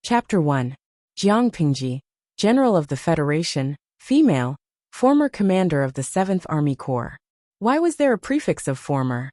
Chapter 1. Jiang Pingji, General of the Federation, female, former commander of the 7th Army Corps. Why was there a prefix of former?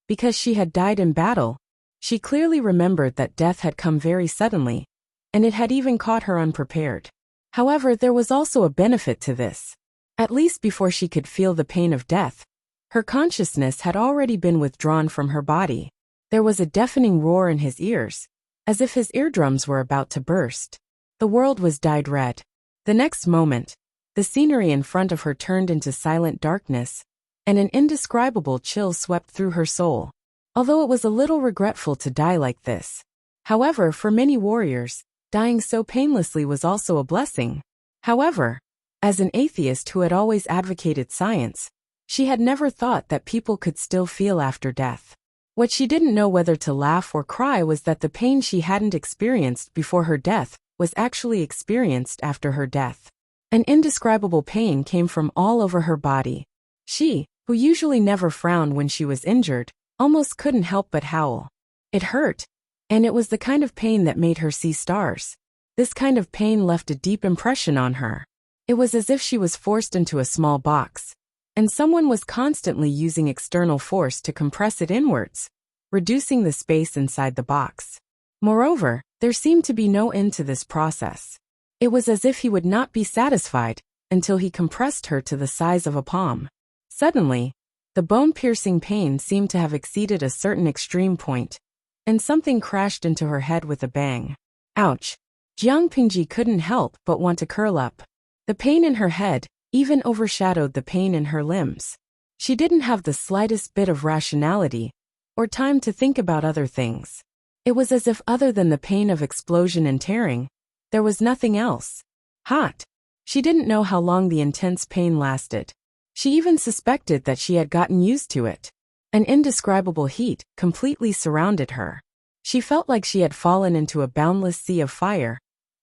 Because she had died in battle. She clearly remembered that death had come very suddenly, and it had even caught her unprepared. However, there was also a benefit to this. At least before she could feel the pain of death, her consciousness had already been withdrawn from her body. There was a deafening roar in his ears, as if his eardrums were about to burst. The world was dyed red. The next moment, the scenery in front of her turned into silent darkness, and an indescribable chill swept through her soul. Although it was a little regretful to die like this. However, for many warriors, dying so painlessly was also a blessing. However, as an atheist who had always advocated science, she had never thought that people could still feel after death. What she didn't know whether to laugh or cry was that the pain she hadn't experienced before her death was actually experienced after her death. An indescribable pain came from all over her body. She, who usually never frowned when she was injured, almost couldn't help but howl. It hurt, and it was the kind of pain that made her see stars. This kind of pain left a deep impression on her. It was as if she was forced into a small box, and someone was constantly using external force to compress it inwards, reducing the space inside the box. Moreover, there seemed to be no end to this process. It was as if he would not be satisfied until he compressed her to the size of a palm. Suddenly, the bone-piercing pain seemed to have exceeded a certain extreme point, and something crashed into her head with a bang. Ouch! Jiang Pingji couldn't help but want to curl up. The pain in her head even overshadowed the pain in her limbs. She didn't have the slightest bit of rationality or time to think about other things. It was as if other than the pain of explosion and tearing, there was nothing else. Hot. She didn't know how long the intense pain lasted. She even suspected that she had gotten used to it. An indescribable heat completely surrounded her. She felt like she had fallen into a boundless sea of fire,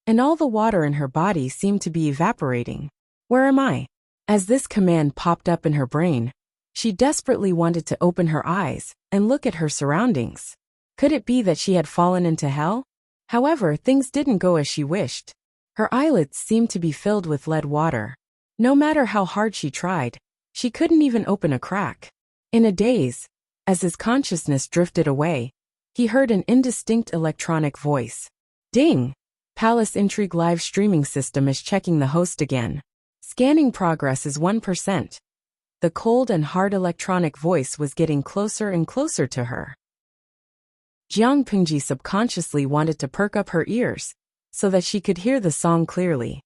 and all the water in her body seemed to be evaporating. Where am I? As this command popped up in her brain, she desperately wanted to open her eyes and look at her surroundings. Could it be that she had fallen into hell? However, things didn't go as she wished. Her eyelids seemed to be filled with lead water. No matter how hard she tried, she couldn't even open a crack. In a daze, as his consciousness drifted away, he heard an indistinct electronic voice. Ding! Palace Intrigue live streaming system is checking the host again. Scanning progress is 1%. The cold and hard electronic voice was getting closer and closer to her. Jiang Pingji subconsciously wanted to perk up her ears so that she could hear the song clearly.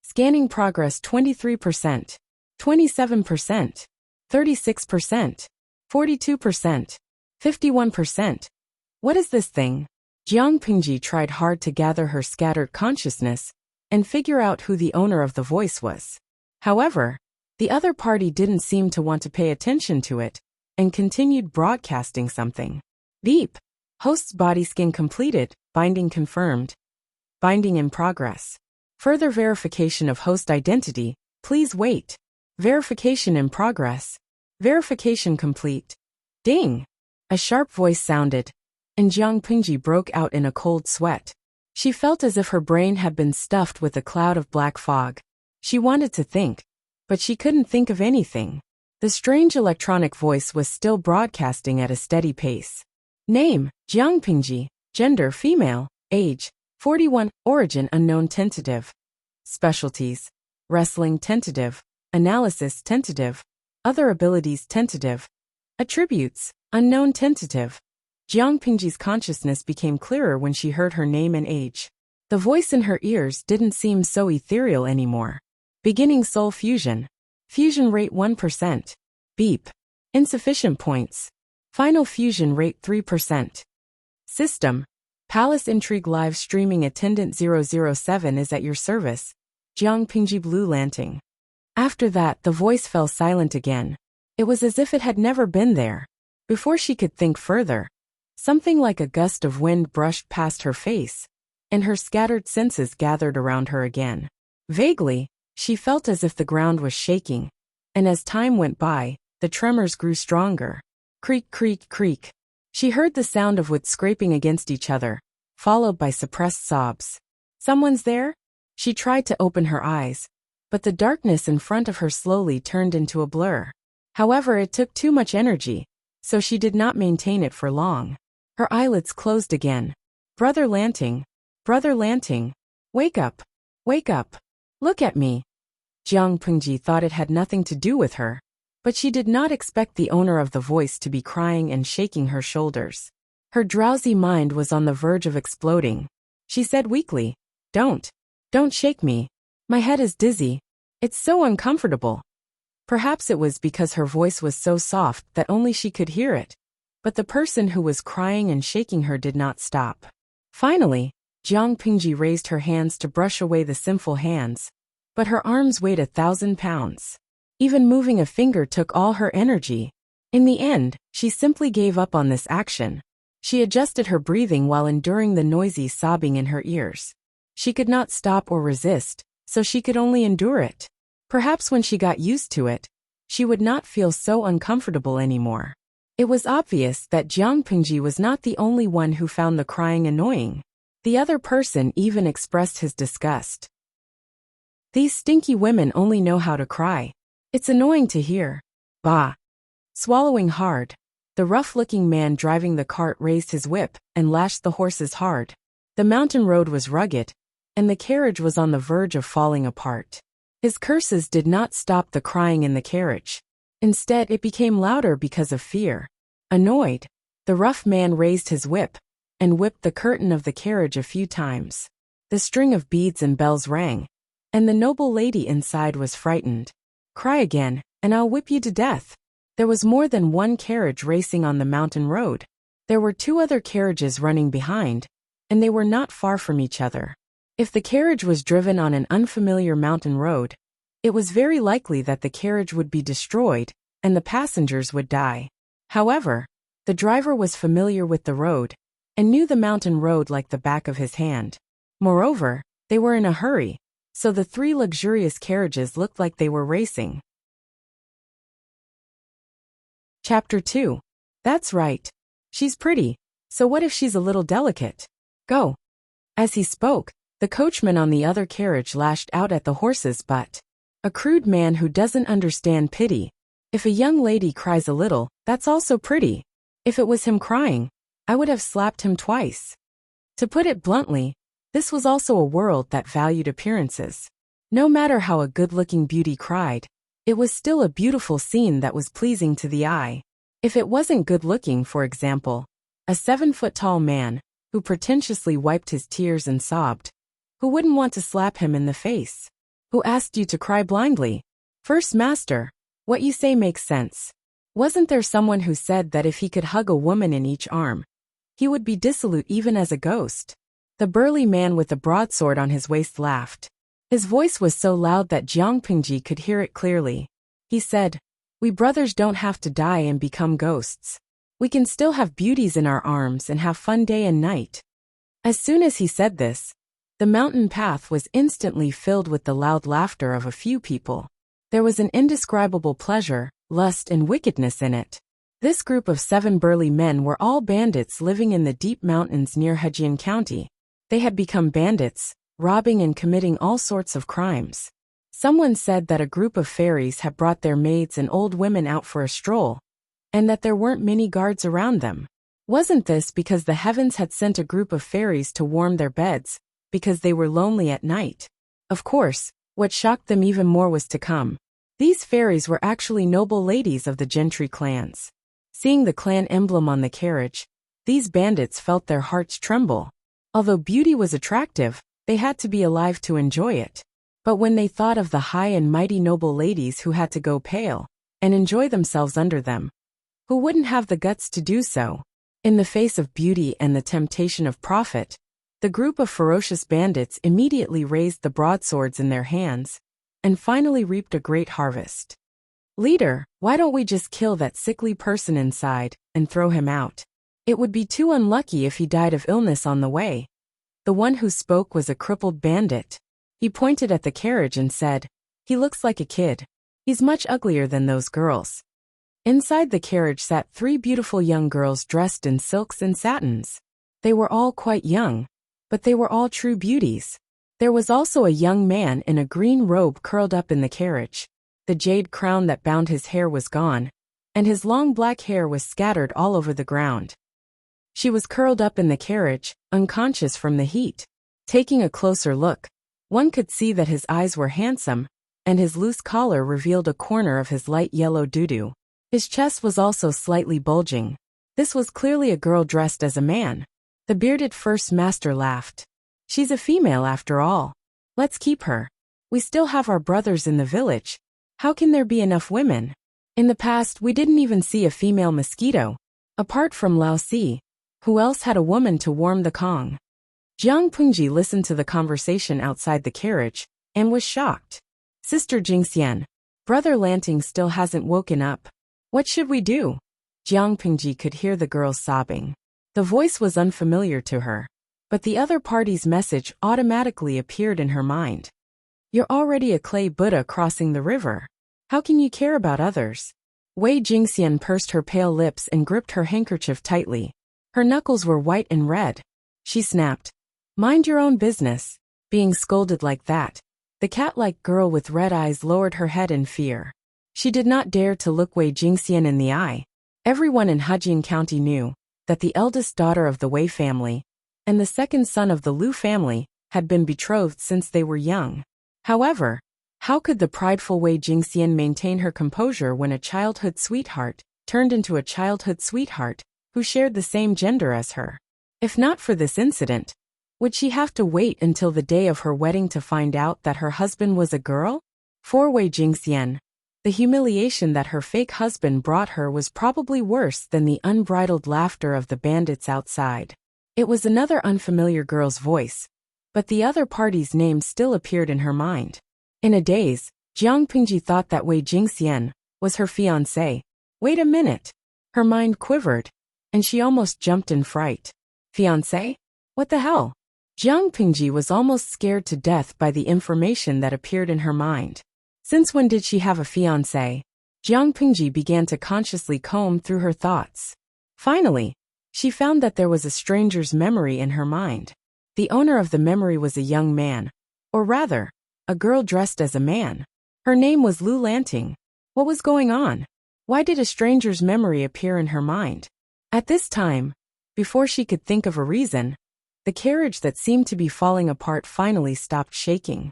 Scanning progress 23%, 27%, 36%, 42%, 51%. What is this thing? Jiang Pingji tried hard to gather her scattered consciousness and figure out who the owner of the voice was. However, the other party didn't seem to want to pay attention to it and continued broadcasting something. Beep. Host's body scan completed, binding confirmed. Binding in progress. Further verification of host identity, please wait. Verification in progress. Verification complete. Ding! A sharp voice sounded, and Jiang Pingji broke out in a cold sweat. She felt as if her brain had been stuffed with a cloud of black fog. She wanted to think, but she couldn't think of anything. The strange electronic voice was still broadcasting at a steady pace. Name, Jiang Pingji. Gender, female. Age, 41. Origin, unknown, tentative. Specialties, wrestling, tentative. Analysis, tentative. Other abilities, tentative. Attributes, unknown, tentative. Jiang Pingji's consciousness became clearer when she heard her name and age. The voice in her ears didn't seem so ethereal anymore. Beginning soul fusion. Fusion rate 1%. Beep. Insufficient points. Final fusion rate 3%. System. Palace Intrigue live streaming attendant 007 is at your service. Jiang Pingji Blue Lanting. After that, the voice fell silent again. It was as if it had never been there. Before she could think further, something like a gust of wind brushed past her face, and her scattered senses gathered around her again. Vaguely, she felt as if the ground was shaking, and as time went by, the tremors grew stronger. Creak, creak, creak. She heard the sound of wood scraping against each other, followed by suppressed sobs. Someone's there? She tried to open her eyes, but the darkness in front of her slowly turned into a blur. However, it took too much energy, so she did not maintain it for long. Her eyelids closed again. Brother Lanting, wake up, wake up, look at me. Jiang Pingji thought it had nothing to do with her, but she did not expect the owner of the voice to be crying and shaking her shoulders. Her drowsy mind was on the verge of exploding. She said weakly, Don't shake me. My head is dizzy. It's so uncomfortable. Perhaps it was because her voice was so soft that only she could hear it, but the person who was crying and shaking her did not stop. Finally, Jiang Pingji raised her hands to brush away the sinful hands, but her arms weighed 1,000 pounds. Even moving a finger took all her energy. In the end, she simply gave up on this action. She adjusted her breathing while enduring the noisy sobbing in her ears. She could not stop or resist, so she could only endure it. Perhaps when she got used to it, she would not feel so uncomfortable anymore. It was obvious that Jiang Pingji was not the only one who found the crying annoying. The other person even expressed his disgust. These stinky women only know how to cry. It's annoying to hear. Bah. Swallowing hard, the rough-looking man driving the cart raised his whip and lashed the horses hard. The mountain road was rugged, and the carriage was on the verge of falling apart. His curses did not stop the crying in the carriage. Instead, it became louder because of fear. Annoyed, the rough man raised his whip and whipped the curtain of the carriage a few times. The string of beads and bells rang, and the noble lady inside was frightened. Cry again, and I'll whip you to death. There was more than one carriage racing on the mountain road. There were 2 other carriages running behind, and they were not far from each other. If the carriage was driven on an unfamiliar mountain road, it was very likely that the carriage would be destroyed and the passengers would die. However, the driver was familiar with the road and knew the mountain road like the back of his hand. Moreover, they were in a hurry, so the 3 luxurious carriages looked like they were racing. Chapter 2. That's right. She's pretty, so what if she's a little delicate? Go. As he spoke, the coachman on the other carriage lashed out at the horse's butt. A crude man who doesn't understand pity. If a young lady cries a little, that's also pretty. If it was him crying, I would have slapped him twice. To put it bluntly, this was also a world that valued appearances. No matter how a good-looking beauty cried, it was still a beautiful scene that was pleasing to the eye. If it wasn't good-looking, for example, a 7-foot-tall man, who pretentiously wiped his tears and sobbed, who wouldn't want to slap him in the face? Who asked you to cry blindly? First master, what you say makes sense. Wasn't there someone who said that if he could hug a woman in each arm, he would be dissolute even as a ghost? The burly man with the broadsword on his waist laughed. His voice was so loud that Jiang Pingji could hear it clearly. He said, We brothers don't have to die and become ghosts. We can still have beauties in our arms and have fun day and night. As soon as he said this, the mountain path was instantly filled with the loud laughter of a few people. There was an indescribable pleasure, lust and wickedness in it. This group of 7 burly men were all bandits living in the deep mountains near Hejian County. They had become bandits, robbing and committing all sorts of crimes. Someone said that a group of fairies had brought their maids and old women out for a stroll, and that there weren't many guards around them. Wasn't this because the heavens had sent a group of fairies to warm their beds, because they were lonely at night? Of course, what shocked them even more was to come. These fairies were actually noble ladies of the gentry clans. Seeing the clan emblem on the carriage, these bandits felt their hearts tremble. Although beauty was attractive, they had to be alive to enjoy it. But when they thought of the high and mighty noble ladies who had to go pale and enjoy themselves under them, who wouldn't have the guts to do so? In the face of beauty and the temptation of profit, the group of ferocious bandits immediately raised the broadswords in their hands and finally reaped a great harvest. Leader, why don't we just kill that sickly person inside and throw him out? It would be too unlucky if he died of illness on the way. The one who spoke was a crippled bandit. He pointed at the carriage and said, He looks like a kid. He's much uglier than those girls. Inside the carriage sat 3 beautiful young girls dressed in silks and satins. They were all quite young, but they were all true beauties. There was also a young man in a green robe curled up in the carriage. The jade crown that bound his hair was gone, and his long black hair was scattered all over the ground. She was curled up in the carriage, unconscious from the heat. Taking a closer look, one could see that his eyes were handsome, and his loose collar revealed a corner of his light yellow doo-doo. His chest was also slightly bulging. This was clearly a girl dressed as a man. The bearded first master laughed. She's a female after all. Let's keep her. We still have our brothers in the village. How can there be enough women? In the past, we didn't even see a female mosquito. Apart from Lao Si, who else had a woman to warm the Kong? Jiang Pengji listened to the conversation outside the carriage and was shocked. Sister Jingxian, Brother Lanting still hasn't woken up. What should we do? Jiang Pengji could hear the girls sobbing. The voice was unfamiliar to her, but the other party's message automatically appeared in her mind. You're already a clay Buddha crossing the river. How can you care about others? Wei Jingxian pursed her pale lips and gripped her handkerchief tightly. Her knuckles were white and red. She snapped. Mind your own business. Being scolded like that, the cat-like girl with red eyes lowered her head in fear. She did not dare to look Wei Jingxian in the eye. Everyone in Hejian County knew that the eldest daughter of the Wei family and the second son of the Lu family had been betrothed since they were young. However, how could the prideful Wei Jingxian maintain her composure when a childhood sweetheart turned into a childhood sweetheart who shared the same gender as her? If not for this incident, would she have to wait until the day of her wedding to find out that her husband was a girl? For Wei Jingxian, the humiliation that her fake husband brought her was probably worse than the unbridled laughter of the bandits outside. It was another unfamiliar girl's voice, but the other party's name still appeared in her mind. In a daze, Jiang Pengji thought that Wei Jingxian was her fiancé. Wait a minute. Her mind quivered, and she almost jumped in fright. Fiancé? What the hell? Jiang Pengji was almost scared to death by the information that appeared in her mind. Since when did she have a fiancé? Jiang Pengji began to consciously comb through her thoughts. Finally, she found that there was a stranger's memory in her mind. The owner of the memory was a young man, or rather, a girl dressed as a man. Her name was Lu Lanting. What was going on? Why did a stranger's memory appear in her mind? At this time, before she could think of a reason, the carriage that seemed to be falling apart finally stopped shaking.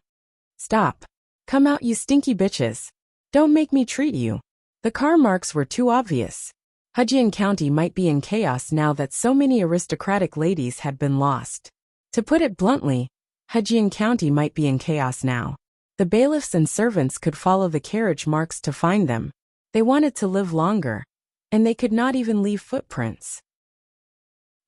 Stop. Come out, you stinky bitches. Don't make me treat you. The car marks were too obvious. Hejian County might be in chaos now that so many aristocratic ladies had been lost. To put it bluntly, Hejian County might be in chaos now. The bailiffs and servants could follow the carriage marks to find them. They wanted to live longer, and they could not even leave footprints.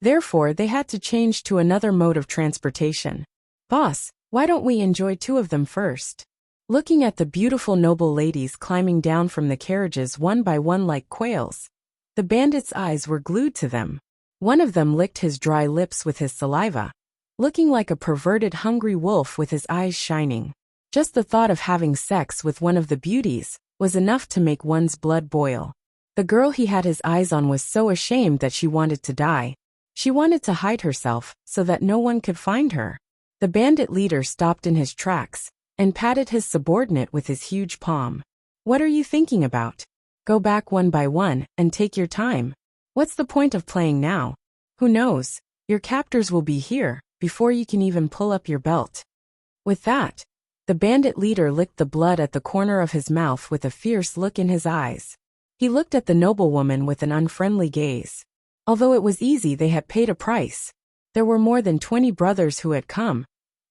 Therefore, they had to change to another mode of transportation. Boss, why don't we enjoy two of them first? Looking at the beautiful noble ladies climbing down from the carriages one by one like quails, the bandits' eyes were glued to them. One of them licked his dry lips with his saliva, looking like a perverted hungry wolf with his eyes shining. Just the thought of having sex with one of the beauties was enough to make one's blood boil. The girl he had his eyes on was so ashamed that she wanted to die. She wanted to hide herself so that no one could find her. The bandit leader stopped in his tracks and patted his subordinate with his huge palm. What are you thinking about? Go back one by one and take your time. What's the point of playing now? Who knows? Your captors will be here before you can even pull up your belt. With that, the bandit leader licked the blood at the corner of his mouth with a fierce look in his eyes. He looked at the noblewoman with an unfriendly gaze. Although it was easy, they had paid a price. There were more than 20 brothers who had come,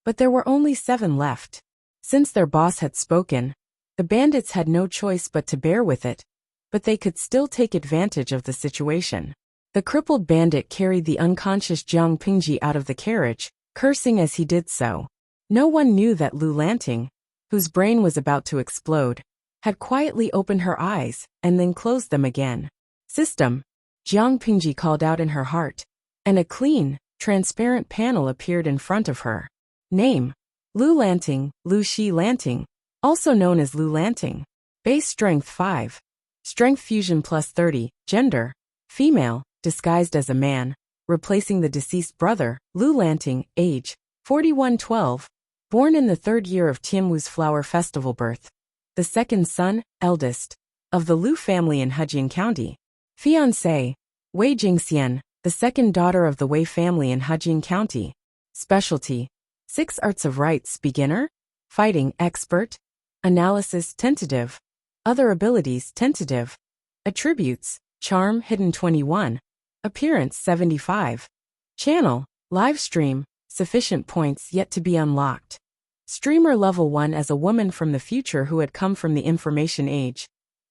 but there were only 7 left. Since their boss had spoken, the bandits had no choice but to bear with it, but they could still take advantage of the situation. The crippled bandit carried the unconscious Jiang Pengji out of the carriage, cursing as he did so. No one knew that Lu Lanting, whose brain was about to explode, had quietly opened her eyes and then closed them again. System, Jiang Pengji called out in her heart, and a clean, transparent panel appeared in front of her. Name, Lu Lanting, Lu Shi Lanting, also known as Lu Lanting. Base strength 5. Strength fusion plus 30. Gender, female, disguised as a man. replacing the deceased brother, Lu Lanting, age 4112, born in the third year of Tianwu's flower festival birth. The second son, eldest, of the Lu family in Hejian County. Fiancé, Wei Jingxian, the second daughter of the Wei family in Hejian County. Specialty, 6 arts of rights, beginner, fighting, expert, analysis, tentative, other abilities, tentative, attributes, charm, hidden 21, appearance 75, channel, live stream, sufficient points yet to be unlocked. Streamer level 1 as a woman from the future who had come from the information age.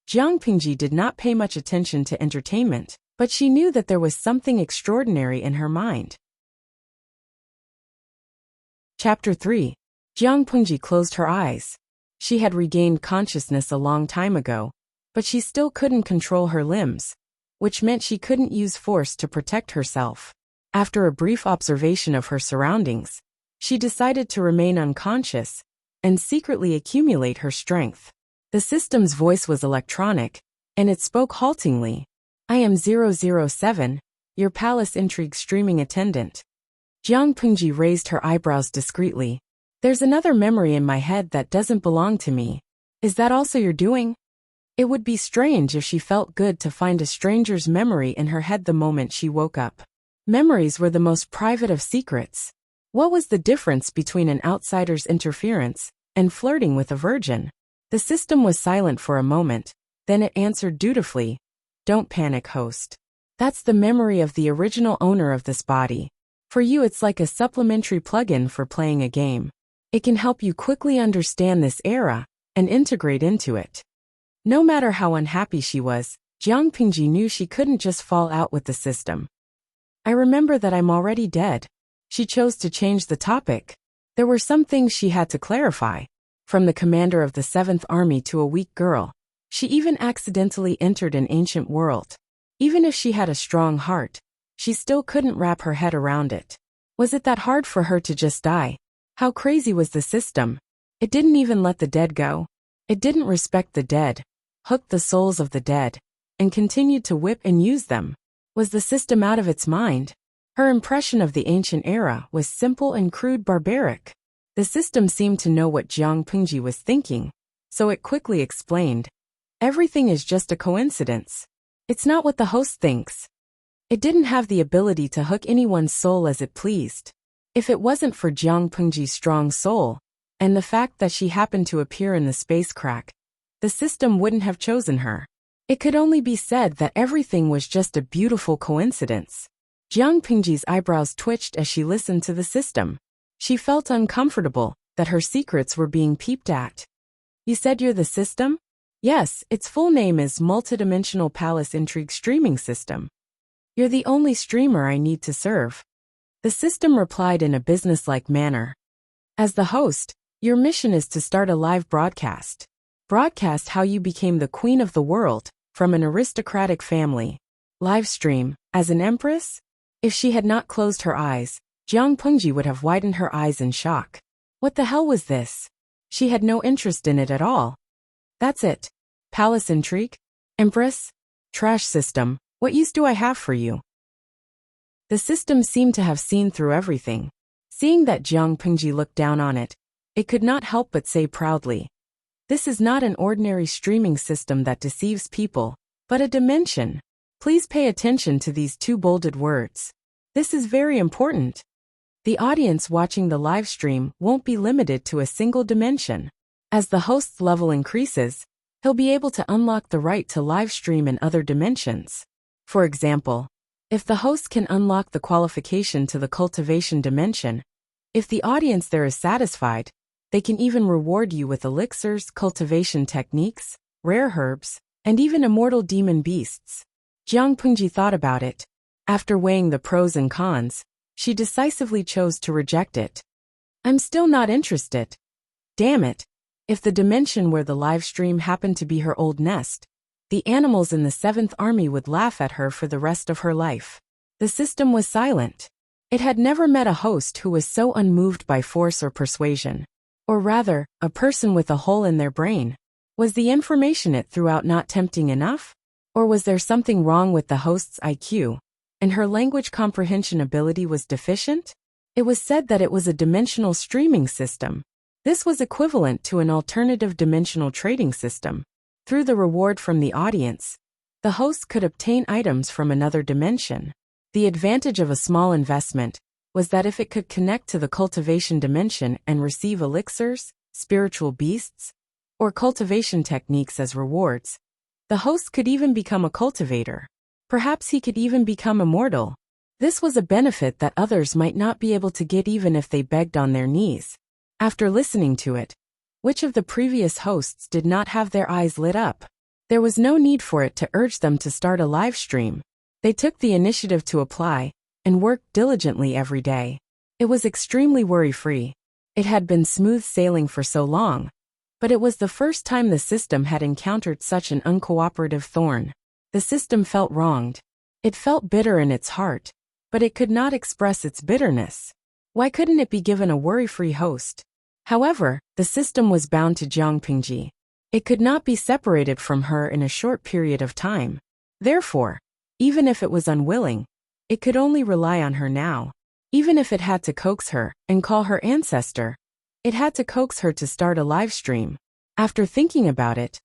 Jiang Pingji did not pay much attention to entertainment, but she knew that there was something extraordinary in her mind. Chapter 3. Jiang Pingji closed her eyes. She had regained consciousness a long time ago, but she still couldn't control her limbs, which meant she couldn't use force to protect herself. After a brief observation of her surroundings, she decided to remain unconscious and secretly accumulate her strength. The system's voice was electronic, and it spoke haltingly. I am 007, your palace intrigue streaming attendant. Jiang Pingji raised her eyebrows discreetly. There's another memory in my head that doesn't belong to me. Is that also your doing? It would be strange if she felt good to find a stranger's memory in her head the moment she woke up. Memories were the most private of secrets. What was the difference between an outsider's interference and flirting with a virgin? The system was silent for a moment, then it answered dutifully. Don't panic, host. That's the memory of the original owner of this body. For you, it's like a supplementary plugin for playing a game. It can help you quickly understand this era and integrate into it. No matter how unhappy she was, Jiang Pingji knew she couldn't just fall out with the system. I remember that I'm already dead. She chose to change the topic. There were some things she had to clarify. From the commander of the 7th Army to a weak girl, she even accidentally entered an ancient world. Even if she had a strong heart, she still couldn't wrap her head around it. Was it that hard for her to just die? How crazy was the system? It didn't even let the dead go. It didn't respect the dead, hooked the souls of the dead, and continued to whip and use them. Was the system out of its mind? Her impression of the ancient era was simple and crude, barbaric. The system seemed to know what Jiang Pingji was thinking, so it quickly explained. Everything is just a coincidence. It's not what the host thinks. It didn't have the ability to hook anyone's soul as it pleased. If it wasn't for Jiang Pingji's strong soul, and the fact that she happened to appear in the space crack, the system wouldn't have chosen her. It could only be said that everything was just a beautiful coincidence. Jiang Pingji's eyebrows twitched as she listened to the system. She felt uncomfortable that her secrets were being peeped at. You said you're the system? Yes, its full name is Multidimensional Palace Intrigue Streaming System. You're the only streamer I need to serve. The system replied in a businesslike manner. As the host, your mission is to start a live broadcast. Broadcast how you became the queen of the world, from an aristocratic family. Live stream, as an empress? If she had not closed her eyes, Jiang Pingji would have widened her eyes in shock. What the hell was this? She had no interest in it at all. That's it. Palace intrigue? Empress? Trash system, what use do I have for you? The system seemed to have seen through everything. Seeing that Jiang Pingji looked down on it, it could not help but say proudly. This is not an ordinary streaming system that deceives people, but a dimension. Please pay attention to these 2 bolded words. This is very important. The audience watching the live stream won't be limited to a single dimension. As the host's level increases, he'll be able to unlock the right to live stream in other dimensions. For example, if the host can unlock the qualification to the cultivation dimension, if the audience there is satisfied, they can even reward you with elixirs, cultivation techniques, rare herbs, and even immortal demon beasts. Jiang Pingji thought about it. After weighing the pros and cons, she decisively chose to reject it. I'm still not interested. Damn it. If the dimension where the live stream happened to be her old nest, the animals in the 7th Army would laugh at her for the rest of her life. The system was silent. It had never met a host who was so unmoved by force or persuasion. Or rather, a person with a hole in their brain. Was the information it threw out not tempting enough? Or was there something wrong with the host's IQ? and her language comprehension ability was deficient? It was said that it was a dimensional streaming system. This was equivalent to an alternative dimensional trading system. Through the reward from the audience, the host could obtain items from another dimension. The advantage of a small investment was that if it could connect to the cultivation dimension and receive elixirs, spiritual beasts, or cultivation techniques as rewards, the host could even become a cultivator. Perhaps he could even become immortal. This was a benefit that others might not be able to get even if they begged on their knees. After listening to it, which of the previous hosts did not have their eyes lit up? There was no need for it to urge them to start a live stream. They took the initiative to apply and worked diligently every day. It was extremely worry-free. It had been smooth sailing for so long, but it was the first time the system had encountered such an uncooperative thorn. The system felt wronged. It felt bitter in its heart, but it could not express its bitterness. Why couldn't it be given a worry-free host? However, the system was bound to Jiang Pingji. It could not be separated from her in a short period of time. Therefore, even if it was unwilling, it could only rely on her now. Even if it had to coax her and call her ancestor, it had to coax her to start a live stream. After thinking about it,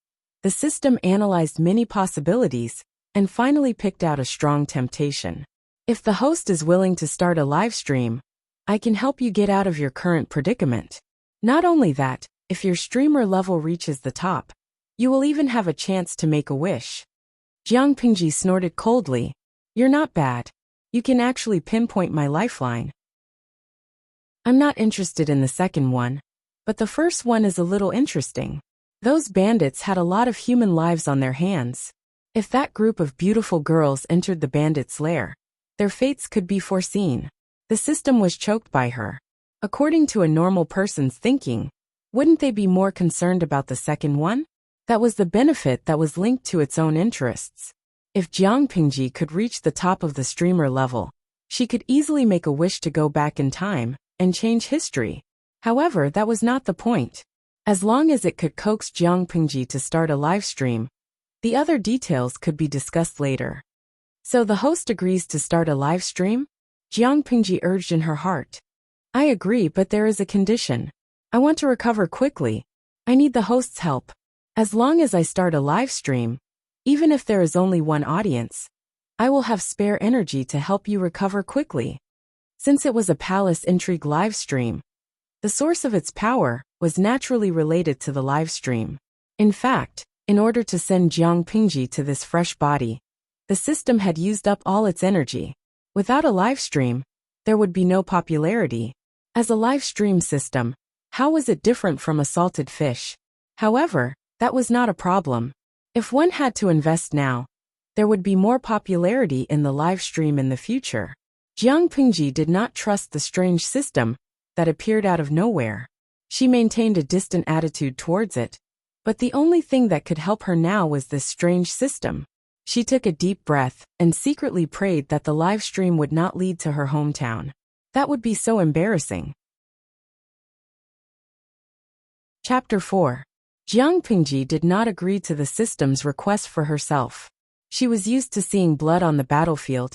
the system analyzed many possibilities and finally picked out a strong temptation. If the host is willing to start a live stream, I can help you get out of your current predicament. Not only that, if your streamer level reaches the top, you will even have a chance to make a wish. Jiang Pingji snorted coldly. You're not bad. You can actually pinpoint my lifeline. I'm not interested in the second one, but the first one is a little interesting. Those bandits had a lot of human lives on their hands. If that group of beautiful girls entered the bandits' lair, their fates could be foreseen. The system was choked by her. According to a normal person's thinking, wouldn't they be more concerned about the second one? That was the benefit that was linked to its own interests. If Jiang Pingji could reach the top of the streamer level, she could easily make a wish to go back in time and change history. However, that was not the point. As long as it could coax Jiang Pingji to start a live stream, the other details could be discussed later. So the host agrees to start a live stream? Jiang Pingji urged in her heart. I agree, but there is a condition. I want to recover quickly. I need the host's help. As long as I start a live stream, even if there is only one audience, I will have spare energy to help you recover quickly. Since it was a palace intrigue live stream, the source of its power was naturally related to the live stream. In fact, in order to send Jiang Pingji to this fresh body, the system had used up all its energy. Without a live stream, there would be no popularity. As a live stream system, how was it different from a salted fish? However, that was not a problem. If one had to invest now, there would be more popularity in the live stream in the future. Jiang Pingji did not trust the strange system that appeared out of nowhere. She maintained a distant attitude towards it, but the only thing that could help her now was this strange system. She took a deep breath and secretly prayed that the live stream would not lead to her hometown. That would be so embarrassing. Chapter 4. Jiang Pingji did not agree to the system's request for herself. She was used to seeing blood on the battlefield,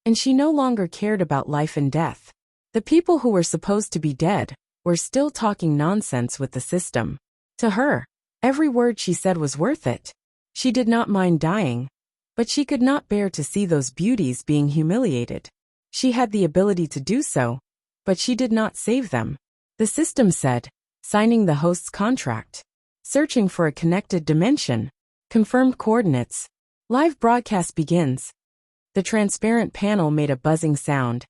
and she no longer cared about life and death. The people who were supposed to be dead were still talking nonsense with the system. To her, every word she said was worth it. She did not mind dying, but she could not bear to see those beauties being humiliated. She had the ability to do so, but she did not save them. The system said, signing the host's contract. Searching for a connected dimension. Confirmed coordinates. Live broadcast begins. The transparent panel made a buzzing sound,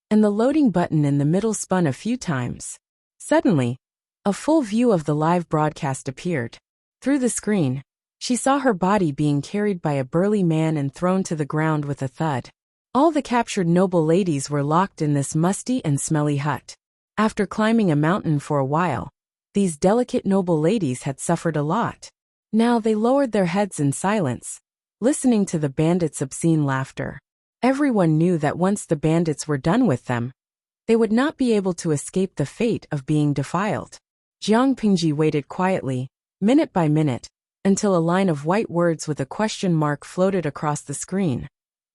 and the loading button in the middle spun a few times. Suddenly, a full view of the live broadcast appeared. Through the screen, she saw her body being carried by a burly man and thrown to the ground with a thud. All the captured noble ladies were locked in this musty and smelly hut. After climbing a mountain for a while, these delicate noble ladies had suffered a lot. Now they lowered their heads in silence, listening to the bandits' obscene laughter. Everyone knew that once the bandits were done with them, they would not be able to escape the fate of being defiled. Jiang Pingji waited quietly, minute by minute, until a line of white words with a question mark floated across the screen.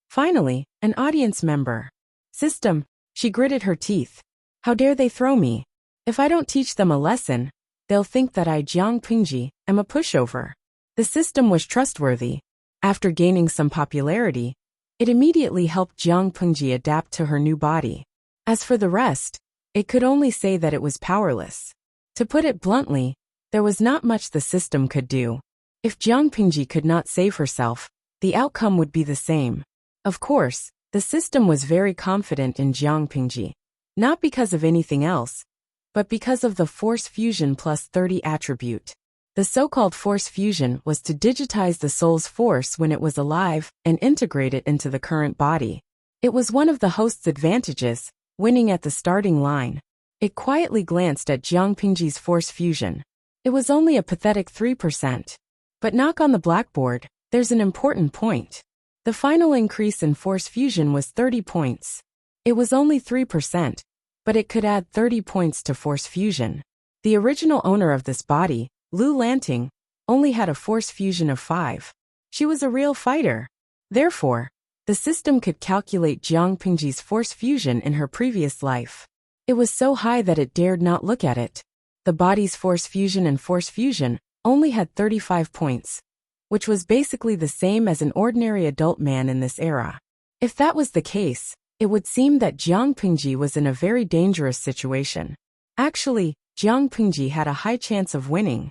Finally, an audience member. System, she gritted her teeth. How dare they throw me? If I don't teach them a lesson, they'll think that I Jiang Pingji am a pushover. The system was trustworthy. After gaining some popularity, it immediately helped Jiang Pingji adapt to her new body. As for the rest, it could only say that it was powerless. To put it bluntly, there was not much the system could do. If Jiang Pingji could not save herself, the outcome would be the same. Of course, the system was very confident in Jiang Pingji, not because of anything else, but because of the Force Fusion plus 30 attribute. The so-called Force Fusion was to digitize the soul's force when it was alive and integrate it into the current body. It was one of the host's advantages, winning at the starting line. It quietly glanced at Jiang Pingji's Force Fusion. It was only a pathetic 3%. But knock on the blackboard, there's an important point. The final increase in Force Fusion was 30 points. It was only 3%, but it could add 30 points to Force Fusion. The original owner of this body, Lu Lanting, only had a Force Fusion of 5. She was a real fighter. Therefore, the system could calculate Jiang Pingji's Force Fusion in her previous life. It was so high that it dared not look at it. The body's Force Fusion and Force Fusion only had 35 points, which was basically the same as an ordinary adult man in this era. If that was the case, it would seem that Jiang Pingji was in a very dangerous situation. Actually, Jiang Pingji had a high chance of winning.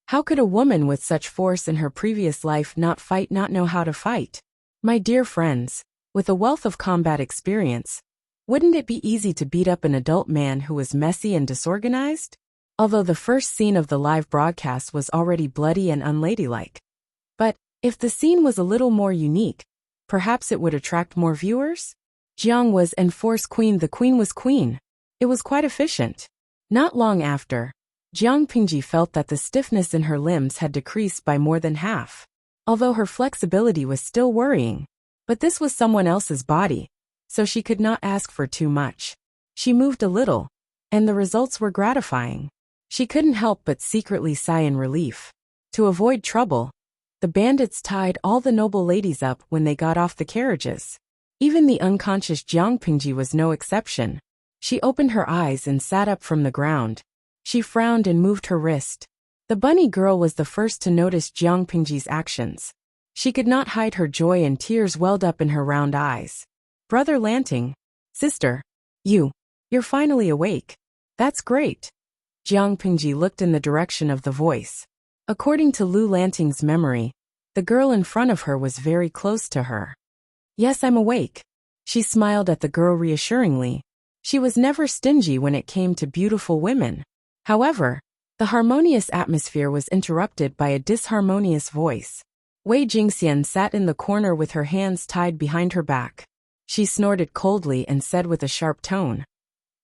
How could a woman with such force in her previous life not know how to fight? My dear friends, with a wealth of combat experience, wouldn't it be easy to beat up an adult man who was messy and disorganized? Although the first scene of the live broadcast was already bloody and unladylike. But, if the scene was a little more unique, perhaps it would attract more viewers? Jiang was Enforce Queen, the queen was queen. It was quite efficient. Not long after, Jiang Pingji felt that the stiffness in her limbs had decreased by more than half. Although her flexibility was still worrying. But this was someone else's body, so she could not ask for too much. She moved a little, and the results were gratifying. She couldn't help but secretly sigh in relief. To avoid trouble, the bandits tied all the noble ladies up when they got off the carriages. Even the unconscious Jiang Pingji was no exception. She opened her eyes and sat up from the ground. She frowned and moved her wrist. The bunny girl was the first to notice Jiang Pingji's actions. She could not hide her joy and tears welled up in her round eyes. Brother Lanting, sister, you're finally awake. That's great. Jiang Pingji looked in the direction of the voice. According to Lu Lanting's memory, the girl in front of her was very close to her. Yes, I'm awake. She smiled at the girl reassuringly. She was never stingy when it came to beautiful women. However, the harmonious atmosphere was interrupted by a disharmonious voice. Wei Jingxian sat in the corner with her hands tied behind her back. She snorted coldly and said with a sharp tone,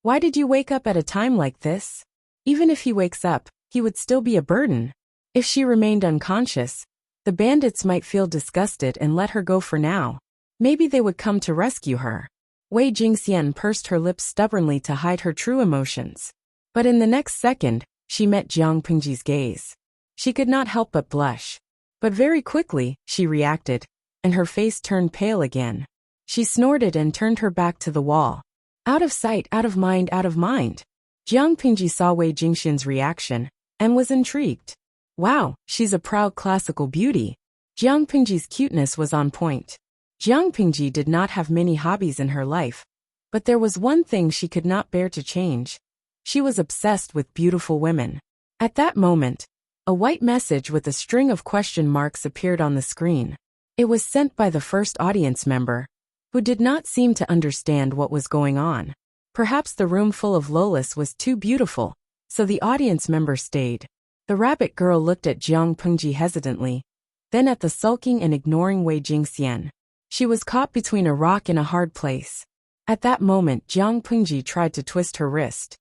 "Why did you wake up at a time like this? Even if he wakes up, he would still be a burden." If she remained unconscious, the bandits might feel disgusted and let her go for now. Maybe they would come to rescue her. Wei Jingxian pursed her lips stubbornly to hide her true emotions. But in the next second, she met Jiang Pingji's gaze. She could not help but blush. But very quickly, she reacted, and her face turned pale again. She snorted and turned her back to the wall. Out of sight, out of mind, out of mind. Jiang Pingji saw Wei Jingxian's reaction, and was intrigued. Wow, she's a proud classical beauty. Jiang Pingji's cuteness was on point. Jiang Pingji did not have many hobbies in her life, but there was one thing she could not bear to change. She was obsessed with beautiful women. At that moment, a white message with a string of question marks appeared on the screen. It was sent by the first audience member, who did not seem to understand what was going on. Perhaps the room full of Lolas was too beautiful, so the audience member stayed. The rabbit girl looked at Jiang Pingji hesitantly, then at the sulking and ignoring Wei Jingxian. She was caught between a rock and a hard place. At that moment, Jiang Pingji tried to twist her wrist.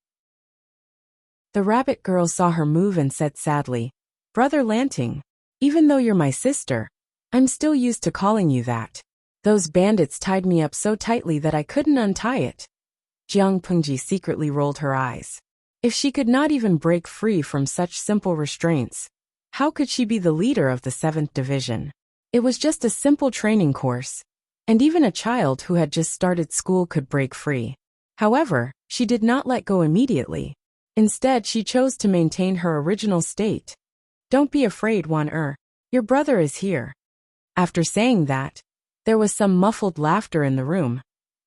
The rabbit girl saw her move and said sadly, "Brother Lanting, even though you're my sister, I'm still used to calling you that. Those bandits tied me up so tightly that I couldn't untie it." Jiang Pingji secretly rolled her eyes. If she could not even break free from such simple restraints, how could she be the leader of the 7th Division? It was just a simple training course. and even a child who had just started school could break free. However, she did not let go immediately. Instead, she chose to maintain her original state. Don't be afraid, Wan-er. Your brother is here. After saying that, there was some muffled laughter in the room,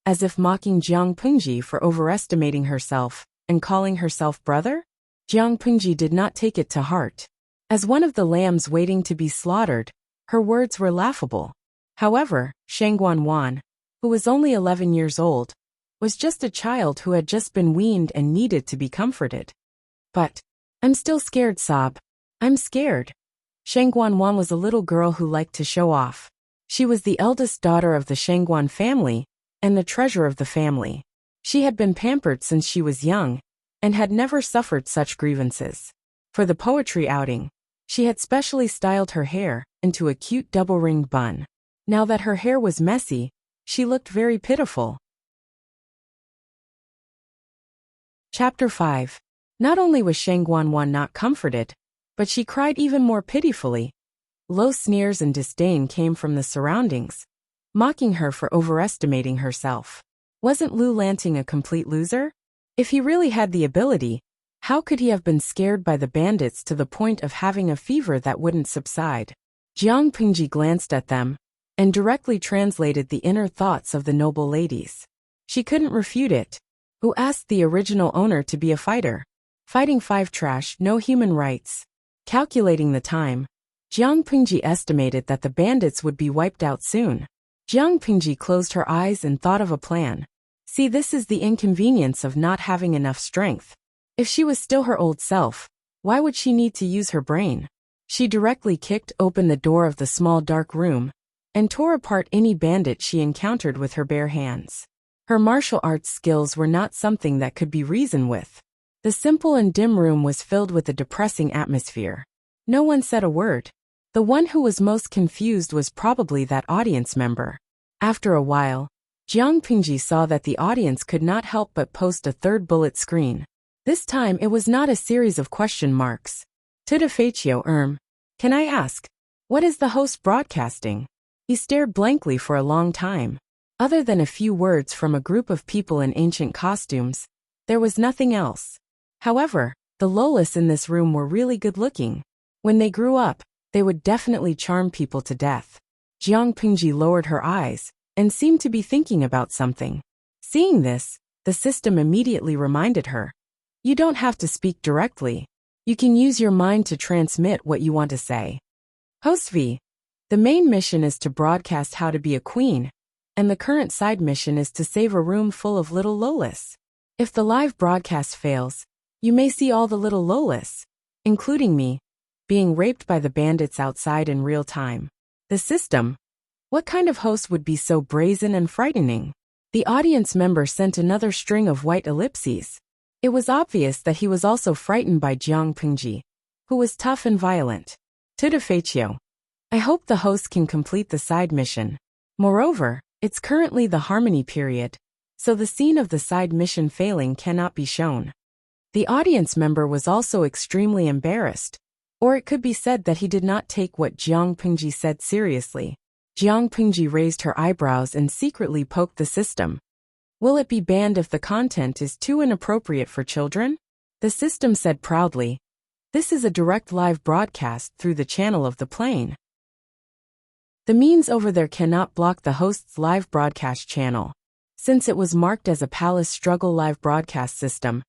as if mocking Jiang Pengji for overestimating herself and calling herself brother. Jiang Pengji did not take it to heart. As one of the lambs waiting to be slaughtered, her words were laughable. However, Shangguan Wan, who was only 11 years old, was just a child who had just been weaned and needed to be comforted. But, I'm still scared, Sob. I'm scared. Shangguan Wan was a little girl who liked to show off. She was the eldest daughter of the Shangguan family and the treasure of the family. She had been pampered since she was young and had never suffered such grievances. For the poetry outing, she had specially styled her hair into a cute double-ringed bun. Now that her hair was messy, she looked very pitiful. Chapter 5. Not only was Shangguan Wan not comforted, but she cried even more pitifully. Low sneers and disdain came from the surroundings, mocking her for overestimating herself. Wasn't Lu Lanting a complete loser? If he really had the ability, how could he have been scared by the bandits to the point of having a fever that wouldn't subside? Jiang Pengji glanced at them and directly translated the inner thoughts of the noble ladies. She couldn't refute it. Who asked the original owner to be a fighter? Fighting 5 trash, no human rights. Calculating the time, Jiang Pengji estimated that the bandits would be wiped out soon. Jiang Pengji closed her eyes and thought of a plan. See, this is the inconvenience of not having enough strength. If she was still her old self, why would she need to use her brain? She directly kicked open the door of the small dark room and tore apart any bandit she encountered with her bare hands. Her martial arts skills were not something that could be reasoned with. The simple and dim room was filled with a depressing atmosphere. No one said a word. The one who was most confused was probably that audience member. After a while, Jiang Pengji saw that the audience could not help but post a third bullet screen. This time it was not a series of question marks. Tudafetio can I ask, what is the host broadcasting? He stared blankly for a long time. Other than a few words from a group of people in ancient costumes, there was nothing else. However, the Lolas in this room were really good-looking. When they grew up, they would definitely charm people to death. Jiang Pengji lowered her eyes and seemed to be thinking about something. Seeing this, the system immediately reminded her. You don't have to speak directly. You can use your mind to transmit what you want to say. Host V. The main mission is to broadcast how to be a queen, and the current side mission is to save a room full of little Lolas. If the live broadcast fails, you may see all the little Lolas, including me, being raped by the bandits outside in real time. The system? What kind of host would be so brazen and frightening? The audience member sent another string of white ellipses. It was obvious that he was also frightened by Jiang Pengji, who was tough and violent. Tudafetio. I hope the host can complete the side mission. Moreover, it's currently the harmony period, so the scene of the side mission failing cannot be shown. The audience member was also extremely embarrassed, or it could be said that he did not take what Jiang Pengji said seriously. Jiang Pengji raised her eyebrows and secretly poked the system. Will it be banned if the content is too inappropriate for children? The system said proudly. This is a direct live broadcast through the channel of the plane. The means over there cannot block the host's live broadcast channel. Since it was marked as a Palace Struggle live broadcast system,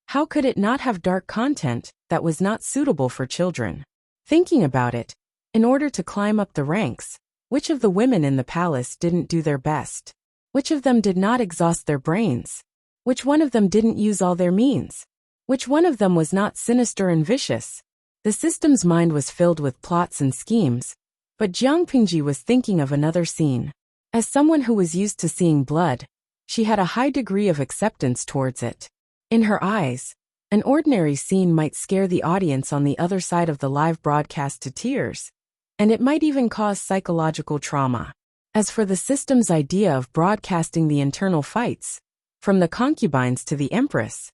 how could it not have dark content that was not suitable for children? Thinking about it, in order to climb up the ranks, which of the women in the palace didn't do their best? Which of them did not exhaust their brains? Which one of them didn't use all their means? Which one of them was not sinister and vicious? The system's mind was filled with plots and schemes, but Jiang Pengji was thinking of another scene. As someone who was used to seeing blood, she had a high degree of acceptance towards it. In her eyes, an ordinary scene might scare the audience on the other side of the live broadcast to tears, and it might even cause psychological trauma. As for the system's idea of broadcasting the internal fights, from the concubines to the Empress,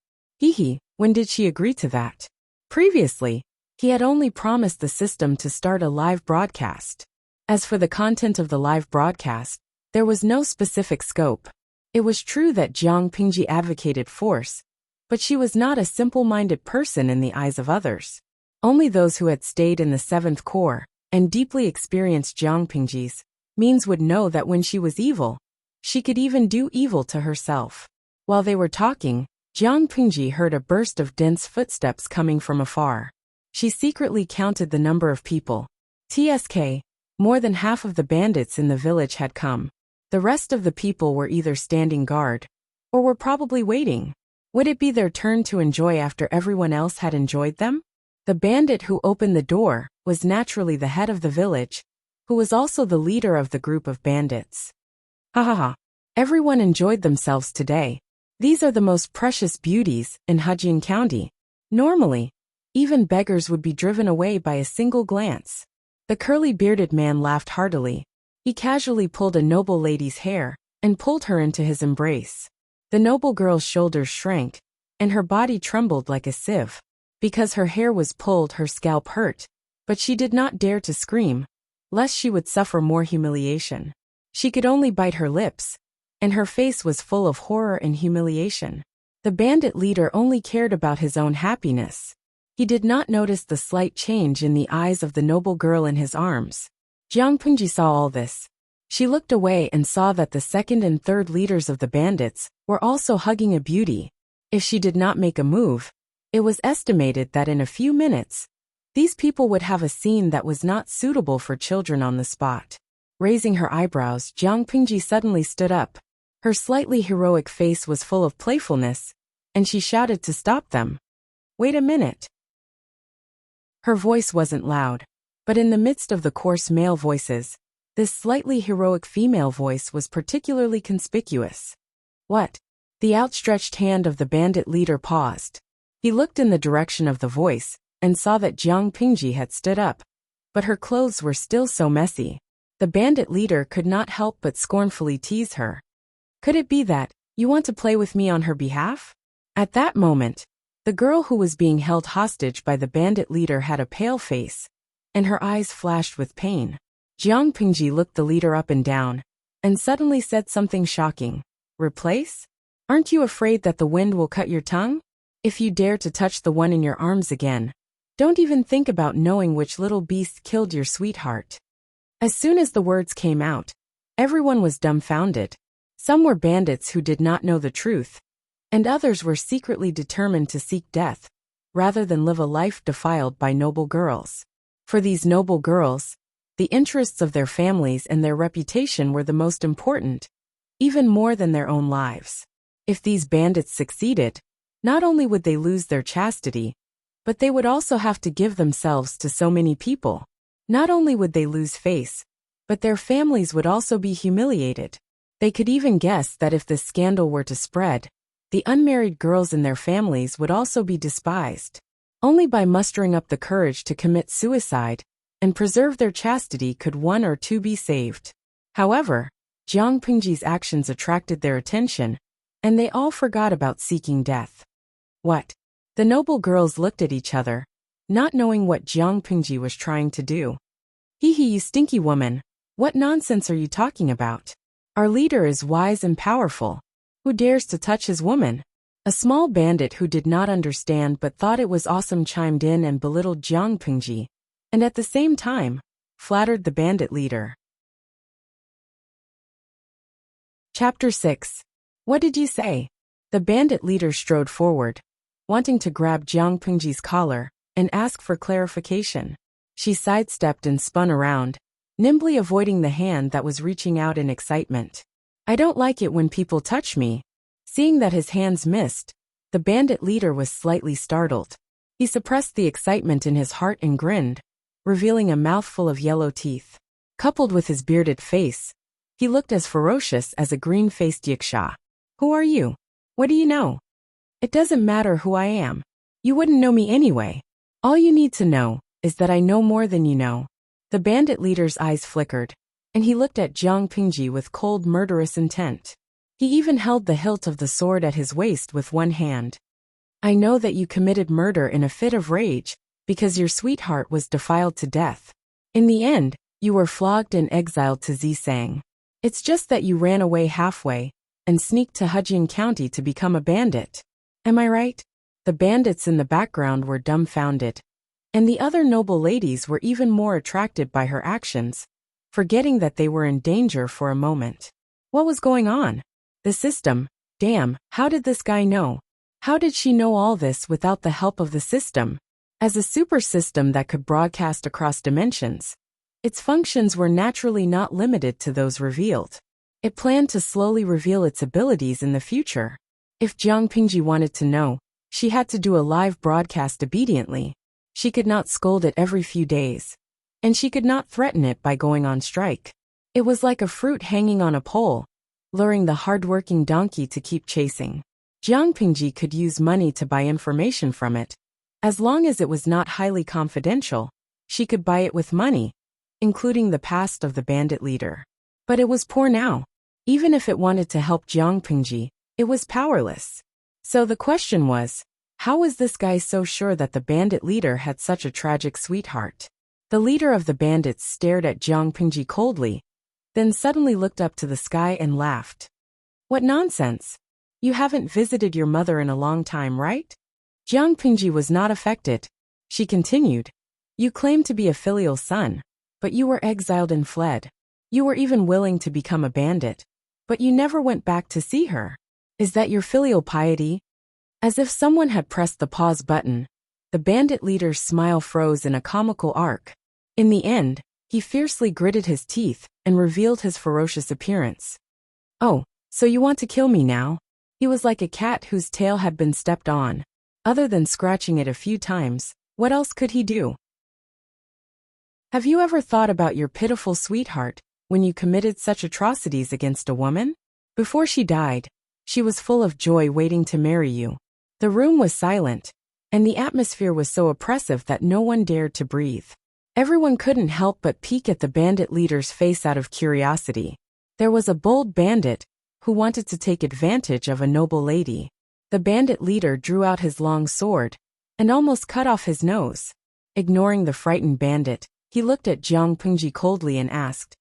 when did she agree to that? Previously, he had only promised the system to start a live broadcast. As for the content of the live broadcast, There was no specific scope. It was true that Jiang Pingji advocated force, but she was not a simple-minded person in the eyes of others. Only those who had stayed in the 7th Corps and deeply experienced Jiang Pingji's means would know that when she was evil, she could even do evil to herself. While they were talking, Jiang Pingji heard a burst of dense footsteps coming from afar. She secretly counted the number of people. TSK, more than half of the bandits in the village had come. The rest of the people were either standing guard, or were probably waiting. Would it be their turn to enjoy after everyone else had enjoyed them? The bandit who opened the door was naturally the head of the village, who was also the leader of the group of bandits. Ha ha ha. Everyone enjoyed themselves today. These are the most precious beauties in Hejian County. Normally, even beggars would be driven away by a single glance. The curly-bearded man laughed heartily. He casually pulled a noble lady's hair and pulled her into his embrace. The noble girl's shoulders shrank, and her body trembled like a sieve. Because her hair was pulled, her scalp hurt, but she did not dare to scream, lest she would suffer more humiliation. She could only bite her lips, and her face was full of horror and humiliation. The bandit leader only cared about his own happiness. He did not notice the slight change in the eyes of the noble girl in his arms. Jiang Pingji saw all this. She looked away and saw that the 2nd and 3rd leaders of the bandits were also hugging a beauty. If she did not make a move, it was estimated that in a few minutes, these people would have a scene that was not suitable for children on the spot. Raising her eyebrows, Jiang Pingji suddenly stood up. Her slightly heroic face was full of playfulness, and she shouted to stop them. Wait a minute. Her voice wasn't loud, but in the midst of the coarse male voices, this slightly heroic female voice was particularly conspicuous. What? The outstretched hand of the bandit leader paused. He looked in the direction of the voice and saw that Jiang Pingji had stood up, but her clothes were still so messy. The bandit leader could not help but scornfully tease her. Could it be that you want to play with me on her behalf? At that moment, the girl who was being held hostage by the bandit leader had a pale face, and her eyes flashed with pain. Jiang Pingji looked the leader up and down, and suddenly said something shocking. Replace? Aren't you afraid that the wind will cut your tongue? If you dare to touch the one in your arms again, don't even think about knowing which little beast killed your sweetheart. As soon as the words came out, everyone was dumbfounded. Some were bandits who did not know the truth, and others were secretly determined to seek death, rather than live a life defiled by noble girls. For these noble girls, the interests of their families and their reputation were the most important, even more than their own lives. If these bandits succeeded, not only would they lose their chastity, but they would also have to give themselves to so many people. Not only would they lose face, but their families would also be humiliated. They could even guess that if this scandal were to spread, the unmarried girls in their families would also be despised. Only by mustering up the courage to commit suicide and preserve their chastity could one or two be saved. However, Jiang Pingji's actions attracted their attention, and they all forgot about seeking death. What? The noble girls looked at each other, not knowing what Jiang Pingji was trying to do. Hee hee, you stinky woman. What nonsense are you talking about? Our leader is wise and powerful. Who dares to touch his woman? A small bandit who did not understand but thought it was awesome chimed in and belittled Jiang Pingji, and at the same time, flattered the bandit leader. Chapter 6. What did you say? The bandit leader strode forward, wanting to grab Jiang Pingji's collar and ask for clarification. She sidestepped and spun around, nimbly avoiding the hand that was reaching out in excitement. I don't like it when people touch me. Seeing that his hands missed, the bandit leader was slightly startled. He suppressed the excitement in his heart and grinned, revealing a mouthful of yellow teeth. Coupled with his bearded face, he looked as ferocious as a green-faced yiksha. Who are you? What do you know? It doesn't matter who I am. You wouldn't know me anyway. All you need to know is that I know more than you know. The bandit leader's eyes flickered, and he looked at Jiang Pingji with cold, murderous intent. He even held the hilt of the sword at his waist with one hand. I know that you committed murder in a fit of rage, because your sweetheart was defiled to death. In the end, you were flogged and exiled to Zisang. It's just that you ran away halfway and sneaked to Hujin County to become a bandit. Am I right?" The bandits in the background were dumbfounded, and the other noble ladies were even more attracted by her actions, forgetting that they were in danger for a moment. What was going on? The system. Damn, how did this guy know? How did she know all this without the help of the system? As a super system that could broadcast across dimensions, its functions were naturally not limited to those revealed. It planned to slowly reveal its abilities in the future. If Jiang Pingji wanted to know, she had to do a live broadcast obediently. She could not scold it every few days, and she could not threaten it by going on strike. It was like a fruit hanging on a pole, luring the hard-working donkey to keep chasing. Jiang Pingji could use money to buy information from it. As long as it was not highly confidential, she could buy it with money, including the past of the bandit leader. But it was poor now. Even if it wanted to help Jiang Pingji, it was powerless. So the question was, how was this guy so sure that the bandit leader had such a tragic sweetheart? The leader of the bandits stared at Jiang Pingji coldly, then suddenly looked up to the sky and laughed. "What nonsense! You haven't visited your mother in a long time, right?" Jiang Pingji was not affected. She continued, "You claim to be a filial son, but you were exiled and fled. You were even willing to become a bandit, but you never went back to see her. Is that your filial piety?" As if someone had pressed the pause button, the bandit leader's smile froze in a comical arc. In the end, he fiercely gritted his teeth and revealed his ferocious appearance. "Oh, so you want to kill me now?" He was like a cat whose tail had been stepped on. Other than scratching it a few times, what else could he do? Have you ever thought about your pitiful sweetheart when you committed such atrocities against a woman? Before she died, she was full of joy waiting to marry you. The room was silent, and the atmosphere was so oppressive that no one dared to breathe. Everyone couldn't help but peek at the bandit leader's face out of curiosity. There was a bold bandit who wanted to take advantage of a noble lady. The bandit leader drew out his long sword and almost cut off his nose. Ignoring the frightened bandit, he looked at Jiang Pingji coldly and asked,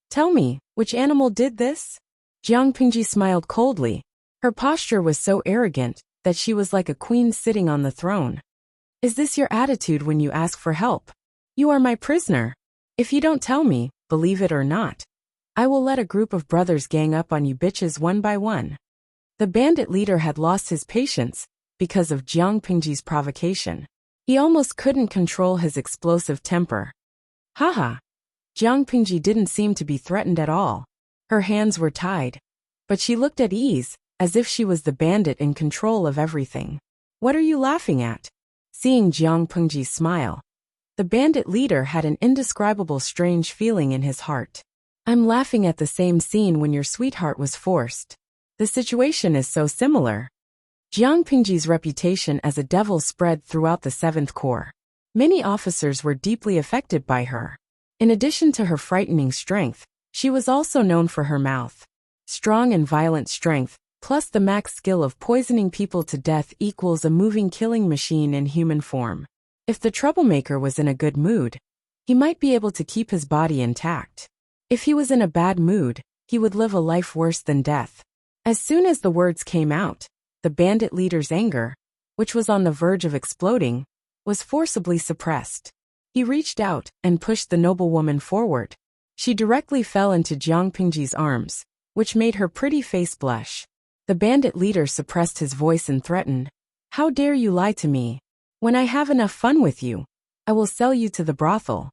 "Tell me, which animal did this?" Jiang Pingji smiled coldly. Her posture was so arrogant that she was like a queen sitting on the throne. "Is this your attitude when you ask for help? You are my prisoner. If you don't tell me, believe it or not, I will let a group of brothers gang up on you bitches one by one." The bandit leader had lost his patience because of Jiang Pingji's provocation. He almost couldn't control his explosive temper. Haha. Jiang Pingji didn't seem to be threatened at all. Her hands were tied, but she looked at ease, as if she was the bandit in control of everything. "What are you laughing at?" Seeing Jiang Pingji smile, the bandit leader had an indescribable strange feeling in his heart. "I'm laughing at the same scene when your sweetheart was forced. The situation is so similar." Jiang Pingji's reputation as a devil spread throughout the 7th Corps. Many officers were deeply affected by her. In addition to her frightening strength, she was also known for her mouth. Strong and violent strength, plus the max skill of poisoning people to death equals a moving killing machine in human form. If the troublemaker was in a good mood, he might be able to keep his body intact. If he was in a bad mood, he would live a life worse than death. As soon as the words came out, the bandit leader's anger, which was on the verge of exploding, was forcibly suppressed. He reached out and pushed the noblewoman forward. She directly fell into Jiang Pingji's arms, which made her pretty face blush. The bandit leader suppressed his voice and threatened, "How dare you lie to me? When I have enough fun with you, I will sell you to the brothel."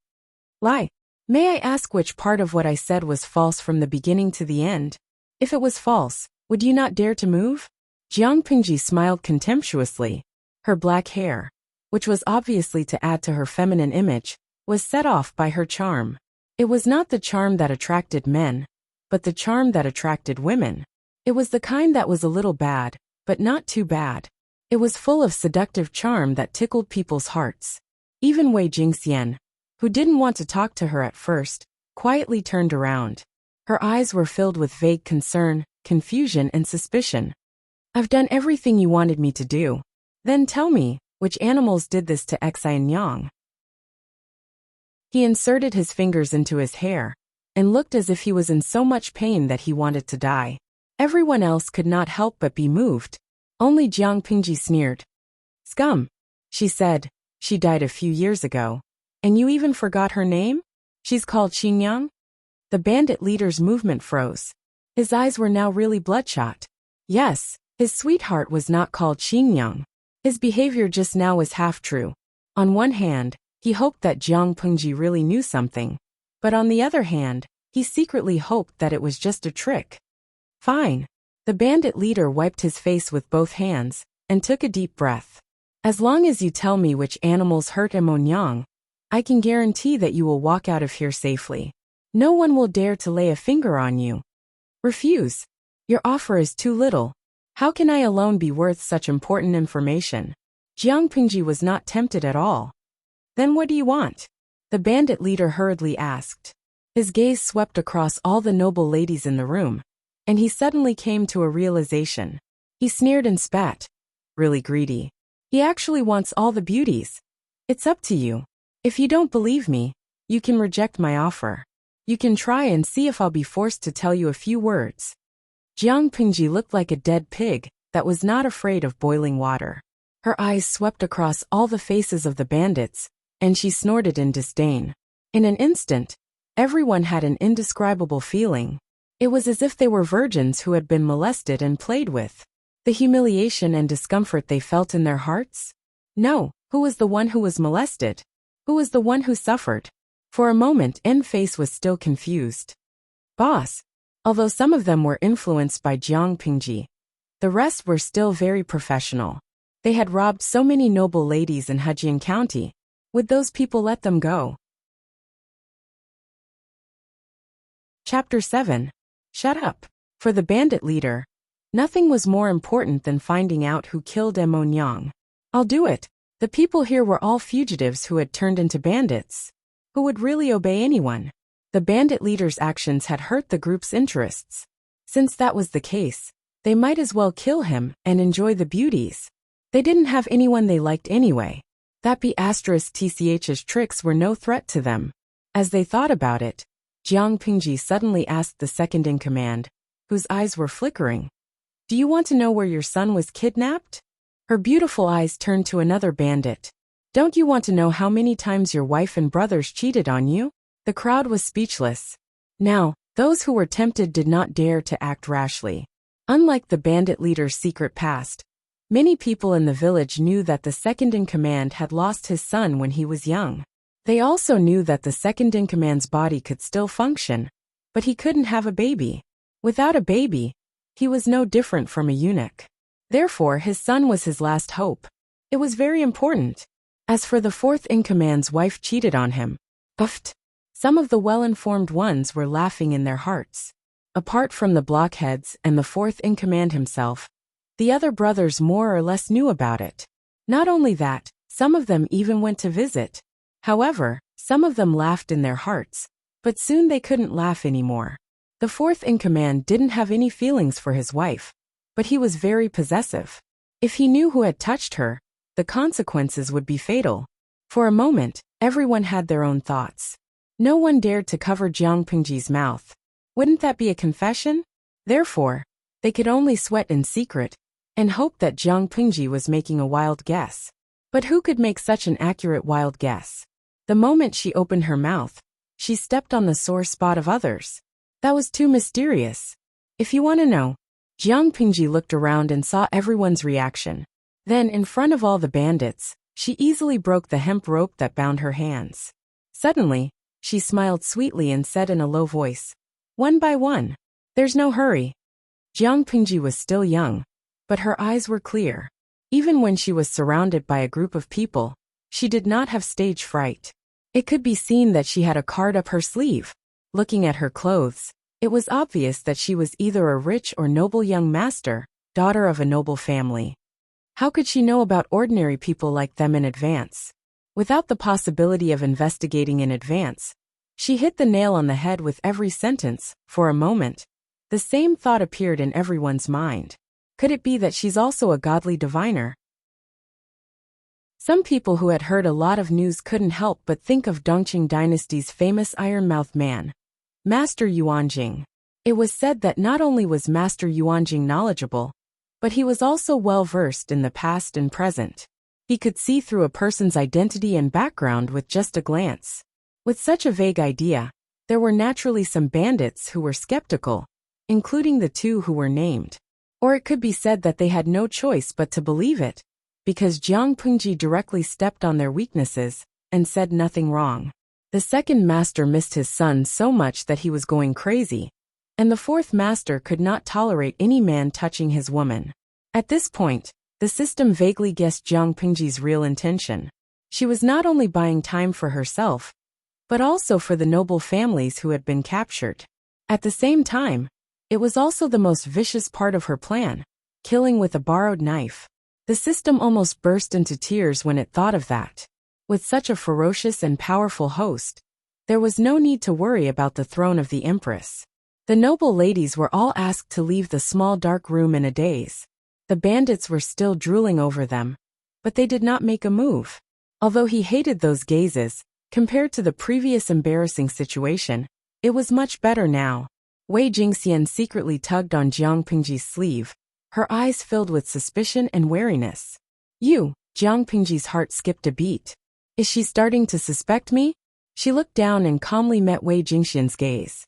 "Lie? May I ask which part of what I said was false from the beginning to the end? If it was false, would you not dare to move?" Jiang Pingji smiled contemptuously. Her black hair, which was obviously to add to her feminine image, was set off by her charm. It was not the charm that attracted men, but the charm that attracted women. It was the kind that was a little bad, but not too bad. It was full of seductive charm that tickled people's hearts. Even Wei Jingxian, who didn't want to talk to her at first, quietly turned around. Her eyes were filled with vague concern, confusion, and suspicion. "I've done everything you wanted me to do. Then tell me, which animals did this to Xianyang?" He inserted his fingers into his hair, and looked as if he was in so much pain that he wanted to die. Everyone else could not help but be moved. Only Jiang Pingji sneered. "Scum," she said. "She died a few years ago. And you even forgot her name? She's called Xingyang?" The bandit leader's movement froze. His eyes were now really bloodshot. Yes, his sweetheart was not called Xingyang. His behavior just now was half true. On one hand, he hoped that Jiang Pingji really knew something. But on the other hand, he secretly hoped that it was just a trick. "Fine." The bandit leader wiped his face with both hands and took a deep breath. "As long as you tell me which animals hurt Emonyang, I can guarantee that you will walk out of here safely. No one will dare to lay a finger on you." "Refuse. Your offer is too little. How can I alone be worth such important information?" Jiang Pingji was not tempted at all. "Then what do you want?" the bandit leader hurriedly asked. His gaze swept across all the noble ladies in the room, and he suddenly came to a realization. He sneered and spat. "Really greedy. He actually wants all the beauties. It's up to you. If you don't believe me, you can reject my offer. You can try and see if I'll be forced to tell you a few words." Jiang Pingji looked like a dead pig that was not afraid of boiling water. Her eyes swept across all the faces of the bandits, and she snorted in disdain. In an instant, everyone had an indescribable feeling. It was as if they were virgins who had been molested and played with. The humiliation and discomfort they felt in their hearts? No, who was the one who was molested? Who was the one who suffered? For a moment, Face was still confused. "Boss." Although some of them were influenced by Jiang Pingji, the rest were still very professional. They had robbed so many noble ladies in Hejian County. Would those people let them go? Chapter 7. Shut up. For the bandit leader, nothing was more important than finding out who killed Emonyang. "I'll do it." The people here were all fugitives who had turned into bandits. Who would really obey anyone? The bandit leader's actions had hurt the group's interests. Since that was the case, they might as well kill him and enjoy the beauties. They didn't have anyone they liked anyway. That B***TCH's tricks were no threat to them. As they thought about it, Jiang Pingji suddenly asked the second-in-command, whose eyes were flickering, "Do you want to know where your son was kidnapped?" Her beautiful eyes turned to another bandit. "Don't you want to know how many times your wife and brothers cheated on you?" The crowd was speechless. Now, those who were tempted did not dare to act rashly. Unlike the bandit leader's secret past, many people in the village knew that the second-in-command had lost his son when he was young. They also knew that the second-in-command's body could still function, but he couldn't have a baby. Without a baby, he was no different from a eunuch. Therefore, his son was his last hope. It was very important. As for the fourth-in-command's wife cheated on him, puffed. Some of the well-informed ones were laughing in their hearts. Apart from the blockheads and the fourth-in-command himself, the other brothers more or less knew about it. Not only that, some of them even went to visit. However, some of them laughed in their hearts, but soon they couldn't laugh anymore. The fourth-in-command didn't have any feelings for his wife, but he was very possessive. If he knew who had touched her, the consequences would be fatal. For a moment, everyone had their own thoughts. No one dared to cover Jiang Pingji's mouth. Wouldn't that be a confession? Therefore, they could only sweat in secret and hope that Jiang Pingji was making a wild guess. But who could make such an accurate wild guess? The moment she opened her mouth, she stepped on the sore spot of others. That was too mysterious. If you want to know, Jiang Pingji looked around and saw everyone's reaction. Then, in front of all the bandits, she easily broke the hemp rope that bound her hands. Suddenly, she smiled sweetly and said in a low voice, "One by one. There's no hurry." Jiang Pingji was still young, but her eyes were clear. Even when she was surrounded by a group of people, she did not have stage fright. It could be seen that she had a card up her sleeve. Looking at her clothes, it was obvious that she was either a rich or noble young master, daughter of a noble family. How could she know about ordinary people like them in advance? Without the possibility of investigating in advance, she hit the nail on the head with every sentence. For a moment, the same thought appeared in everyone's mind. Could it be that she's also a godly diviner? Some people who had heard a lot of news couldn't help but think of Dongqing Dynasty's famous Iron-Mouthed Man. Master Yuanjing. It was said that not only was Master Yuanjing knowledgeable, but he was also well-versed in the past and present. He could see through a person's identity and background with just a glance. With such a vague idea, there were naturally some bandits who were skeptical, including the two who were named. Or it could be said that they had no choice but to believe it, because Jiang Pingji directly stepped on their weaknesses and said nothing wrong. The second master missed his son so much that he was going crazy, and the fourth master could not tolerate any man touching his woman. At this point, the system vaguely guessed Jiang Pingji's real intention. She was not only buying time for herself, but also for the noble families who had been captured. At the same time, it was also the most vicious part of her plan, killing with a borrowed knife. The system almost burst into tears when it thought of that. With such a ferocious and powerful host, there was no need to worry about the throne of the Empress. The noble ladies were all asked to leave the small dark room in a daze. The bandits were still drooling over them, but they did not make a move. Although he hated those gazes, compared to the previous embarrassing situation, it was much better now. Wei Jingxian secretly tugged on Jiang Pingji's sleeve, her eyes filled with suspicion and wariness. Jiang Pingji's heart skipped a beat. Is she starting to suspect me? She looked down and calmly met Wei Jingxian's gaze.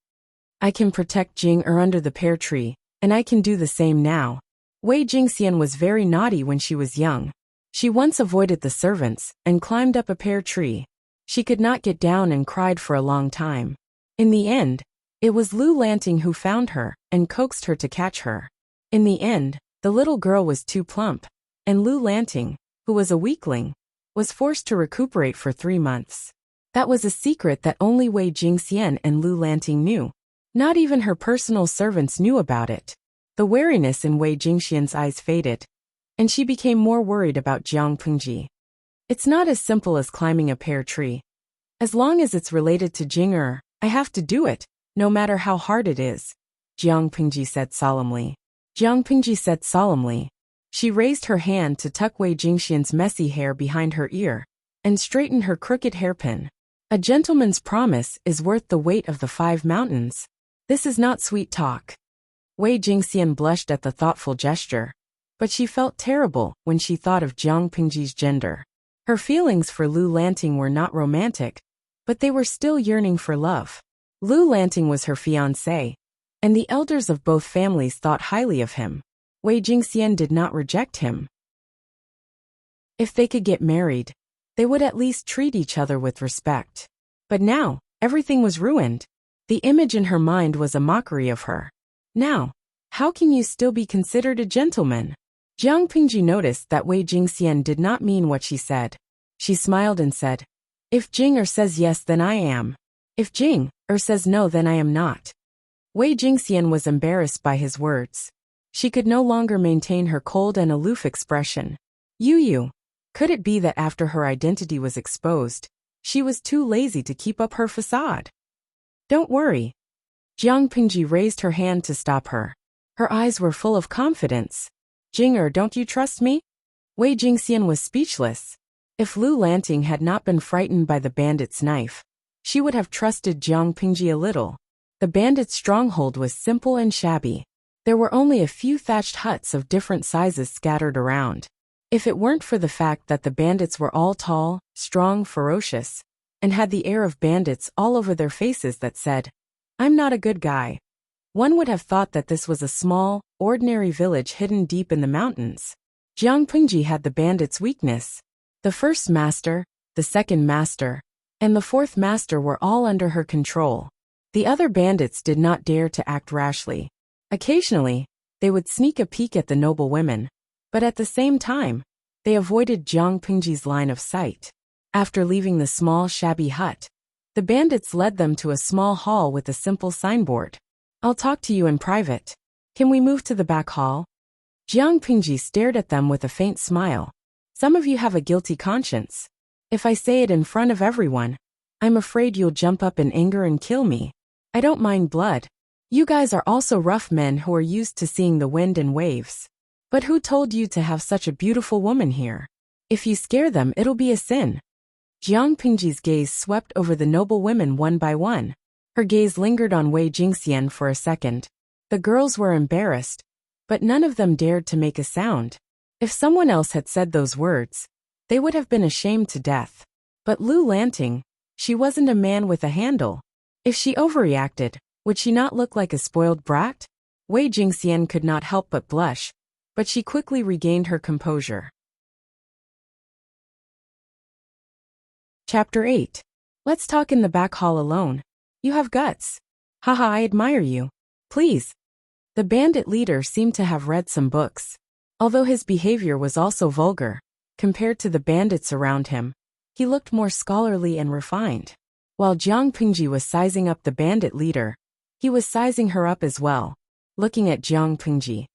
I can protect Jing-er under the pear tree, and I can do the same now. Wei Jingxian was very naughty when she was young. She once avoided the servants and climbed up a pear tree. She could not get down and cried for a long time. In the end, it was Lu Lanting who found her and coaxed her to catch her. In the end, the little girl was too plump, and Lu Lanting, who was a weakling, was forced to recuperate for 3 months. That was a secret that only Wei Jingxian and Lu Lanting knew. Not even her personal servants knew about it. The wariness in Wei Jingxian's eyes faded, and she became more worried about Jiang Pingji. It's not as simple as climbing a pear tree. As long as it's related to Jing-er, I have to do it, no matter how hard it is, Jiang Pingji said solemnly. Jiang Pingji said solemnly. She raised her hand to tuck Wei Jingxian's messy hair behind her ear and straighten her crooked hairpin. A gentleman's promise is worth the weight of the 5 mountains. This is not sweet talk. Wei Jingxian blushed at the thoughtful gesture, but she felt terrible when she thought of Jiang Pingji's gender. Her feelings for Lu Lanting were not romantic, but they were still yearning for love. Lu Lanting was her fiancé, and the elders of both families thought highly of him. Wei Jingxian did not reject him. If they could get married, they would at least treat each other with respect. But now, everything was ruined. The image in her mind was a mockery of her. Now, how can you still be considered a gentleman? Jiang Pingji noticed that Wei Jingxian did not mean what she said. She smiled and said, If Jing-er says yes, then I am. If Jing-er says no, then I am not. Wei Jingxian was embarrassed by his words. She could no longer maintain her cold and aloof expression. Could it be that after her identity was exposed, she was too lazy to keep up her facade? Don't worry. Jiang Pingji raised her hand to stop her. Her eyes were full of confidence. Jing-er, don't you trust me? Wei Jingxian was speechless. If Lu Lanting had not been frightened by the bandit's knife, she would have trusted Jiang Pingji a little. The bandit's stronghold was simple and shabby. There were only a few thatched huts of different sizes scattered around. If it weren't for the fact that the bandits were all tall, strong, ferocious, and had the air of bandits all over their faces that said, I'm not a good guy, one would have thought that this was a small, ordinary village hidden deep in the mountains. Jiang Pingji had the bandits' weakness. The first master, the second master, and the fourth master were all under her control. The other bandits did not dare to act rashly. Occasionally, they would sneak a peek at the noble women, but at the same time, they avoided Jiang Pingji's line of sight. After leaving the small, shabby hut, the bandits led them to a small hall with a simple signboard. I'll talk to you in private. Can we move to the back hall? Jiang Pingji stared at them with a faint smile. Some of you have a guilty conscience. If I say it in front of everyone, I'm afraid you'll jump up in anger and kill me. I don't mind blood. You guys are also rough men who are used to seeing the wind and waves. But who told you to have such a beautiful woman here? If you scare them, it'll be a sin. Jiang Pingji's gaze swept over the noble women one by one. Her gaze lingered on Wei Jingxian for a second. The girls were embarrassed, but none of them dared to make a sound. If someone else had said those words, they would have been ashamed to death. But Lu Lanting, she wasn't a man with a handle. If she overreacted, would she not look like a spoiled brat? Wei Jingxian could not help but blush, but she quickly regained her composure. Chapter 8. Let's talk in the back hall alone. You have guts. Haha, I admire you. Please. The bandit leader seemed to have read some books. Although his behavior was also vulgar, compared to the bandits around him, he looked more scholarly and refined. While Jiang Pingji was sizing up the bandit leader, he was sizing her up as well, looking at Jiang Pingji,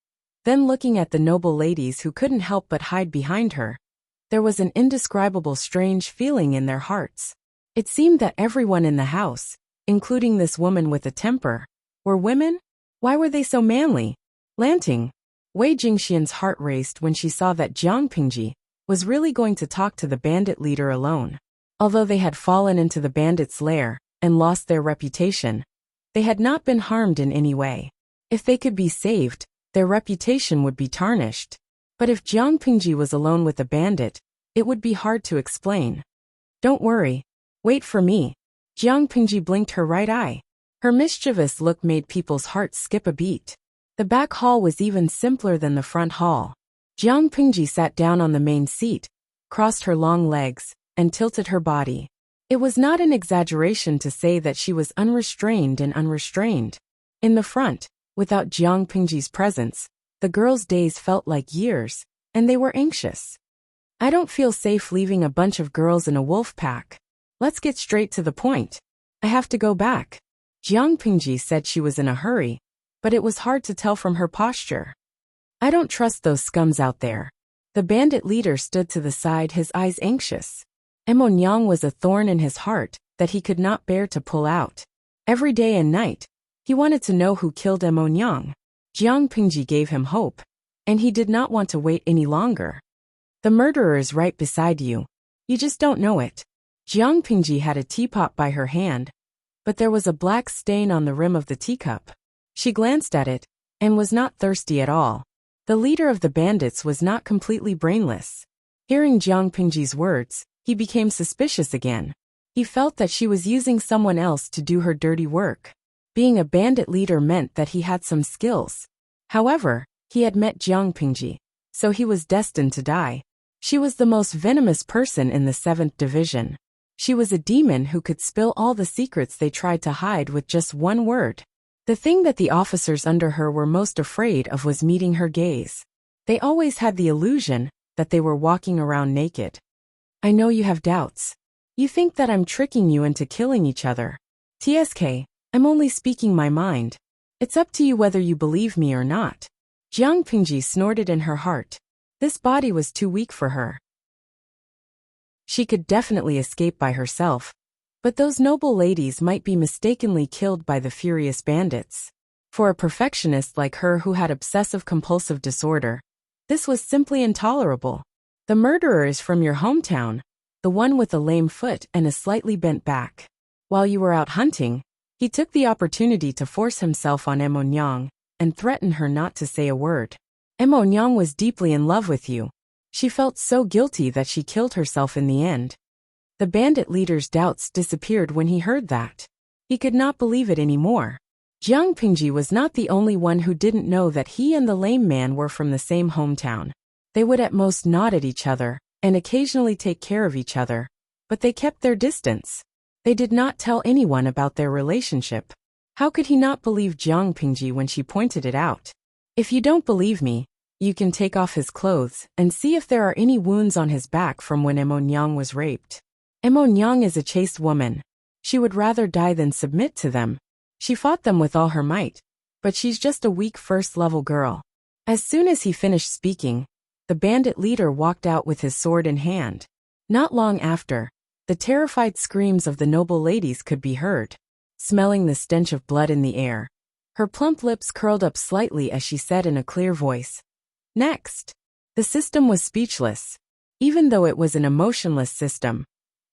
then looking at the noble ladies who couldn't help but hide behind her. There was an indescribable strange feeling in their hearts. It seemed that everyone in the house, including this woman with a temper, were women? Why were they so manly? Lanting. Wei Jingxian's heart raced when she saw that Jiang Pingji was really going to talk to the bandit leader alone. Although they had fallen into the bandits' lair and lost their reputation, they had not been harmed in any way. If they could be saved, their reputation would be tarnished. But if Jiang Pingji was alone with a bandit, it would be hard to explain. Don't worry. Wait for me. Jiang Pingji blinked her right eye. Her mischievous look made people's hearts skip a beat. The back hall was even simpler than the front hall. Jiang Pingji sat down on the main seat, crossed her long legs, and tilted her body. It was not an exaggeration to say that she was unrestrained and unrestrained. In the front, without Jiang Pingji's presence, the girls' days felt like years, and they were anxious. I don't feel safe leaving a bunch of girls in a wolf pack. Let's get straight to the point. I have to go back. Jiang Pingji said she was in a hurry, but it was hard to tell from her posture. I don't trust those scums out there. The bandit leader stood to the side, his eyes anxious. Emonyang was a thorn in his heart that he could not bear to pull out. Every day and night, he wanted to know who killed Emonyang. Jiang Pingji gave him hope, and he did not want to wait any longer. The murderer is right beside you. You just don't know it. Jiang Pingji had a teapot by her hand, but there was a black stain on the rim of the teacup. She glanced at it, and was not thirsty at all. The leader of the bandits was not completely brainless. Hearing Jiang Pingji's words, he became suspicious again. He felt that she was using someone else to do her dirty work. Being a bandit leader meant that he had some skills. However, he had met Jiang Pingji, so he was destined to die. She was the most venomous person in the 7th Division. She was a demon who could spill all the secrets they tried to hide with just one word. The thing that the officers under her were most afraid of was meeting her gaze. They always had the illusion that they were walking around naked. I know you have doubts. You think that I'm tricking you into killing each other. TSK, I'm only speaking my mind. It's up to you whether you believe me or not. Jiang Pingji snorted in her heart. This body was too weak for her. She could definitely escape by herself, but those noble ladies might be mistakenly killed by the furious bandits. For a perfectionist like her who had obsessive-compulsive disorder, this was simply intolerable. The murderer is from your hometown, the one with a lame foot and a slightly bent back. While you were out hunting, he took the opportunity to force himself on Emonyang and threaten her not to say a word. Emonyang was deeply in love with you. She felt so guilty that she killed herself in the end. The bandit leader's doubts disappeared when he heard that. He could not believe it anymore. Jiang Pingji was not the only one who didn't know that he and the lame man were from the same hometown. They would at most nod at each other and occasionally take care of each other, but they kept their distance. They did not tell anyone about their relationship. How could he not believe Jiang Pingji when she pointed it out? If you don't believe me, you can take off his clothes and see if there are any wounds on his back from when Emonyang was raped. Emonyang is a chaste woman. She would rather die than submit to them. She fought them with all her might, but she's just a weak first-level girl. As soon as he finished speaking, the bandit leader walked out with his sword in hand. Not long after, the terrified screams of the noble ladies could be heard. Smelling the stench of blood in the air, her plump lips curled up slightly as she said in a clear voice, "Next." The system was speechless. Even though it was an emotionless system,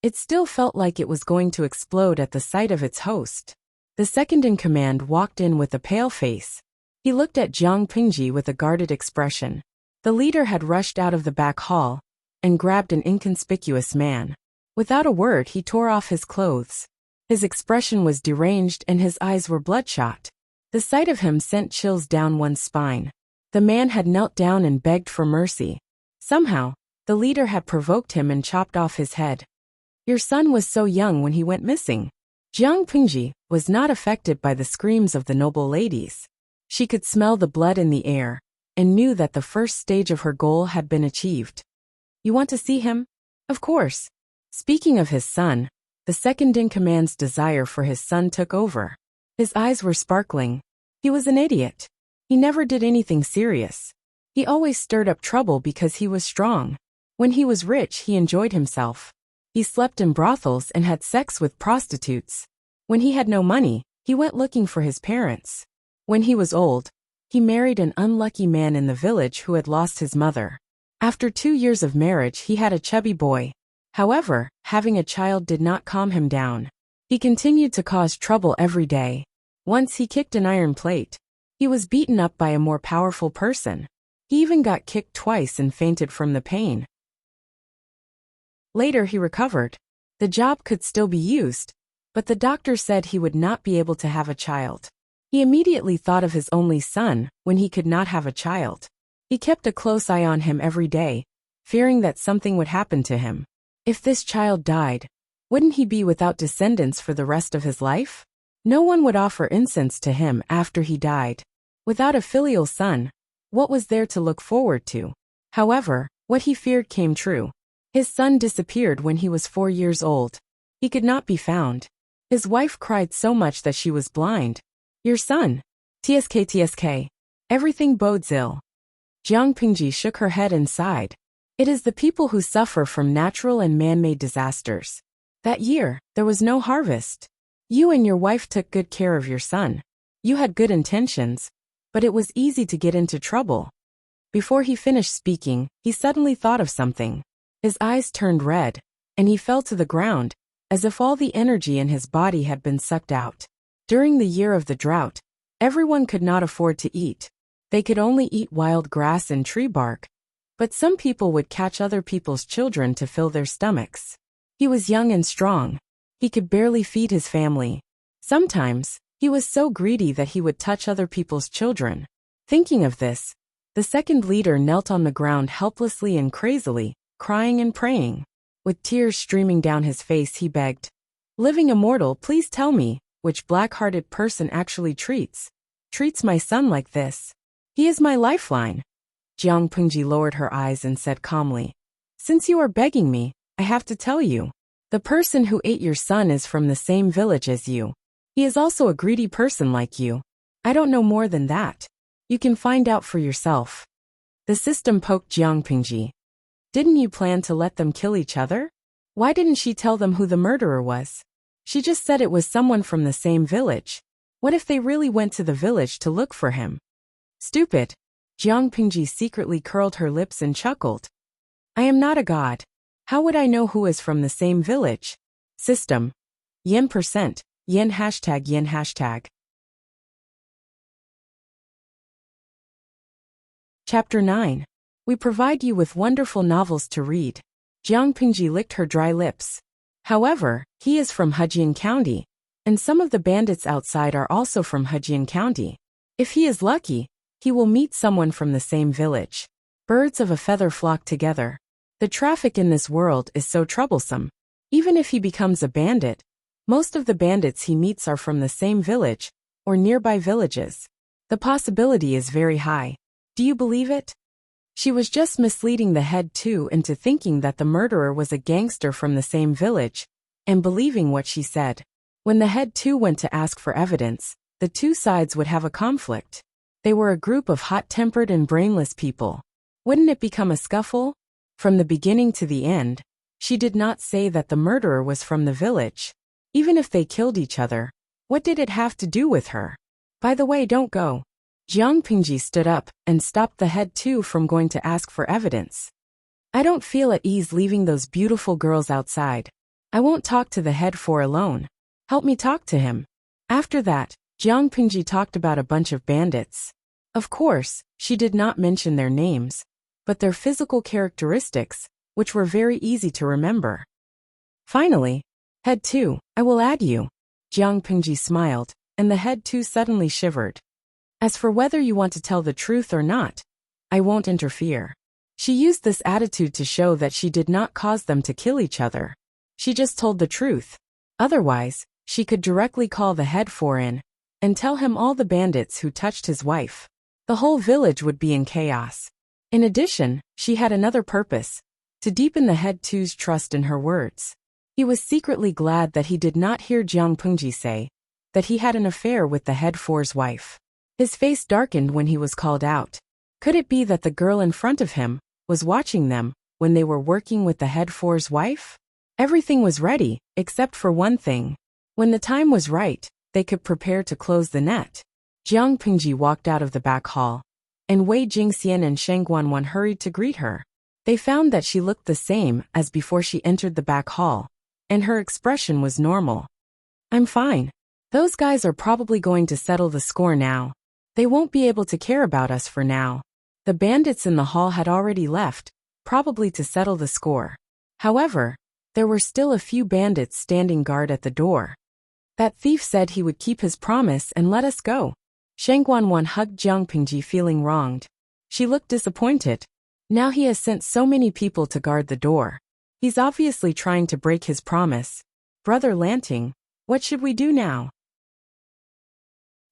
it still felt like it was going to explode at the sight of its host. The second in command walked in with a pale face. He looked at Jiang Pingji with a guarded expression. The leader had rushed out of the back hall and grabbed an inconspicuous man. Without a word, he tore off his clothes. His expression was deranged and his eyes were bloodshot. The sight of him sent chills down one's spine. The man had knelt down and begged for mercy. Somehow, the leader had provoked him and chopped off his head. Your son was so young when he went missing. Jiang Pingji was not affected by the screams of the noble ladies. She could smell the blood in the air and knew that the first stage of her goal had been achieved. You want to see him? Of course. Speaking of his son, the second-in-command's desire for his son took over. His eyes were sparkling. He was an idiot. He never did anything serious. He always stirred up trouble because he was strong. When he was rich, he enjoyed himself. He slept in brothels and had sex with prostitutes. When he had no money, he went looking for his parents. When he was old, he married an unlucky man in the village who had lost his mother. After 2 years of marriage, he had a chubby boy. However, having a child did not calm him down. He continued to cause trouble every day. Once he kicked an iron plate. He was beaten up by a more powerful person. He even got kicked twice and fainted from the pain. Later he recovered. The job could still be used, but the doctor said he would not be able to have a child. He immediately thought of his only son when he could not have a child. He kept a close eye on him every day, fearing that something would happen to him. If this child died, wouldn't he be without descendants for the rest of his life? No one would offer incense to him after he died. Without a filial son, what was there to look forward to? However, what he feared came true. His son disappeared when he was 4 years old. He could not be found. His wife cried so much that she was blind. Your son. TSK. Everything bodes ill. Jiang Pingji shook her head and sighed. It is the people who suffer from natural and man-made disasters. That year, there was no harvest. You and your wife took good care of your son. You had good intentions, but it was easy to get into trouble. Before he finished speaking, he suddenly thought of something. His eyes turned red, and he fell to the ground, as if all the energy in his body had been sucked out. During the year of the drought, everyone could not afford to eat. They could only eat wild grass and tree bark, but some people would catch other people's children to fill their stomachs. He was young and strong. He could barely feed his family. Sometimes, he was so greedy that he would touch other people's children. Thinking of this, the second leader knelt on the ground helplessly and crazily, crying and praying. With tears streaming down his face, he begged, Living immortal, please tell me, which black-hearted person actually treats my son like this? He is my lifeline. Jiang Pingji lowered her eyes and said calmly, Since you are begging me, I have to tell you. The person who ate your son is from the same village as you. He is also a greedy person like you. I don't know more than that. You can find out for yourself. The system poked Jiang Pingji. Didn't you plan to let them kill each other? Why didn't she tell them who the murderer was? She just said it was someone from the same village. What if they really went to the village to look for him? Stupid. Jiang Pingji secretly curled her lips and chuckled. I am not a god. How would I know who is from the same village? System. Yen%. Yen #. Chapter 9. We provide you with wonderful novels to read. Jiang Pingji licked her dry lips. However, he is from Hejian County, and some of the bandits outside are also from Hejian County. If he is lucky, he will meet someone from the same village. Birds of a feather flock together. The traffic in this world is so troublesome. Even if he becomes a bandit, most of the bandits he meets are from the same village, or nearby villages. The possibility is very high. Do you believe it? She was just misleading the head two into thinking that the murderer was a gangster from the same village, and believing what she said. When the head two went to ask for evidence, the two sides would have a conflict. They were a group of hot-tempered and brainless people. Wouldn't it become a scuffle? From the beginning to the end, she did not say that the murderer was from the village. Even if they killed each other, what did it have to do with her? By the way, don't go. Jiang Pingji stood up and stopped the head two from going to ask for evidence. I don't feel at ease leaving those beautiful girls outside. I won't talk to the head four alone. Help me talk to him. After that, Jiang Pingji talked about a bunch of bandits. Of course, she did not mention their names, but their physical characteristics, which were very easy to remember. Finally, Head 2, I will add you. Jiang Pingji smiled, and the Head 2 suddenly shivered. As for whether you want to tell the truth or not, I won't interfere. She used this attitude to show that she did not cause them to kill each other. She just told the truth. Otherwise, she could directly call the Head 4 in and tell him all the bandits who touched his wife. The whole village would be in chaos. In addition, she had another purpose, to deepen the Head 2's trust in her words. He was secretly glad that he did not hear Jiang Pingji say that he had an affair with the Head 4's wife. His face darkened when he was called out. Could it be that the girl in front of him was watching them when they were working with the Head 4's wife? Everything was ready, except for one thing. When the time was right, they could prepare to close the net. Jiang Pingji walked out of the back hall, and Wei Jingxian and Sheng Guanwan hurried to greet her. They found that she looked the same as before she entered the back hall, and her expression was normal. I'm fine. Those guys are probably going to settle the score now. They won't be able to care about us for now. The bandits in the hall had already left, probably to settle the score. However, there were still a few bandits standing guard at the door. That thief said he would keep his promise and let us go. Sheng Guanwan hugged Jiang Pingji, feeling wronged. She looked disappointed. Now he has sent so many people to guard the door. He's obviously trying to break his promise. Brother Lanting, what should we do now?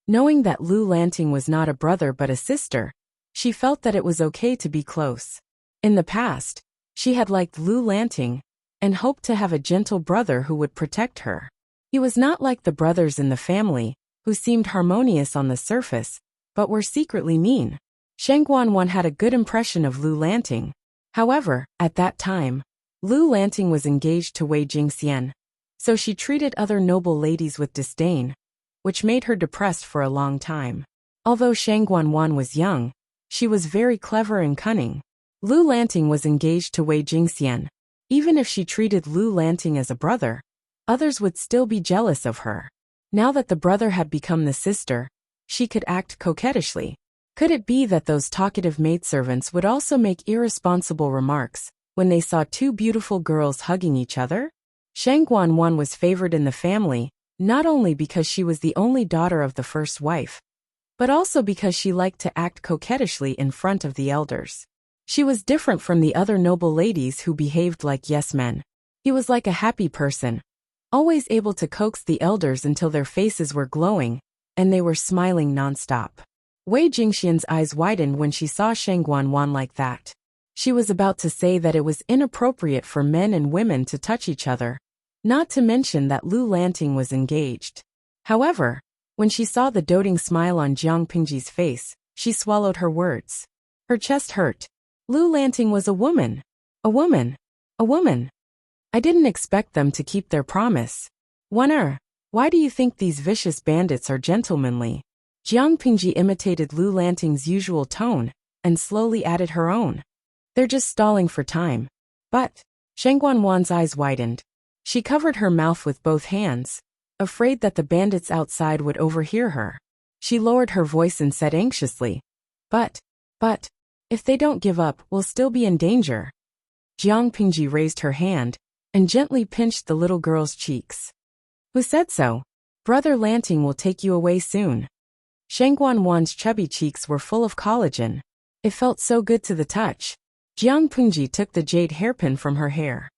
Knowing that Lu Lanting was not a brother but a sister, she felt that it was okay to be close. In the past, she had liked Lu Lanting and hoped to have a gentle brother who would protect her. He was not like the brothers in the family, who seemed harmonious on the surface, but were secretly mean. Sheng Guanwan had a good impression of Lu Lanting. However, at that time, Lu Lanting was engaged to Wei Jingxian, so she treated other noble ladies with disdain, which made her depressed for a long time. Although Sheng Guanwan was young, she was very clever and cunning. Lu Lanting was engaged to Wei Jingxian. Even if she treated Lu Lanting as a brother, others would still be jealous of her. Now that the brother had become the sister, she could act coquettishly. Could it be that those talkative maidservants would also make irresponsible remarks when they saw two beautiful girls hugging each other? Sheng Guanwan was favored in the family, not only because she was the only daughter of the first wife, but also because she liked to act coquettishly in front of the elders. She was different from the other noble ladies who behaved like yes-men. He was like a happy person, always able to coax the elders until their faces were glowing, and they were smiling non-stop. Wei Jingxian's eyes widened when she saw Sheng Guanwan like that. She was about to say that it was inappropriate for men and women to touch each other, not to mention that Lu Lanting was engaged. However, when she saw the doting smile on Jiang Pingji's face, she swallowed her words. Her chest hurt. Lu Lanting was a woman. A woman. A woman. I didn't expect them to keep their promise. Why do you think these vicious bandits are gentlemanly? Jiang Pingji imitated Lu Lanting's usual tone and slowly added her own. They're just stalling for time. But, Sheng Guanwan's eyes widened. She covered her mouth with both hands, afraid that the bandits outside would overhear her. She lowered her voice and said anxiously, But, if they don't give up, we'll still be in danger. Jiang Pingji raised her hand and gently pinched the little girl's cheeks. Who said so? Brother Lanting will take you away soon. Sheng Guanwan's chubby cheeks were full of collagen. It felt so good to the touch. Jiang Pingji took the jade hairpin from her hair.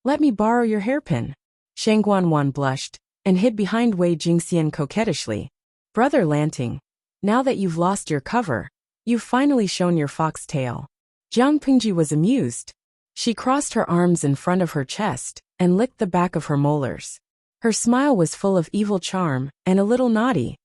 Let me borrow your hairpin. Sheng Guanwan blushed and hid behind Wei Jingxian coquettishly. Brother Lanting, now that you've lost your cover, you've finally shown your fox tail. Jiang Pingji was amused. She crossed her arms in front of her chest and licked the back of her molars. Her smile was full of evil charm and a little naughty.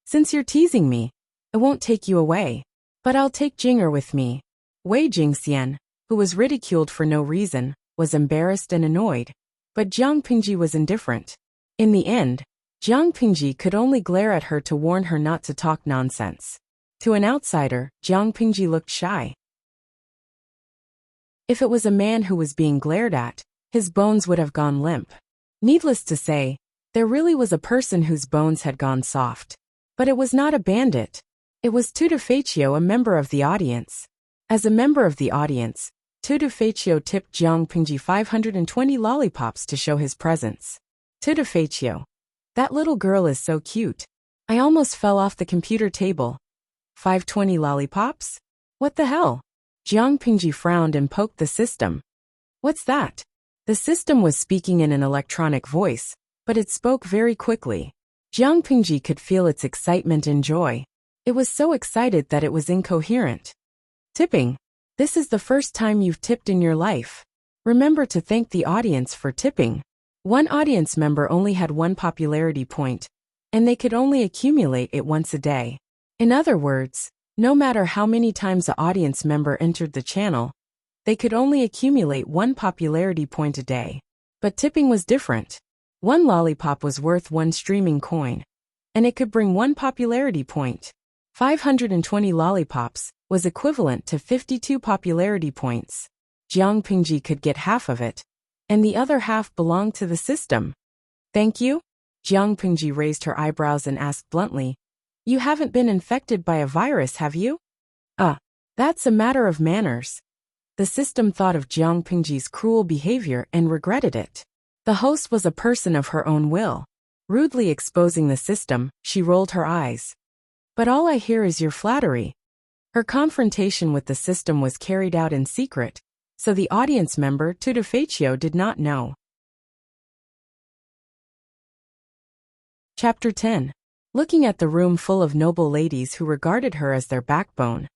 Since you're teasing me, I won't take you away. But I'll take Jinger with me. Wei Jingxian, who was ridiculed for no reason, was embarrassed and annoyed. But Jiang Pingji was indifferent. In the end, Jiang Pingji could only glare at her to warn her not to talk nonsense. To an outsider, Jiang Pingji looked shy. If it was a man who was being glared at, his bones would have gone limp. Needless to say, There really was a person whose bones had gone soft. But it was not a bandit. It was Tutufacio, a member of the audience. As a member of the audience, Tutufacio tipped Jiang Pingji 520 lollipops to show his presence. Tutufacio. That little girl is so cute. I almost fell off the computer table. 520 lollipops? What the hell? Jiang Pingji frowned and poked the system. What's that? The system was speaking in an electronic voice, but it spoke very quickly. Jiang Pingji could feel its excitement and joy. It was so excited that it was incoherent. Tipping. This is the first time you've tipped in your life. Remember to thank the audience for tipping. One audience member only had one popularity point, and they could only accumulate it once a day. In other words, no matter how many times the audience member entered the channel, they could only accumulate one popularity point a day. But tipping was different. One lollipop was worth one streaming coin, and it could bring one popularity point. 520 lollipops was equivalent to 52 popularity points. Jiang Pingji could get half of it, and the other half belonged to the system. Thank you? Jiang Pingji raised her eyebrows and asked bluntly, You haven't been infected by a virus, have you? That's a matter of manners. The system thought of Jiang Pingji's cruel behavior and regretted it. The host was a person of her own will. Rudely exposing the system, she rolled her eyes. But all I hear is your flattery. Her confrontation with the system was carried out in secret, so the audience member Tutufacio did not know. Chapter 10. Looking at the room full of noble ladies who regarded her as their backbone,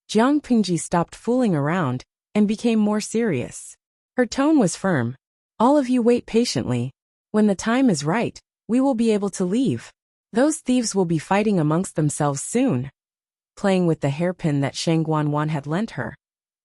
Jiang Pingji stopped fooling around and became more serious. Her tone was firm. All of you wait patiently. When the time is right, we will be able to leave. Those thieves will be fighting amongst themselves soon. Playing with the hairpin that Shang Guanwan had lent her,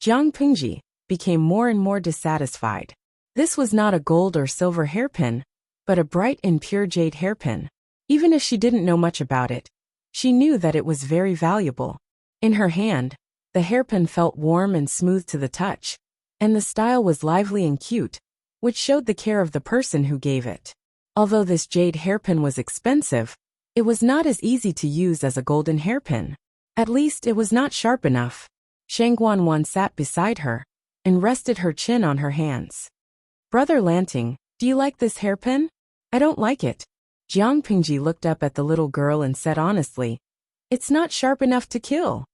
Jiang Pingji became more and more dissatisfied. This was not a gold or silver hairpin, but a bright and pure jade hairpin. Even if she didn't know much about it, she knew that it was very valuable. In her hand, the hairpin felt warm and smooth to the touch, and the style was lively and cute, which showed the care of the person who gave it. Although this jade hairpin was expensive, it was not as easy to use as a golden hairpin. At least it was not sharp enough. Shang Guanwan sat beside her and rested her chin on her hands. Brother Lanting, do you like this hairpin? I don't like it. Jiang Pingji looked up at the little girl and said honestly, It's not sharp enough to kill.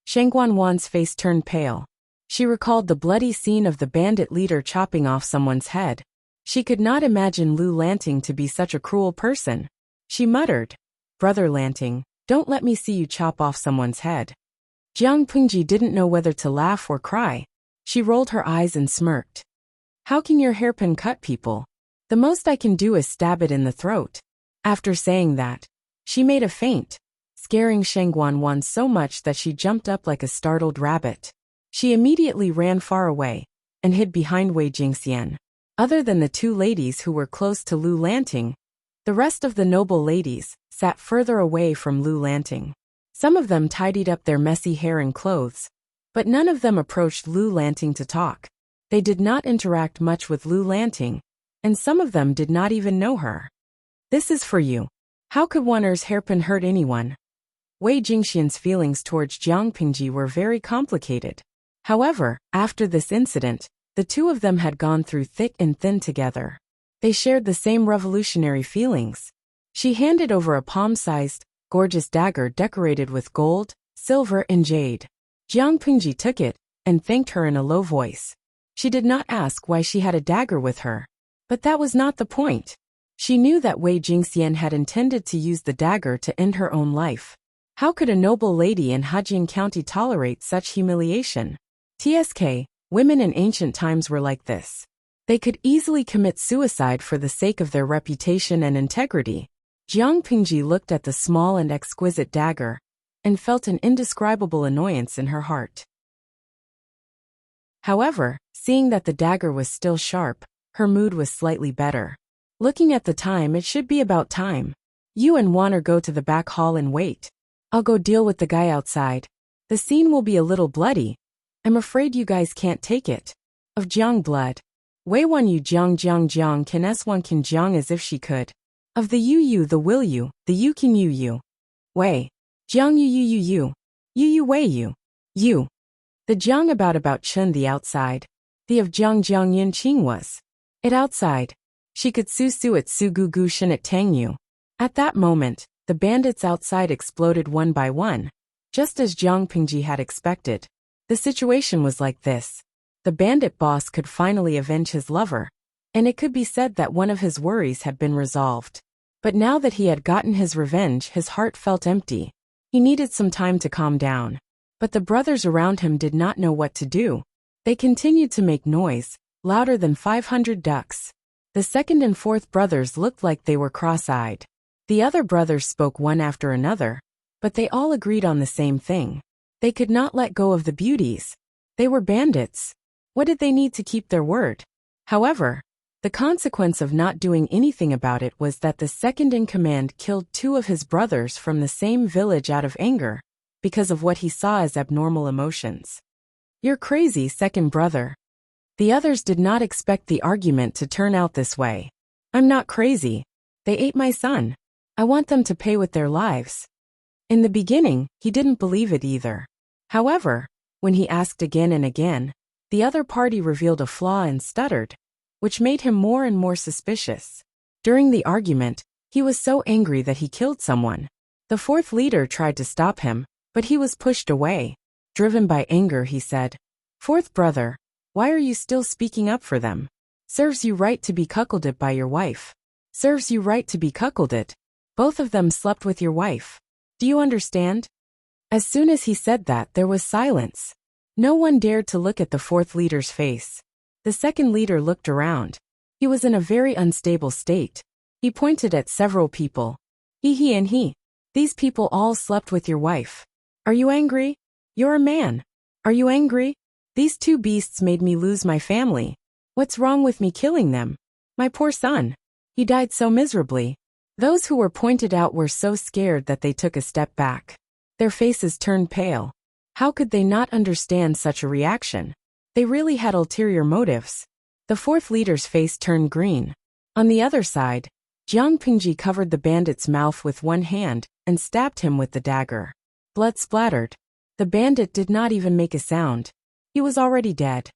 Shang Guanwan's face turned pale. She recalled the bloody scene of the bandit leader chopping off someone's head. She could not imagine Lu Lanting to be such a cruel person. She muttered, Brother Lanting, don't let me see you chop off someone's head. Jiang Pingji didn't know whether to laugh or cry. She rolled her eyes and smirked. How can your hairpin cut people? The most I can do is stab it in the throat. After saying that, she made a feint, scaring Shang Guanwan so much that she jumped up like a startled rabbit. She immediately ran far away and hid behind Wei Jingxian. Other than the two ladies who were close to Lu Lanting, the rest of the noble ladies sat further away from Lu Lanting. Some of them tidied up their messy hair and clothes, but none of them approached Lu Lanting to talk. They did not interact much with Lu Lanting, and some of them did not even know her. This is for you. How could one's hairpin hurt anyone? Wei Jingxian's feelings towards Jiang Pingji were very complicated. However, after this incident, the two of them had gone through thick and thin together. They shared the same revolutionary feelings. She handed over a palm-sized, gorgeous dagger decorated with gold, silver, and jade. Jiang Pingji took it and thanked her in a low voice. She did not ask why she had a dagger with her. But that was not the point. She knew that Wei Jingxian had intended to use the dagger to end her own life. How could a noble lady in Hejian County tolerate such humiliation? TSK, women in ancient times were like this. They could easily commit suicide for the sake of their reputation and integrity. Jiang Pingji looked at the small and exquisite dagger and felt an indescribable annoyance in her heart. However, seeing that the dagger was still sharp, her mood was slightly better. Looking at the time, it should be about time. You and Warner go to the back hall and wait. I'll go deal with the guy outside. The scene will be a little bloody. I'm afraid you guys can't take it. Of Jiang blood. Wei Wan Yu Jiang can S1 can Jiang as if she could. Of the you, the will you, the you can you. Wei. Jiang you wei you. You. The Jiang about Chun the outside. The of Jiang Yin Qing was. It outside. She could su at su gu gu shen at tang yu. At that moment, the bandits outside exploded one by one, just as Jiang Pingji had expected. The situation was like this. The bandit boss could finally avenge his lover, and it could be said that one of his worries had been resolved. But now that he had gotten his revenge, his heart felt empty. He needed some time to calm down. But the brothers around him did not know what to do. They continued to make noise, louder than 500 ducks. The second and fourth brothers looked like they were cross-eyed. The other brothers spoke one after another, but they all agreed on the same thing. They could not let go of the beauties. They were bandits. What did they need to keep their word? However, the consequence of not doing anything about it was that the second in command killed two of his brothers from the same village out of anger, because of what he saw as abnormal emotions. You're crazy, second brother. The others did not expect the argument to turn out this way. I'm not crazy. They ate my son. I want them to pay with their lives. In the beginning, he didn't believe it either. However, when he asked again and again, the other party revealed a flaw and stuttered, which made him more and more suspicious. During the argument, he was so angry that he killed someone. The fourth leader tried to stop him, but he was pushed away. Driven by anger, he said, "Fourth brother, why are you still speaking up for them? Serves you right to be cuckolded by your wife. Serves you right to be cuckolded. Both of them slept with your wife. Do you understand?" As soon as he said that, there was silence. No one dared to look at the fourth leader's face. The second leader looked around. He was in a very unstable state. He pointed at several people. He and he. These people all slept with your wife. Are you angry? You're a man. Are you angry? These two beasts made me lose my family. What's wrong with me killing them? My poor son. He died so miserably. Those who were pointed out were so scared that they took a step back. Their faces turned pale. How could they not understand such a reaction? They really had ulterior motives. The fourth leader's face turned green. On the other side, Jiang Pingji covered the bandit's mouth with one hand and stabbed him with the dagger. Blood splattered. The bandit did not even make a sound. He was already dead.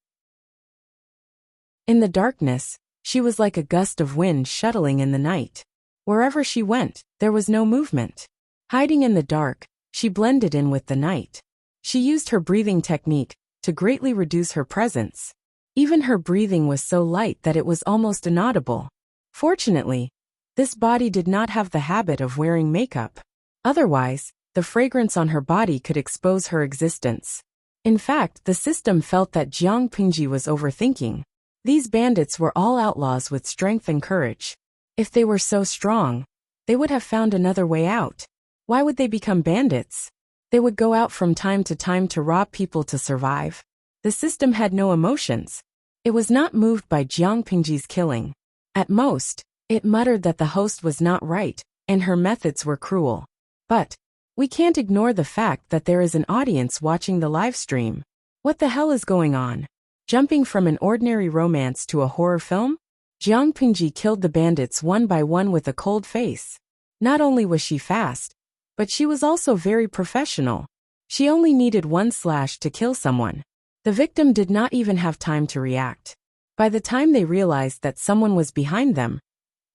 In the darkness, she was like a gust of wind shuttling in the night. Wherever she went, there was no movement. Hiding in the dark, she blended in with the night. She used her breathing technique to greatly reduce her presence. Even her breathing was so light that it was almost inaudible. Fortunately, this body did not have the habit of wearing makeup. Otherwise, the fragrance on her body could expose her existence. In fact, the system felt that Jiang Pingji was overthinking. These bandits were all outlaws with strength and courage. If they were so strong, they would have found another way out. Why would they become bandits? They would go out from time to rob people to survive. The system had no emotions. It was not moved by Jiang Pingji's killing. At most, it muttered that the host was not right, and her methods were cruel. But we can't ignore the fact that there is an audience watching the live stream. What the hell is going on? Jumping from an ordinary romance to a horror film? Jiang Pingji killed the bandits one by one with a cold face. Not only was she fast, but she was also very professional. She only needed one slash to kill someone. The victim did not even have time to react. By the time they realized that someone was behind them,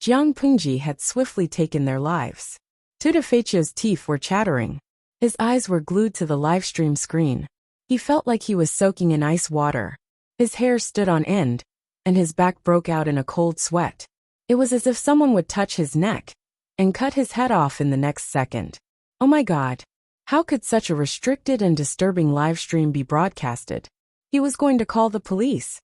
Jiang Pingji had swiftly taken their lives. Tudafecho's teeth were chattering. His eyes were glued to the livestream screen. He felt like he was soaking in ice water. His hair stood on end, and his back broke out in a cold sweat. It was as if someone would touch his neck and cut his head off in the next second. Oh my God. How could such a restricted and disturbing livestream be broadcasted? He was going to call the police.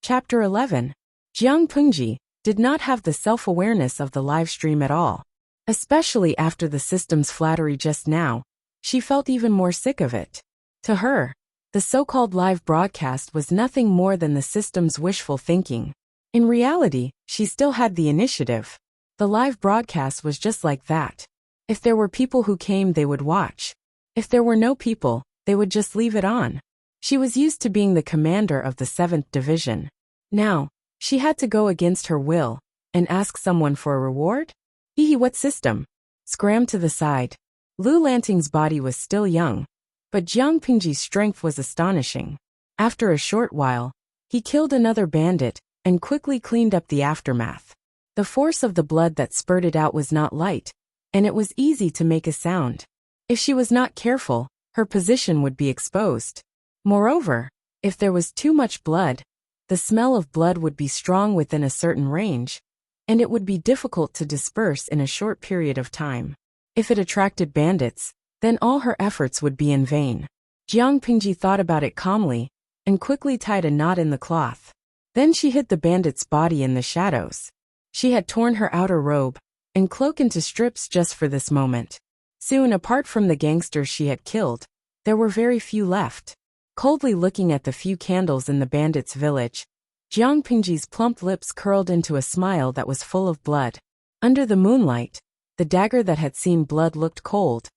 Chapter 11. Jiang Pingji did not have the self-awareness of the livestream at all. Especially after the system's flattery just now, she felt even more sick of it. To her, the so-called live broadcast was nothing more than the system's wishful thinking. In reality, she still had the initiative. The live broadcast was just like that. If there were people who came, they would watch. If there were no people, they would just leave it on. She was used to being the commander of the 7th Division. Now, She had to go against her will and ask someone for a reward? Hee, what system? Scram to the side. Lu Lanting's body was still young, but Jiang Pingji's strength was astonishing. After a short while, he killed another bandit and quickly cleaned up the aftermath. The force of the blood that spurted out was not light, and it was easy to make a sound. If she was not careful, her position would be exposed. Moreover, if there was too much blood, the smell of blood would be strong within a certain range, and it would be difficult to disperse in a short period of time. If it attracted bandits, then all her efforts would be in vain. Jiang Pingji thought about it calmly and quickly tied a knot in the cloth. Then she hid the bandit's body in the shadows. She had torn her outer robe and cloak into strips just for this moment. Soon, apart from the gangsters she had killed, there were very few left. Coldly looking at the few candles in the bandits' village, Jiang Pingji's plump lips curled into a smile that was full of blood. Under the moonlight, the dagger that had seen blood looked cold,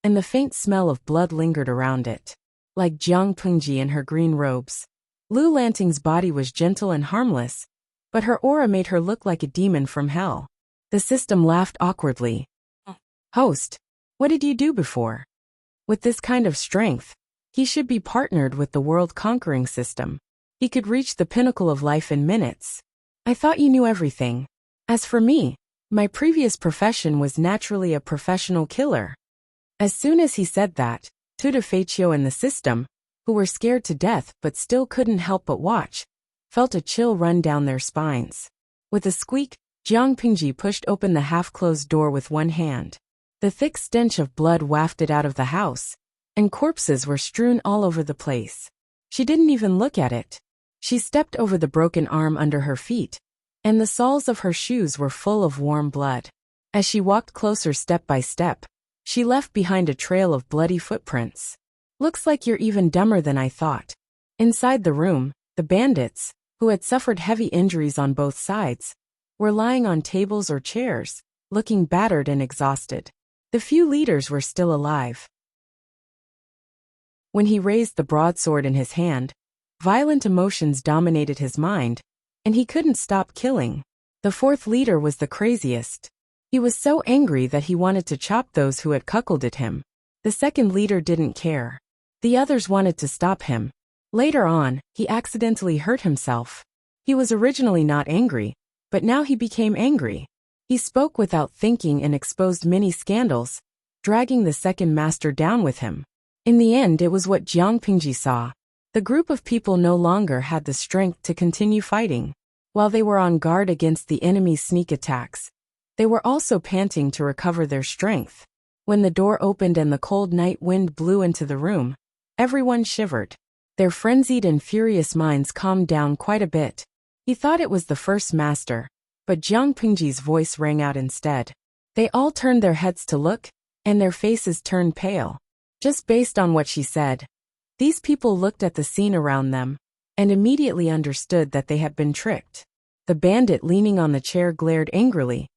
and the faint smell of blood lingered around it. Like Jiang Pingji in her green robes, Lu Lanting's body was gentle and harmless, but her aura made her look like a demon from hell. The system laughed awkwardly. Host, what did you do before? With this kind of strength, he should be partnered with the world-conquering system. He could reach the pinnacle of life in minutes. I thought you knew everything. As for me, my previous profession was naturally a professional killer. As soon as he said that, Tudafecio and the system, who were scared to death but still couldn't help but watch, felt a chill run down their spines. With a squeak, Jiang Pingji pushed open the half-closed door with one hand. The thick stench of blood wafted out of the house, and corpses were strewn all over the place. She didn't even look at it. She stepped over the broken arm under her feet, and the soles of her shoes were full of warm blood. As she walked closer step by step, she left behind a trail of bloody footprints. Looks like you're even dumber than I thought. Inside the room, the bandits, who had suffered heavy injuries on both sides, were lying on tables or chairs, looking battered and exhausted. The few leaders were still alive. When he raised the broadsword in his hand, violent emotions dominated his mind, and he couldn't stop killing. The fourth leader was the craziest. He was so angry that he wanted to chop those who had cuckolded him. The second leader didn't care. The others wanted to stop him. Later on, he accidentally hurt himself. He was originally not angry, but now he became angry. He spoke without thinking and exposed many scandals, dragging the second master down with him. In the end, it was what Jiang Pingji saw. The group of people no longer had the strength to continue fighting. While they were on guard against the enemy's sneak attacks, they were also panting to recover their strength. When the door opened and the cold night wind blew into the room, everyone shivered. Their frenzied and furious minds calmed down quite a bit. He thought it was the first master, but Jiang Pingji's voice rang out instead. They all turned their heads to look, and their faces turned pale. Just based on what she said, these people looked at the scene around them and immediately understood that they had been tricked. The bandit leaning on the chair glared angrily,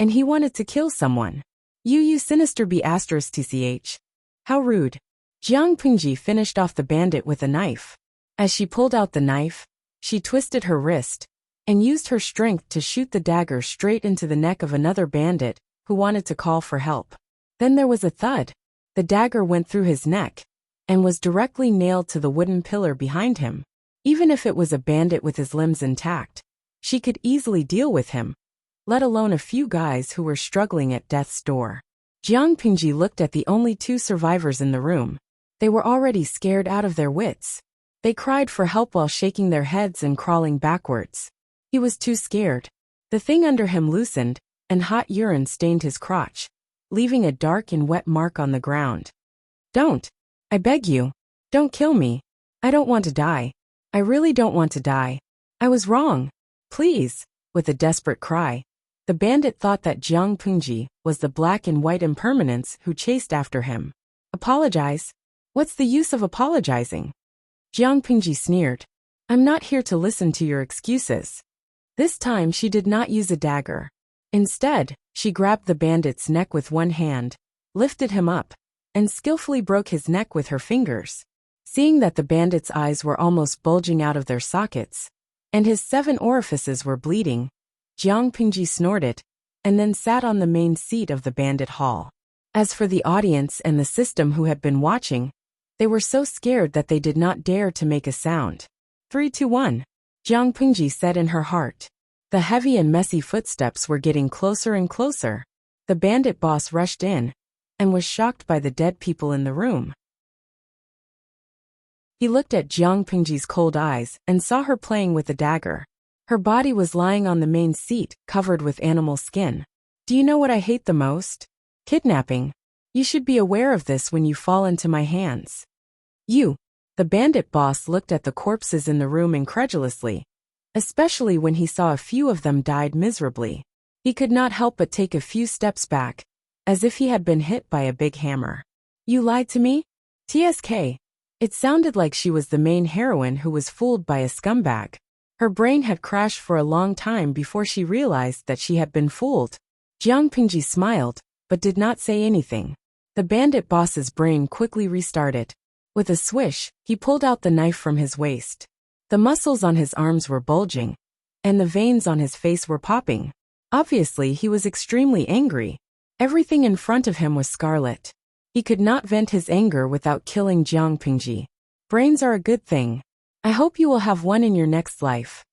and he wanted to kill someone. You sinister be asterisk tch. How rude. Jiang Pingji finished off the bandit with a knife. As she pulled out the knife, she twisted her wrist and used her strength to shoot the dagger straight into the neck of another bandit who wanted to call for help. Then there was a thud. The dagger went through his neck and was directly nailed to the wooden pillar behind him. Even if it was a bandit with his limbs intact, she could easily deal with him, let alone a few guys who were struggling at death's door. Jiang Pingji looked at the only two survivors in the room. They were already scared out of their wits. They cried for help while shaking their heads and crawling backwards. He was too scared. The thing under him loosened, and hot urine stained his crotch, leaving a dark and wet mark on the ground. Don't. I beg you. Don't kill me. I don't want to die. I really don't want to die. I was wrong. Please. With a desperate cry, the bandit thought that Jiang Pingji was the black and white impermanence who chased after him. Apologize? What's the use of apologizing? Jiang Pingji sneered. I'm not here to listen to your excuses. This time she did not use a dagger. Instead, she grabbed the bandit's neck with one hand, lifted him up, and skillfully broke his neck with her fingers. Seeing that the bandit's eyes were almost bulging out of their sockets, and his 7 orifices were bleeding. Jiang Pingji snorted, and then sat on the main seat of the bandit hall. As for the audience and the system who had been watching, they were so scared that they did not dare to make a sound. 3, 2, 1. Jiang Pingji said in her heart. The heavy and messy footsteps were getting closer and closer. The bandit boss rushed in, and was shocked by the dead people in the room. He looked at Jiang Pingji's cold eyes and saw her playing with a dagger. Her body was lying on the main seat, covered with animal skin. Do you know what I hate the most? Kidnapping. You should be aware of this when you fall into my hands. You. The bandit boss looked at the corpses in the room incredulously, especially when he saw a few of them died miserably. He could not help but take a few steps back, as if he had been hit by a big hammer. You lied to me? TSK. It sounded like she was the main heroine who was fooled by a scumbag. Her brain had crashed for a long time before she realized that she had been fooled. Jiang Pingji smiled, but did not say anything. The bandit boss's brain quickly restarted. With a swish, he pulled out the knife from his waist. The muscles on his arms were bulging, and the veins on his face were popping. Obviously, he was extremely angry. Everything in front of him was scarlet. He could not vent his anger without killing Jiang Pingji. Brains are a good thing. I hope you will have one in your next life.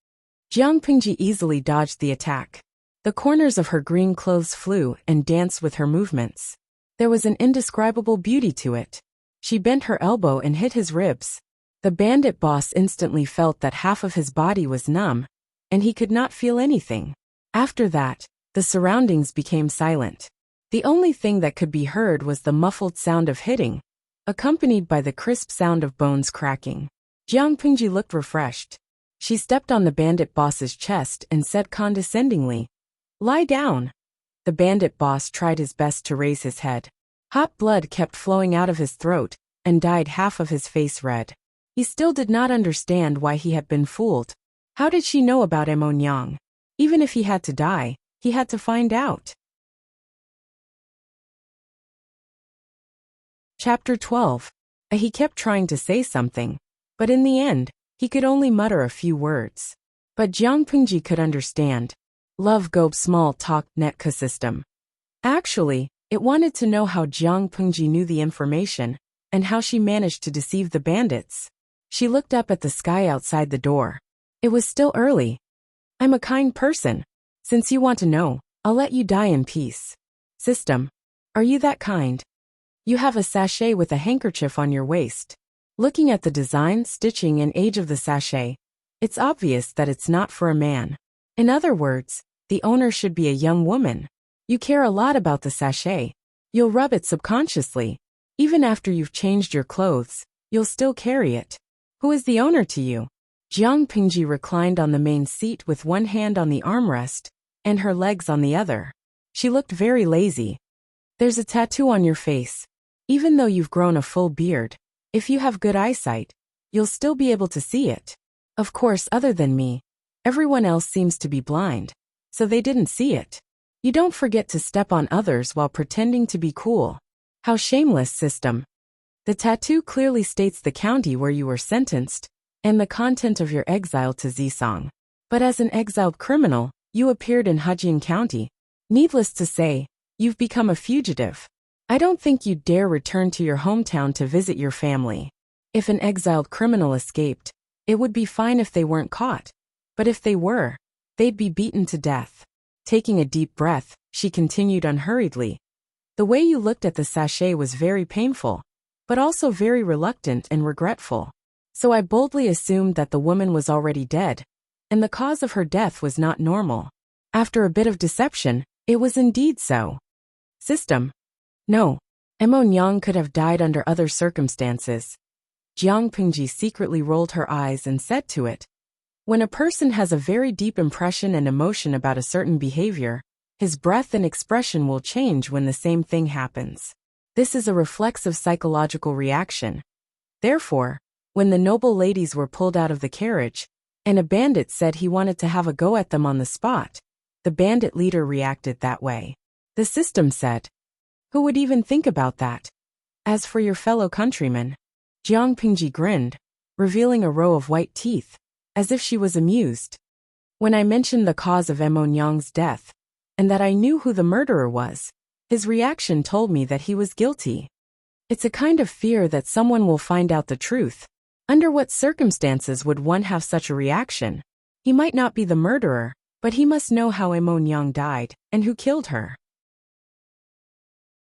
Jiang Pingji easily dodged the attack. The corners of her green clothes flew and danced with her movements. There was an indescribable beauty to it. She bent her elbow and hit his ribs. The bandit boss instantly felt that half of his body was numb, and he could not feel anything. After that, the surroundings became silent. The only thing that could be heard was the muffled sound of hitting, accompanied by the crisp sound of bones cracking. Jiang Pingji looked refreshed. She stepped on the bandit boss's chest and said condescendingly, "Lie down." The bandit boss tried his best to raise his head. Hot blood kept flowing out of his throat and dyed half of his face red. He still did not understand why he had been fooled. How did she know about Emonyang? Even if he had to die, he had to find out. Chapter 12. He kept trying to say something, but in the end, he could only mutter a few words. But Jiang Pingji could understand. Love Gobe small talk netka system. Actually, it wanted to know how Jiang Pingji knew the information, and how she managed to deceive the bandits. She looked up at the sky outside the door. It was still early. I'm a kind person. Since you want to know, I'll let you die in peace. System. Are you that kind? You have a sachet with a handkerchief on your waist. Looking at the design, stitching, and age of the sachet, it's obvious that it's not for a man. In other words, the owner should be a young woman. You care a lot about the sachet. You'll rub it subconsciously. Even after you've changed your clothes, you'll still carry it. Who is the owner to you? Jiang Pingji reclined on the main seat with one hand on the armrest, and her legs on the other. She looked very lazy. There's a tattoo on your face. Even though you've grown a full beard, if you have good eyesight, you'll still be able to see it. Of course, other than me, everyone else seems to be blind, so they didn't see it. You don't forget to step on others while pretending to be cool. How shameless, system. The tattoo clearly states the county where you were sentenced, and the content of your exile to Zisong. But as an exiled criminal, you appeared in Hejian County. Needless to say, you've become a fugitive. I don't think you'd dare return to your hometown to visit your family. If an exiled criminal escaped, it would be fine if they weren't caught. But if they were, they'd be beaten to death. Taking a deep breath, she continued unhurriedly. The way you looked at the sachet was very painful, but also very reluctant and regretful. So I boldly assumed that the woman was already dead, and the cause of her death was not normal. After a bit of deception, it was indeed so. System. No. Emonyang could have died under other circumstances. Jiang Pingji secretly rolled her eyes and said to it, when a person has a very deep impression and emotion about a certain behavior, his breath and expression will change when the same thing happens. This is a reflexive psychological reaction. Therefore, when the noble ladies were pulled out of the carriage, and a bandit said he wanted to have a go at them on the spot, the bandit leader reacted that way. The system said, who would even think about that? As for your fellow countrymen, Jiang Pingji grinned, revealing a row of white teeth. as if she was amused. When I mentioned the cause of Emonyang's death, and that I knew who the murderer was, his reaction told me that he was guilty. It's a kind of fear that someone will find out the truth. Under what circumstances would one have such a reaction? He might not be the murderer, but he must know how Emonyang died, and who killed her.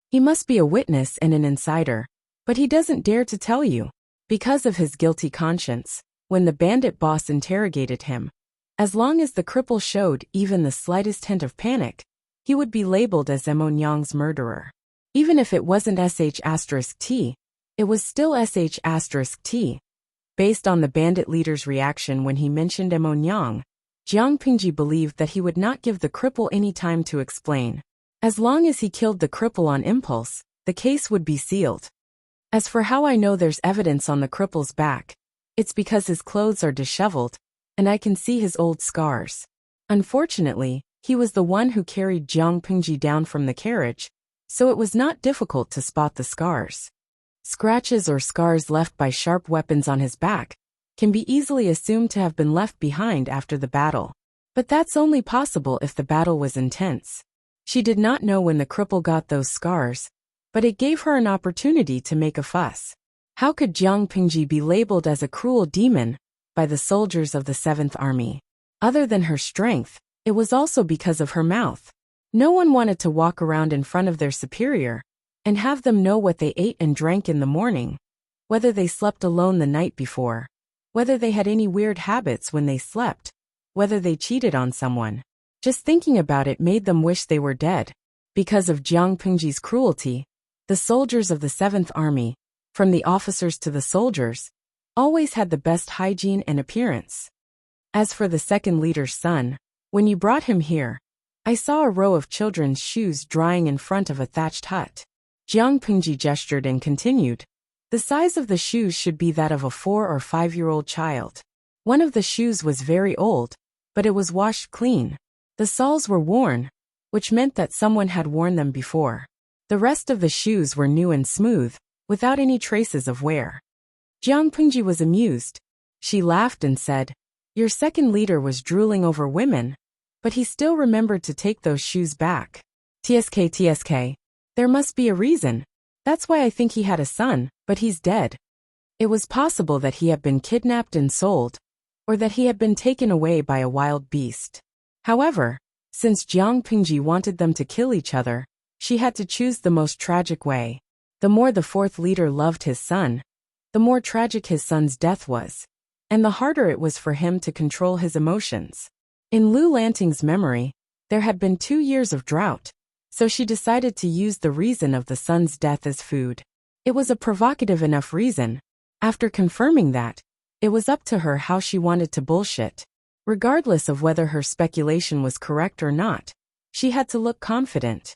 He must be a witness and an insider, but he doesn't dare to tell you, because of his guilty conscience. When the bandit boss interrogated him, as long as the cripple showed even the slightest hint of panic, he would be labeled as Emonyang's murderer. Even if it wasn't sh*t, it was still sh*t. Based on the bandit leader's reaction when he mentioned Emonyang, Jiang Pingji believed that he would not give the cripple any time to explain. As long as he killed the cripple on impulse, the case would be sealed. As for how I know there's evidence on the cripple's back, it's because his clothes are disheveled, and I can see his old scars. Unfortunately, he was the one who carried Jiang Pingji down from the carriage, so it was not difficult to spot the scars. Scratches or scars left by sharp weapons on his back can be easily assumed to have been left behind after the battle. But that's only possible if the battle was intense. She did not know when the cripple got those scars, but it gave her an opportunity to make a fuss. How could Jiang Pingji be labeled as a cruel demon by the soldiers of the 7th Army? Other than her strength, it was also because of her mouth. No one wanted to walk around in front of their superior and have them know what they ate and drank in the morning, whether they slept alone the night before, whether they had any weird habits when they slept, whether they cheated on someone. Just thinking about it made them wish they were dead. Because of Jiang Pingji's cruelty, the soldiers of the 7th Army, from the officers to the soldiers, always had the best hygiene and appearance. As for the second leader's son, when you brought him here, I saw a row of children's shoes drying in front of a thatched hut. Jiang Pingji gestured and continued. The size of the shoes should be that of a 4 or 5-year-old child. One of the shoes was very old, but it was washed clean. The soles were worn, which meant that someone had worn them before. The rest of the shoes were new and smooth, without any traces of wear. Jiang Pingji was amused. She laughed and said, "Your second leader was drooling over women, but he still remembered to take those shoes back. TSK. There must be a reason. That's why I think he had a son, but he's dead." It was possible that he had been kidnapped and sold, or that he had been taken away by a wild beast. However, since Jiang Pingji wanted them to kill each other, she had to choose the most tragic way. The more the 4th leader loved his son, the more tragic his son's death was, and the harder it was for him to control his emotions. In Lu Lanting's memory, there had been 2 years of drought, so she decided to use the reason of the son's death as food. It was a provocative enough reason. After confirming that, it was up to her how she wanted to bullshit. Regardless of whether her speculation was correct or not, she had to look confident.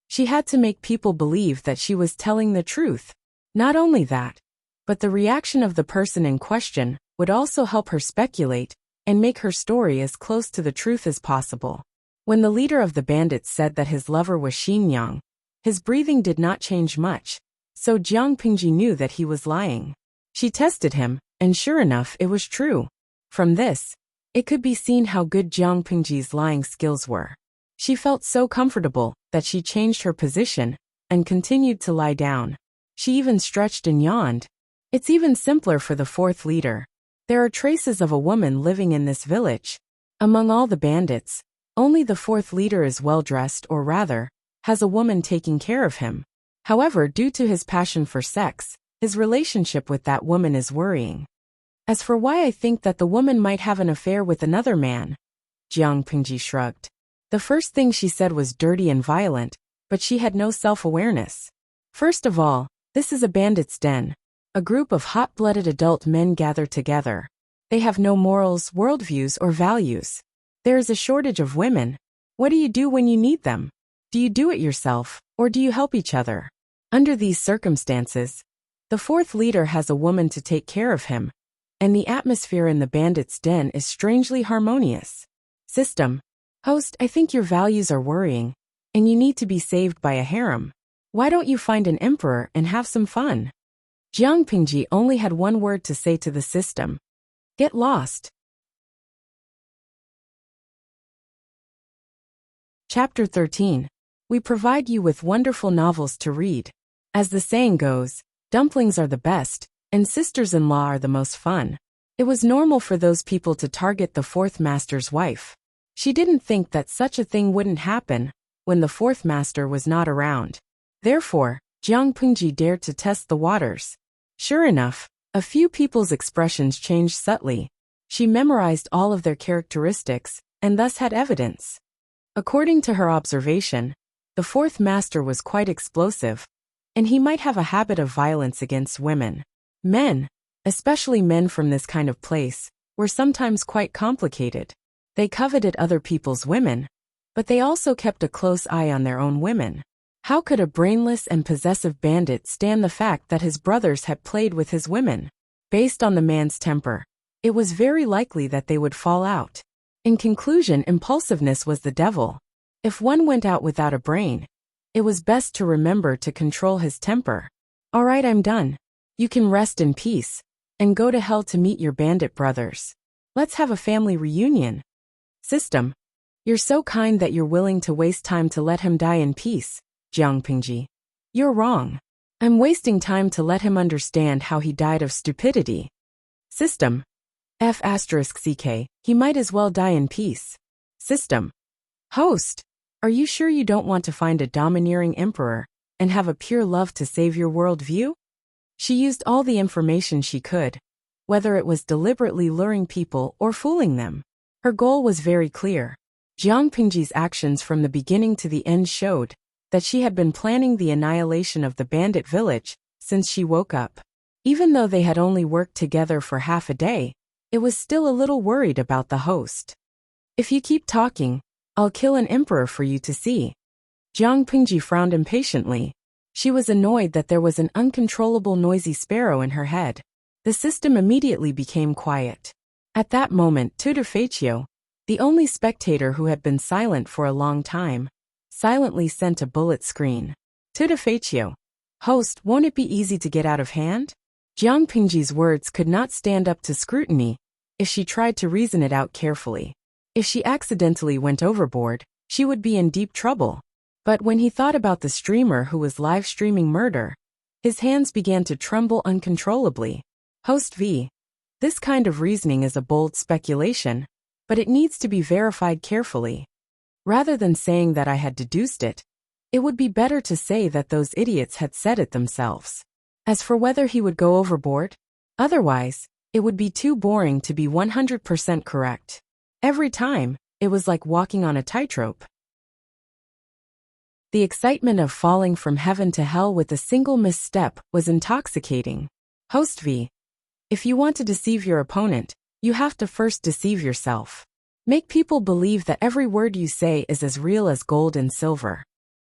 She had to make people believe that she was telling the truth. Not only that, but the reaction of the person in question would also help her speculate and make her story as close to the truth as possible. When the leader of the bandits said that his lover was Xinyang, his breathing did not change much, so Jiang Pingji knew that he was lying. She tested him, and sure enough it was true. From this, it could be seen how good Jiang Pingji's lying skills were. She felt so comfortable that she changed her position and continued to lie down. She even stretched and yawned. It's even simpler for the 4th leader. There are traces of a woman living in this village. Among all the bandits, only the 4th leader is well-dressed, or rather, has a woman taking care of him. However, due to his passion for sex, his relationship with that woman is worrying. As for why I think that the woman might have an affair with another man, Jiang Pingji shrugged. The first thing she said was dirty and violent, but she had no self-awareness. First of all, this is a bandit's den. A group of hot-blooded adult men gather together. They have no morals, worldviews, or values. There is a shortage of women. What do you do when you need them? Do you do it yourself, or do you help each other? Under these circumstances, the 4th leader has a woman to take care of him, and the atmosphere in the bandit's den is strangely harmonious. System. Host, I think your values are worrying, and you need to be saved by a harem. Why don't you find an emperor and have some fun? Jiang Pingji only had one word to say to the system. Get lost. Chapter 13. We provide you with wonderful novels to read. As the saying goes, dumplings are the best, and sisters-in-law are the most fun. It was normal for those people to target the fourth master's wife. She didn't think that such a thing wouldn't happen when the fourth master was not around. Therefore, Jiang Pingji dared to test the waters. Sure enough, a few people's expressions changed subtly. She memorized all of their characteristics and thus had evidence. According to her observation, the fourth master was quite explosive, and he might have a habit of violence against women. Men, especially men from this kind of place, were sometimes quite complicated. They coveted other people's women, but they also kept a close eye on their own women. How could a brainless and possessive bandit stand the fact that his brothers had played with his women? Based on the man's temper, it was very likely that they would fall out. In conclusion, impulsiveness was the devil. If one went out without a brain, it was best to remember to control his temper. All right, I'm done. You can rest in peace and go to hell to meet your bandit brothers. Let's have a family reunion. System. You're so kind that you're willing to waste time to let him die in peace, Jiang Pingji. You're wrong. I'm wasting time to let him understand how he died of stupidity. System. F***ck, he might as well die in peace. System. Host. Are you sure you don't want to find a domineering emperor and have a pure love to save your worldview? She used all the information she could, whether it was deliberately luring people or fooling them. Her goal was very clear. Jiang Pingji's actions from the beginning to the end showed that she had been planning the annihilation of the bandit village since she woke up. Even though they had only worked together for half a day, it was still a little worried about the host. If you keep talking, I'll kill an emperor for you to see. Jiang Pingji frowned impatiently. She was annoyed that there was an uncontrollable noisy sparrow in her head. The system immediately became quiet. At that moment, Tudorfaccio, the only spectator who had been silent for a long time, silently sent a bullet screen. Tudorfaccio. Host, won't it be easy to get out of hand? Jiang Pingji's words could not stand up to scrutiny if she tried to reason it out carefully. If she accidentally went overboard, she would be in deep trouble. But when he thought about the streamer who was live streaming murder, his hands began to tremble uncontrollably. Host V. This kind of reasoning is a bold speculation, but it needs to be verified carefully. Rather than saying that I had deduced it, it would be better to say that those idiots had said it themselves. As for whether he would go overboard, otherwise, it would be too boring to be 100% correct. Every time, it was like walking on a tightrope. The excitement of falling from heaven to hell with a single misstep was intoxicating. Host V. If you want to deceive your opponent, you have to first deceive yourself. Make people believe that every word you say is as real as gold and silver.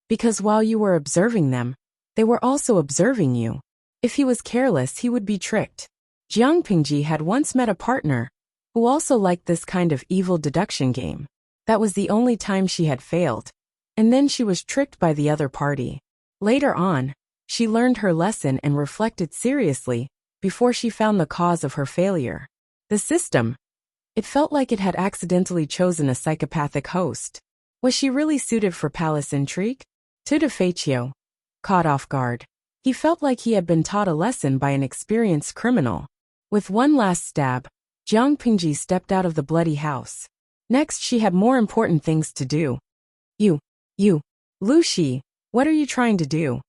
Because while you were observing them, they were also observing you. If he was careless, he would be tricked. Jiang Pingji had once met a partner who also liked this kind of evil deduction game. That was the only time she had failed, and then she was tricked by the other party. Later on, she learned her lesson and reflected seriously before she found the cause of her failure. The system. It felt like it had accidentally chosen a psychopathic host. Was she really suited for palace intrigue? Tudorfaccio. Caught off guard. He felt like he had been taught a lesson by an experienced criminal. With one last stab, Jiang Pingji stepped out of the bloody house. Next, she had more important things to do. You, Lu Shi, what are you trying to do?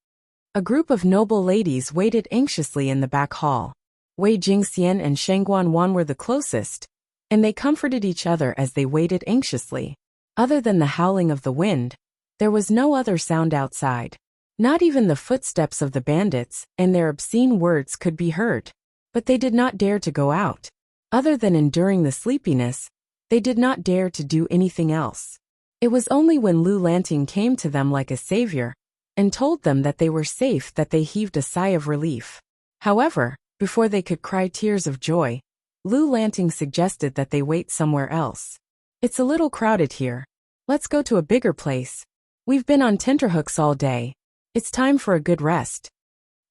A group of noble ladies waited anxiously in the back hall. Wei Jingxian and Shangguan Wan were the closest, and they comforted each other as they waited anxiously. Other than the howling of the wind, there was no other sound outside. Not even the footsteps of the bandits and their obscene words could be heard. But they did not dare to go out. Other than enduring the sleepiness, they did not dare to do anything else. It was only when Lu Lanting came to them like a savior and told them that they were safe that they heaved a sigh of relief. However, before they could cry tears of joy, Lu Lanting suggested that they wait somewhere else. It's a little crowded here. Let's go to a bigger place. We've been on tenterhooks all day. It's time for a good rest.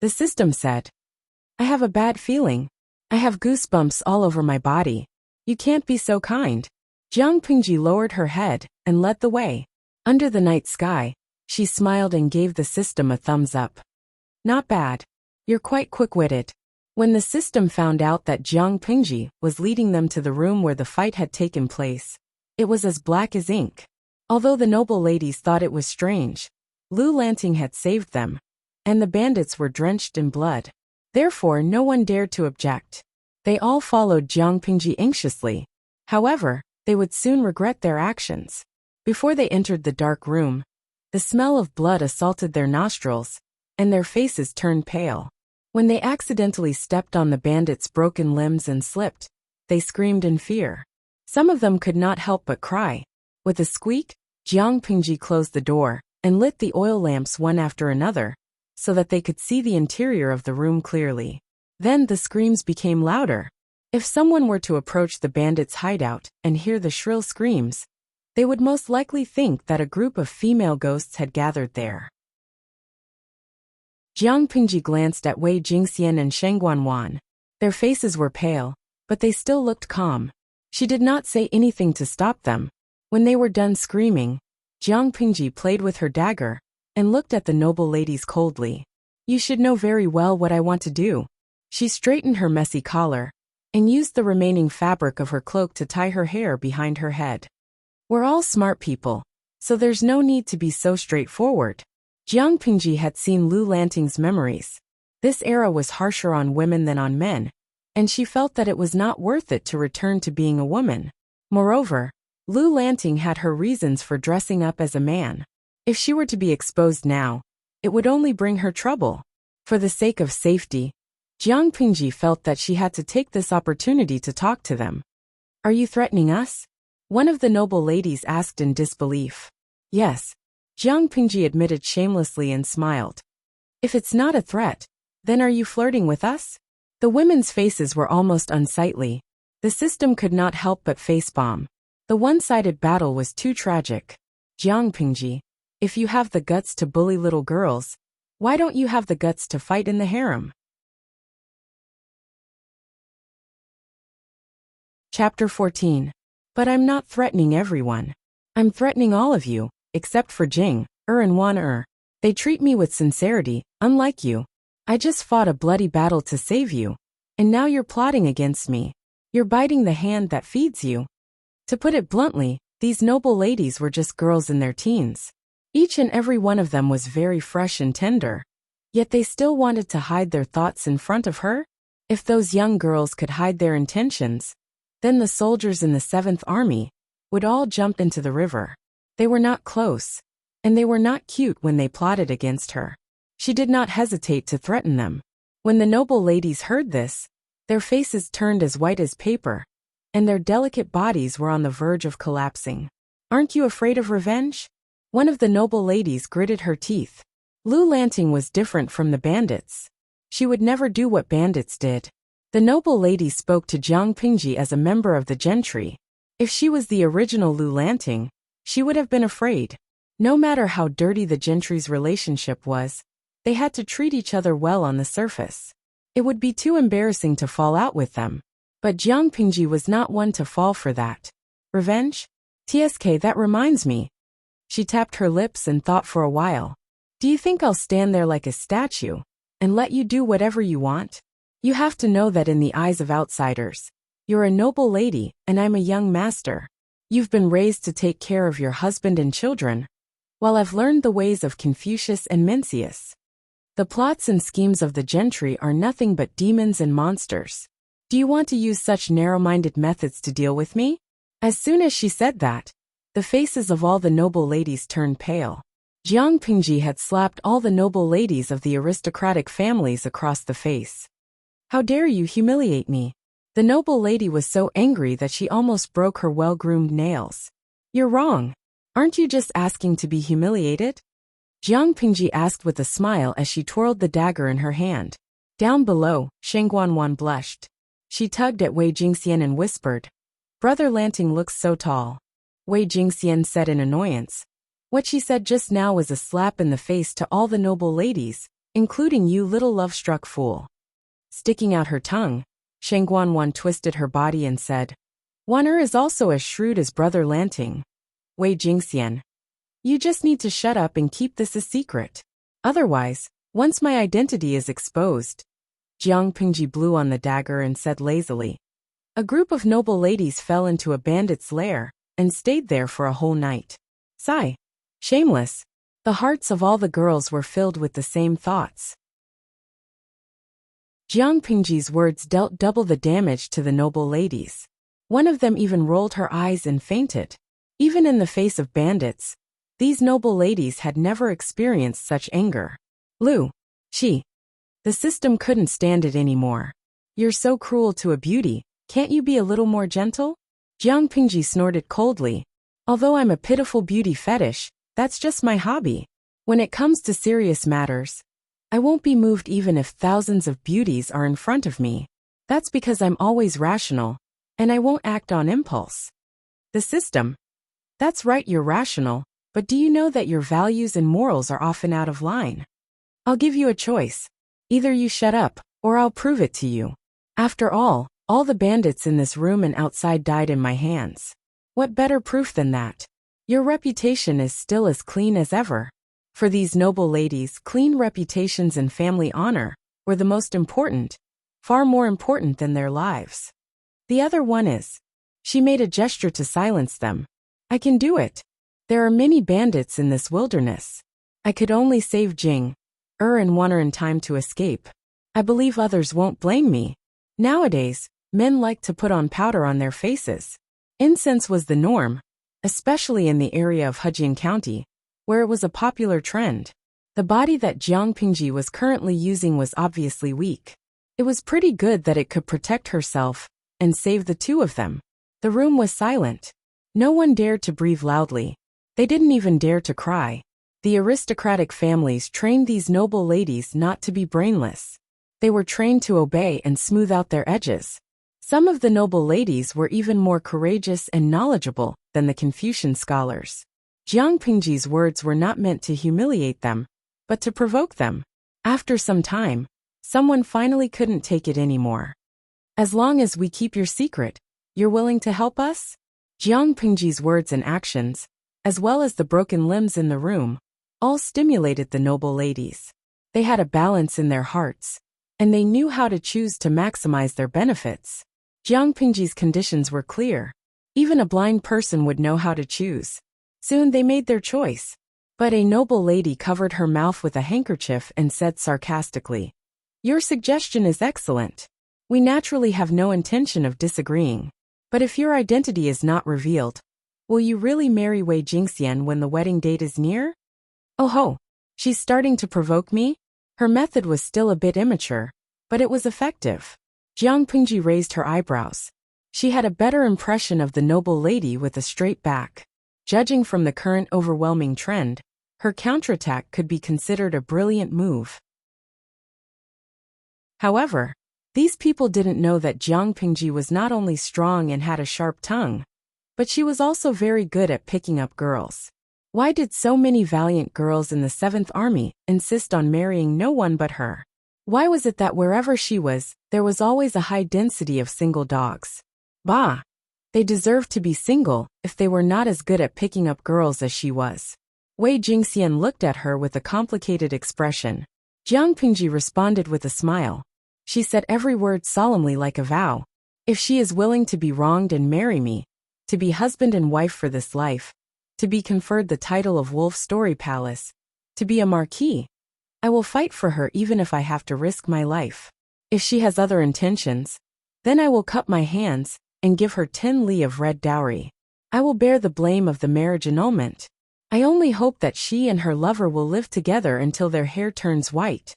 The system said. I have a bad feeling. I have goosebumps all over my body. You can't be so kind. Jiang Pingji lowered her head and led the way. Under the night sky, she smiled and gave the system a thumbs up. Not bad. You're quite quick-witted. When the system found out that Jiang Pingji was leading them to the room where the fight had taken place, it was as black as ink. Although the noble ladies thought it was strange, Lu Lanting had saved them, and the bandits were drenched in blood. Therefore, no one dared to object. They all followed Jiang Pingji anxiously. However, they would soon regret their actions. Before they entered the dark room, the smell of blood assaulted their nostrils, and their faces turned pale. When they accidentally stepped on the bandits' broken limbs and slipped, they screamed in fear. Some of them could not help but cry. With a squeak, Jiang Pingji closed the door and lit the oil lamps one after another, so that they could see the interior of the room clearly. Then the screams became louder. If someone were to approach the bandits' hideout and hear the shrill screams, they would most likely think that a group of female ghosts had gathered there. Jiang Pingji glanced at Wei Jingxian and Sheng Guanwan. Their faces were pale, but they still looked calm. She did not say anything to stop them. When they were done screaming, Jiang Pingji played with her dagger and looked at the noble ladies coldly. You should know very well what I want to do. She straightened her messy collar and used the remaining fabric of her cloak to tie her hair behind her head. We're all smart people, so there's no need to be so straightforward. Jiang Pingji had seen Lu Lanting's memories. This era was harsher on women than on men, and she felt that it was not worth it to return to being a woman. Moreover, Lu Lanting had her reasons for dressing up as a man. If she were to be exposed now, it would only bring her trouble. For the sake of safety, Jiang Pingji felt that she had to take this opportunity to talk to them. Are you threatening us? One of the noble ladies asked in disbelief. Yes, Jiang Pingji admitted shamelessly and smiled. If it's not a threat, then are you flirting with us? The women's faces were almost unsightly. The system could not help but facepalm. The one-sided battle was too tragic. Jiang Pingji, if you have the guts to bully little girls, why don't you have the guts to fight in the harem? Chapter 14. But I'm not threatening everyone. I'm threatening all of you, except for Jing, and Wan. They treat me with sincerity, unlike you. I just fought a bloody battle to save you, and now you're plotting against me. You're biting the hand that feeds you. To put it bluntly, these noble ladies were just girls in their teens. Each and every one of them was very fresh and tender. Yet they still wanted to hide their thoughts in front of her? If those young girls could hide their intentions, then the soldiers in the 7th Army would all jump into the river. They were not close, and they were not cute when they plotted against her. She did not hesitate to threaten them. When the noble ladies heard this, their faces turned as white as paper, and their delicate bodies were on the verge of collapsing. Aren't you afraid of revenge? One of the noble ladies gritted her teeth. Lu Lanting was different from the bandits. She would never do what bandits did. The noble lady spoke to Jiang Pingji as a member of the gentry. If she was the original Lu Lanting, she would have been afraid. No matter how dirty the gentry's relationship was, they had to treat each other well on the surface. It would be too embarrassing to fall out with them. But Jiang Pingji was not one to fall for that. Revenge? TSK, that reminds me. She tapped her lips and thought for a while. Do you think I'll stand there like a statue and let you do whatever you want? You have to know that in the eyes of outsiders, you're a noble lady and I'm a young master. You've been raised to take care of your husband and children, while I've learned the ways of Confucius and Mencius. The plots and schemes of the gentry are nothing but demons and monsters. Do you want to use such narrow-minded methods to deal with me? As soon as she said that, the faces of all the noble ladies turned pale. Jiang Pingji had slapped all the noble ladies of the aristocratic families across the face. How dare you humiliate me? The noble lady was so angry that she almost broke her well-groomed nails. You're wrong. Aren't you just asking to be humiliated? Jiang Pingji asked with a smile as she twirled the dagger in her hand. Down below, Sheng Guanwan blushed. She tugged at Wei Jingxian and whispered, Brother Lanting looks so tall. Wei Jingxian said in annoyance. What she said just now was a slap in the face to all the noble ladies, including you little love-struck fool. Sticking out her tongue, Shengguanwan twisted her body and said, Waner is also as shrewd as Brother Lanting. Wei Jingxian. You just need to shut up and keep this a secret. Otherwise, once my identity is exposed. Jiang Pingji blew on the dagger and said lazily. A group of noble ladies fell into a bandit's lair and stayed there for a whole night. Sigh. Shameless. The hearts of all the girls were filled with the same thoughts. Jiang Pingji's words dealt double the damage to the noble ladies. One of them even rolled her eyes and fainted. Even in the face of bandits, these noble ladies had never experienced such anger. Lu. The system couldn't stand it anymore. You're so cruel to a beauty, can't you be a little more gentle? Jiang Pingji snorted coldly. Although I'm a pitiful beauty fetish, that's just my hobby. When it comes to serious matters, I won't be moved even if thousands of beauties are in front of me. That's because I'm always rational, and I won't act on impulse. The system. That's right, you're rational, but do you know that your values and morals are often out of line? I'll give you a choice. Either you shut up, or I'll prove it to you. After all the bandits in this room and outside died in my hands. What better proof than that? Your reputation is still as clean as ever. For these noble ladies, clean reputations and family honor were the most important, far more important than their lives. The other one is. She made a gesture to silence them. I can do it. There are many bandits in this wilderness. I could only save Jing, and Waner in time to escape. I believe others won't blame me. Nowadays, men like to put on powder on their faces. Incense was the norm, especially in the area of Hejian County, where it was a popular trend. The body that Jiang Pingji was currently using was obviously weak. It was pretty good that it could protect herself and save the two of them. The room was silent. No one dared to breathe loudly. They didn't even dare to cry. The aristocratic families trained these noble ladies not to be brainless. They were trained to obey and smooth out their edges. Some of the noble ladies were even more courageous and knowledgeable than the Confucian scholars. Jiang Pingji's words were not meant to humiliate them, but to provoke them. After some time, someone finally couldn't take it anymore. As long as we keep your secret, you're willing to help us? Jiang Pingji's words and actions, as well as the broken limbs in the room, all stimulated the noble ladies. They had a balance in their hearts, and they knew how to choose to maximize their benefits. Jiang Pingji's conditions were clear. Even a blind person would know how to choose. Soon they made their choice. But a noble lady covered her mouth with a handkerchief and said sarcastically, Your suggestion is excellent. We naturally have no intention of disagreeing. But if your identity is not revealed, will you really marry Wei Jingxian when the wedding date is near? Oh ho! She's starting to provoke me? Her method was still a bit immature, but it was effective. Jiang Pingji raised her eyebrows. She had a better impression of the noble lady with a straight back. Judging from the current overwhelming trend, her counterattack could be considered a brilliant move. However, these people didn't know that Jiang Pingji was not only strong and had a sharp tongue, but she was also very good at picking up girls. Why did so many valiant girls in the 7th Army insist on marrying no one but her? Why was it that wherever she was, there was always a high density of single dogs? Bah! They deserved to be single if they were not as good at picking up girls as she was. Wei Jingxian looked at her with a complicated expression. Jiang Pingji responded with a smile. She said every word solemnly like a vow. If she is willing to be wronged and marry me, to be husband and wife for this life, to be conferred the title of Wolf Story Palace, to be a marquis, I will fight for her even if I have to risk my life. If she has other intentions, then I will cut my hands and give her 10 li of red dowry. I will bear the blame of the marriage annulment. I only hope that she and her lover will live together until their hair turns white.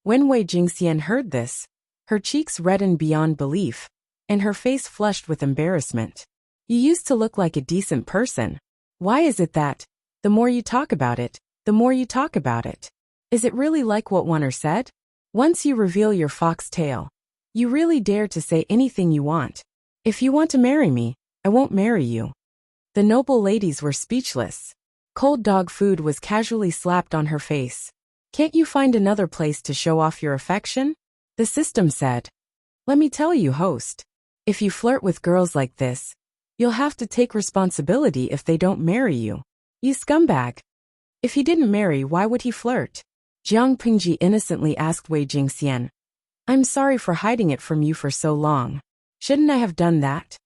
When Wei Jingxian heard this, her cheeks reddened beyond belief, and her face flushed with embarrassment. You used to look like a decent person. Why is it that, the more you talk about it, the more you talk about it? Is it really like what Waner said? Once you reveal your fox tail, you really dare to say anything you want. If you want to marry me, I won't marry you. The noble ladies were speechless. Cold dog food was casually slapped on her face. Can't you find another place to show off your affection? The system said. Let me tell you, host. If you flirt with girls like this, you'll have to take responsibility if they don't marry you. You scumbag. If he didn't marry, why would he flirt? Jiang Pingji innocently asked Wei Jingxian. I'm sorry for hiding it from you for so long. Shouldn't I have done that?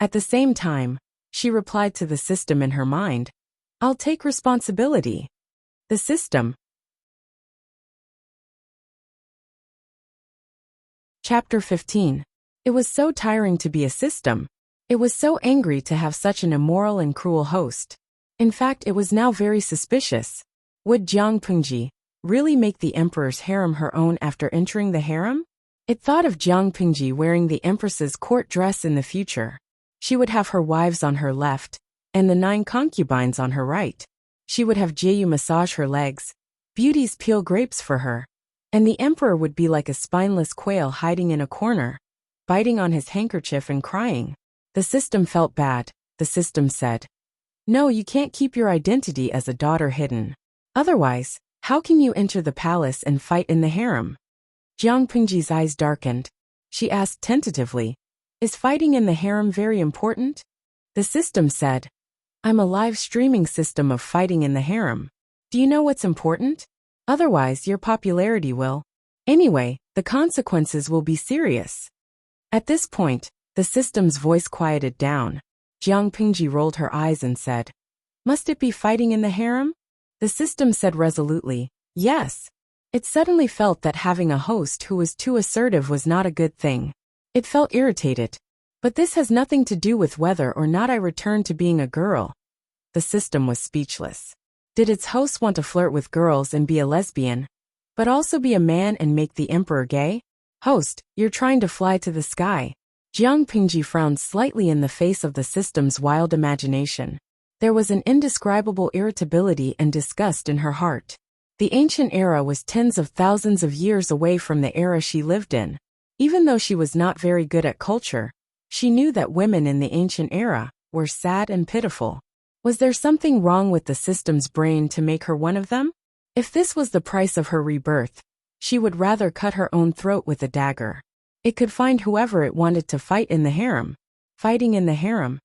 At the same time, she replied to the system in her mind. I'll take responsibility. The system. Chapter 15. It was so tiring to be a system. It was so angry to have such an immoral and cruel host. In fact, it was now very suspicious. Would Jiang Pingji really make the emperor's harem her own after entering the harem? It thought of Jiang Pingji wearing the empress's court dress in the future. She would have her wives on her left, and the 9 concubines on her right. She would have Jieyu massage her legs, beauties peel grapes for her, and the emperor would be like a spineless quail hiding in a corner, biting on his handkerchief and crying. The system felt bad. The system said, no, you can't keep your identity as a daughter hidden. Otherwise, how can you enter the palace and fight in the harem? Jiang Pingji's eyes darkened. She asked tentatively, is fighting in the harem very important? The system said, I'm a live streaming system of fighting in the harem. Do you know what's important? Otherwise, your popularity will. Anyway, the consequences will be serious. At this point, the system's voice quieted down. Jiang Pingji rolled her eyes and said, must it be fighting in the harem? The system said resolutely, yes. It suddenly felt that having a host who was too assertive was not a good thing. It felt irritated. But this has nothing to do with whether or not I return to being a girl. The system was speechless. Did its host want to flirt with girls and be a lesbian, but also be a man and make the emperor gay? Host, you're trying to fly to the sky. Jiang Pingji frowned slightly in the face of the system's wild imagination. There was an indescribable irritability and disgust in her heart. The ancient era was tens of thousands of years away from the era she lived in. Even though she was not very good at culture, she knew that women in the ancient era were sad and pitiful. Was there something wrong with the system's brain to make her one of them? If this was the price of her rebirth, she would rather cut her own throat with a dagger. It could find whoever it wanted to fight in the harem. Fighting in the harem.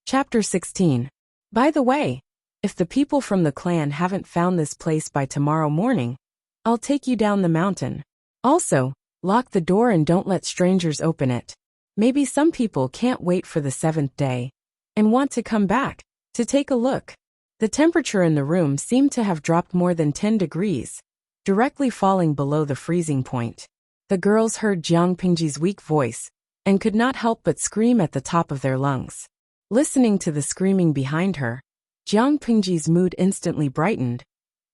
Chapter 16. By the way, if the people from the clan haven't found this place by tomorrow morning, I'll take you down the mountain. Also, lock the door and don't let strangers open it. Maybe some people can't wait for the 7th day and want to come back to take a look. The temperature in the room seemed to have dropped more than 10 degrees, directly falling below the freezing point. The girls heard Jiang Pingji's weak voice and could not help but scream at the top of their lungs. Listening to the screaming behind her, Jiang Pingji's mood instantly brightened,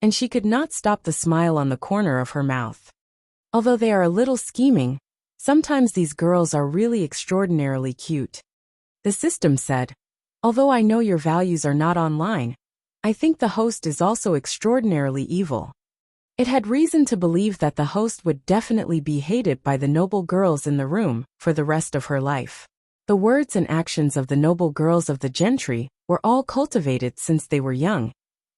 and she could not stop the smile on the corner of her mouth. Although they are a little scheming, sometimes these girls are really extraordinarily cute. The system said, although I know your values are not online, I think the host is also extraordinarily evil. It had reason to believe that the host would definitely be hated by the noble girls in the room for the rest of her life. The words and actions of the noble girls of the gentry were all cultivated since they were young,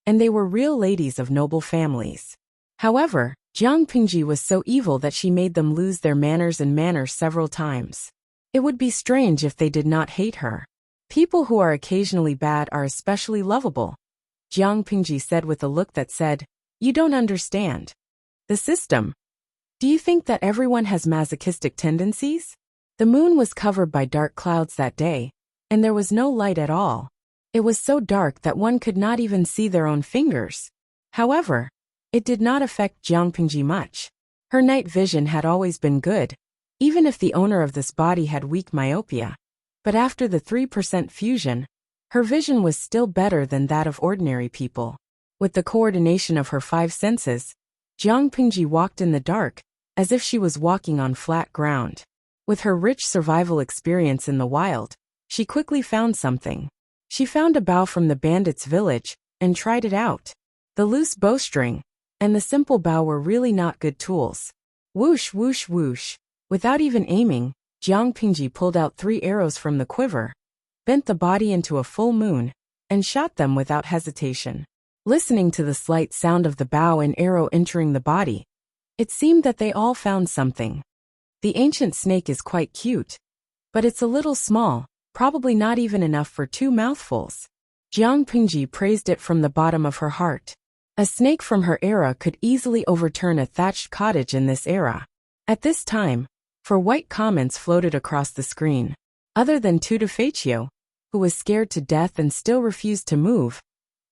and they were real ladies of noble families. However, Jiang Pingji was so evil that she made them lose their manners and manners several times. It would be strange if they did not hate her. People who are occasionally bad are especially lovable, Jiang Pingji said with a look that said, you don't understand. The system. Do you think that everyone has masochistic tendencies? The moon was covered by dark clouds that day, and there was no light at all. It was so dark that one could not even see their own fingers. However, it did not affect Jiang Pingji much. Her night vision had always been good, even if the owner of this body had weak myopia. But after the 3% fusion, her vision was still better than that of ordinary people. With the coordination of her 5 senses, Jiang Pingji walked in the dark, as if she was walking on flat ground. With her rich survival experience in the wild, she quickly found something. She found a bow from the bandits' village and tried it out. The loose bowstring and the simple bow were really not good tools. Whoosh, whoosh, whoosh. Without even aiming, Jiang Pingji pulled out 3 arrows from the quiver, bent the body into a full moon, and shot them without hesitation. Listening to the slight sound of the bow and arrow entering the body, It seemed that they all found something. The ancient snake is quite cute, but it's a little small, probably not even enough for 2 mouthfuls. Jiang Pingji praised it from the bottom of her heart. A snake from her era could easily overturn a thatched cottage in this era. At this time, 4 white comments floated across the screen. Other than Tutifaccio, who was scared to death and still refused to move,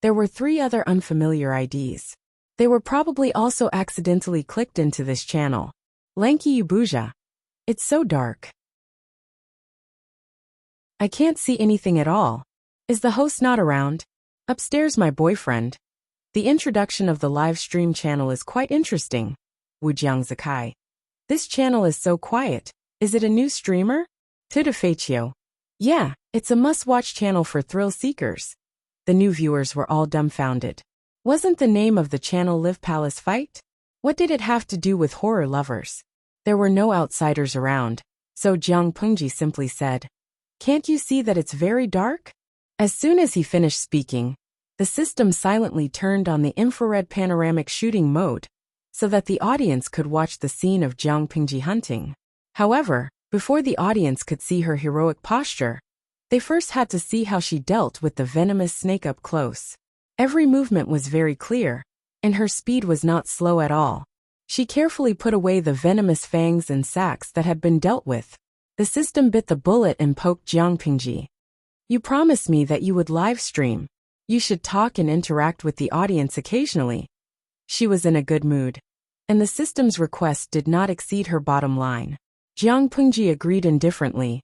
there were 3 other unfamiliar IDs. They were probably also accidentally clicked into this channel. Lanky Ubuja. It's so dark. I can't see anything at all. Is the host not around? Upstairs my boyfriend. The introduction of the live stream channel is quite interesting. Wujiang Zakai. This channel is so quiet. Is it a new streamer? Tutifaccio. Yeah, it's a must-watch channel for thrill seekers. The new viewers were all dumbfounded. Wasn't the name of the channel Live Palace Fight? What did it have to do with horror lovers? There were no outsiders around, so Jiang Pengji simply said, "Can't you see that it's very dark?" As soon as he finished speaking, the system silently turned on the infrared panoramic shooting mode, so that the audience could watch the scene of Jiang Pingji hunting. However, before the audience could see her heroic posture, they first had to see how she dealt with the venomous snake up close. Every movement was very clear, and her speed was not slow at all. She carefully put away the venomous fangs and sacks that had been dealt with. The system bit the bullet and poked Jiang Pingji. "You promised me that you would live stream. You should talk and interact with the audience occasionally." She was in a good mood, and the system's request did not exceed her bottom line. Jiang Pingji agreed indifferently.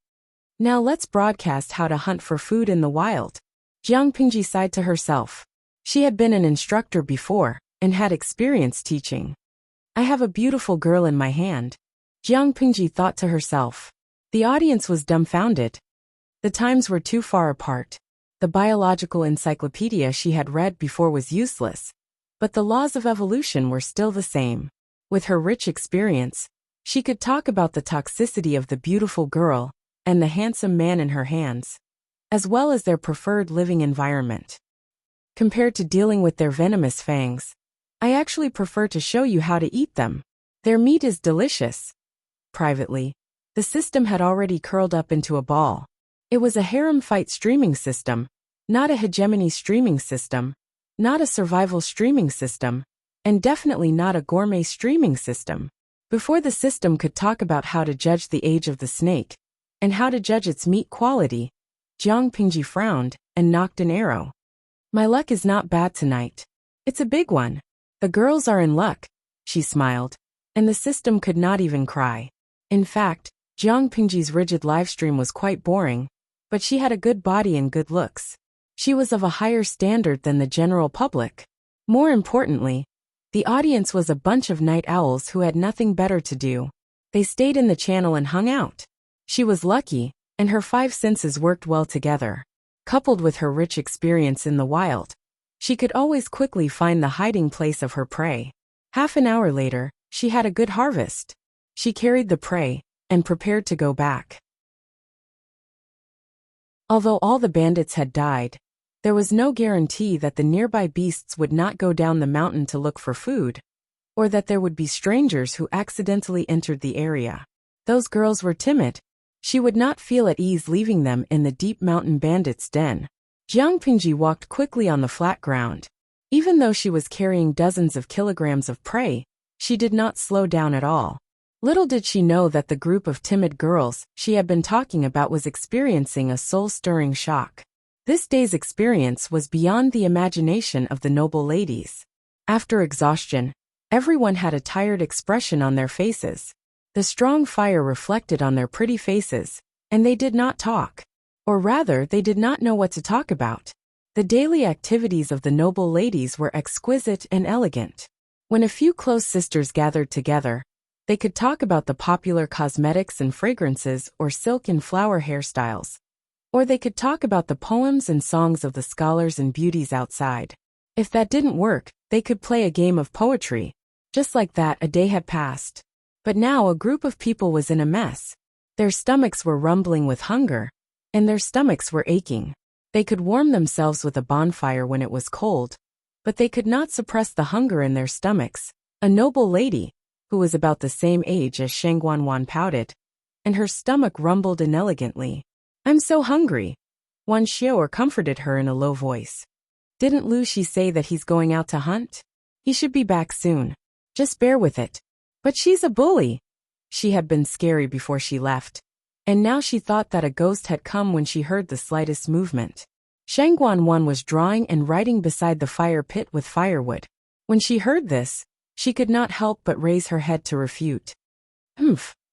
"Now let's broadcast how to hunt for food in the wild." Jiang Pingji sighed to herself. She had been an instructor before, and had experience teaching. "I have a beautiful girl in my hand," Jiang Pingji thought to herself. The audience was dumbfounded. The times were too far apart. The biological encyclopedia she had read before was useless, but the laws of evolution were still the same. With her rich experience, she could talk about the toxicity of the beautiful girl and the handsome man in her hands, as well as their preferred living environment. Compared to dealing with their venomous fangs, I actually prefer to show you how to eat them. Their meat is delicious. Privately, the system had already curled up into a ball. It was a harem fight streaming system, not a hegemony streaming system, not a survival streaming system, and definitely not a gourmet streaming system. Before the system could talk about how to judge the age of the snake and how to judge its meat quality, Jiang Pingji frowned and knocked an arrow. "My luck is not bad tonight. It's a big one. The girls are in luck," she smiled, and the system could not even cry. In fact, Jiang Pingji's rigid livestream was quite boring, but she had a good body and good looks. She was of a higher standard than the general public. More importantly, the audience was a bunch of night owls who had nothing better to do. They stayed in the channel and hung out. She was lucky, and her 5 senses worked well together. Coupled with her rich experience in the wild, she could always quickly find the hiding place of her prey. Half an hour later, she had a good harvest. She carried the prey and prepared to go back. Although all the bandits had died, there was no guarantee that the nearby beasts would not go down the mountain to look for food, or that there would be strangers who accidentally entered the area. Those girls were timid. She would not feel at ease leaving them in the deep mountain bandits' den. Jiang Pingji walked quickly on the flat ground. Even though she was carrying dozens of kilograms of prey, she did not slow down at all. Little did she know that the group of timid girls she had been talking about was experiencing a soul-stirring shock. This day's experience was beyond the imagination of the noble ladies. After exhaustion, everyone had a tired expression on their faces. The strong fire reflected on their pretty faces, and they did not talk. Or rather, they did not know what to talk about. The daily activities of the noble ladies were exquisite and elegant. When a few close sisters gathered together, they could talk about the popular cosmetics and fragrances or silk and flower hairstyles. Or they could talk about the poems and songs of the scholars and beauties outside. If that didn't work, they could play a game of poetry. Just like that, a day had passed. But now a group of people was in a mess. Their stomachs were rumbling with hunger, and their stomachs were aching. They could warm themselves with a bonfire when it was cold, but they could not suppress the hunger in their stomachs. A noble lady, who was about the same age as Shang Wanwan, pouted, and her stomach rumbled inelegantly. I'm so hungry. Wan Xiao comforted her in a low voice. Didn't Lu Shi say that he's going out to hunt? He should be back soon. Just bear with it. But she's a bully. She had been scary before she left, and now she thought that a ghost had come when she heard the slightest movement. Shang Wanwan was drawing and writing beside the fire pit with firewood. When she heard this, she could not help but raise her head to refute.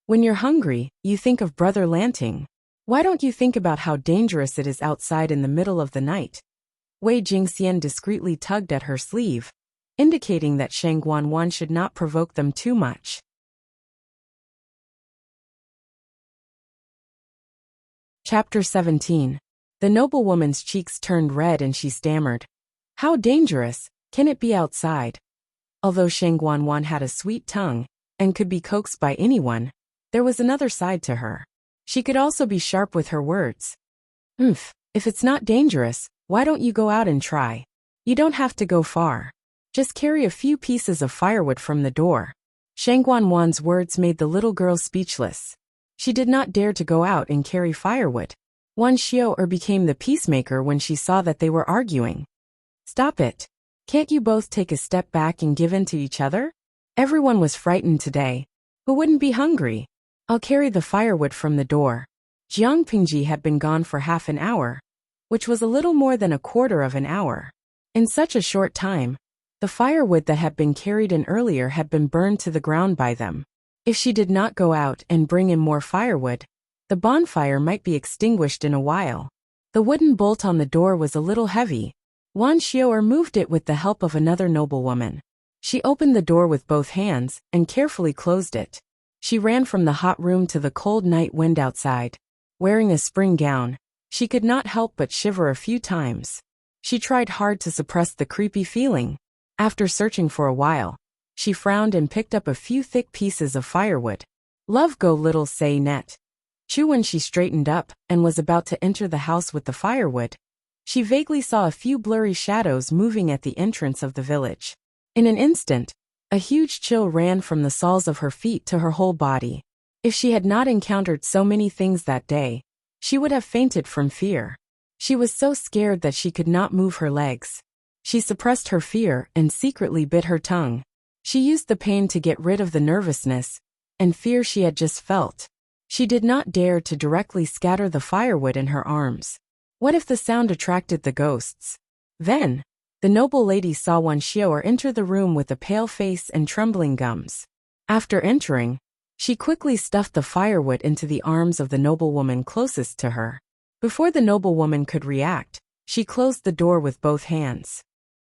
When you're hungry, you think of Brother Lanting. Why don't you think about how dangerous it is outside in the middle of the night? Wei Jingxian discreetly tugged at her sleeve, indicating that Shang Wanwan should not provoke them too much. Chapter 17. The noblewoman's cheeks turned red and she stammered. How dangerous can it be outside? Although Shang Wanwan had a sweet tongue and could be coaxed by anyone, there was another side to her. She could also be sharp with her words. If it's not dangerous, why don't you go out and try? You don't have to go far. Just carry a few pieces of firewood from the door. Shang Wanwan's words made the little girl speechless. She did not dare to go out and carry firewood. Wan Xiao became the peacemaker when she saw that they were arguing. Stop it. Can't you both take a step back and give in to each other? Everyone was frightened today. Who wouldn't be hungry? I'll carry the firewood from the door. Jiang Pingji had been gone for half an hour, which was a little more than a quarter of an hour. In such a short time, the firewood that had been carried in earlier had been burned to the ground by them. If she did not go out and bring in more firewood, the bonfire might be extinguished in a while. The wooden bolt on the door was a little heavy. Wan Xiao moved it with the help of another noblewoman. She opened the door with both hands and carefully closed it. She ran from the hot room to the cold night wind outside. Wearing a spring gown, she could not help but shiver a few times. She tried hard to suppress the creepy feeling. After searching for a while, she frowned and picked up a few thick pieces of firewood. Love go little say net. When she straightened up and was about to enter the house with the firewood, she vaguely saw a few blurry shadows moving at the entrance of the village. In an instant, a huge chill ran from the soles of her feet to her whole body. If she had not encountered so many things that day, she would have fainted from fear. She was so scared that she could not move her legs. She suppressed her fear and secretly bit her tongue. She used the pain to get rid of the nervousness and fear she had just felt. She did not dare to directly scatter the firewood in her arms. What if the sound attracted the ghosts? Then, the noble lady saw Wan Xiao enter the room with a pale face and trembling gums. After entering, she quickly stuffed the firewood into the arms of the noblewoman closest to her. Before the noblewoman could react, she closed the door with both hands.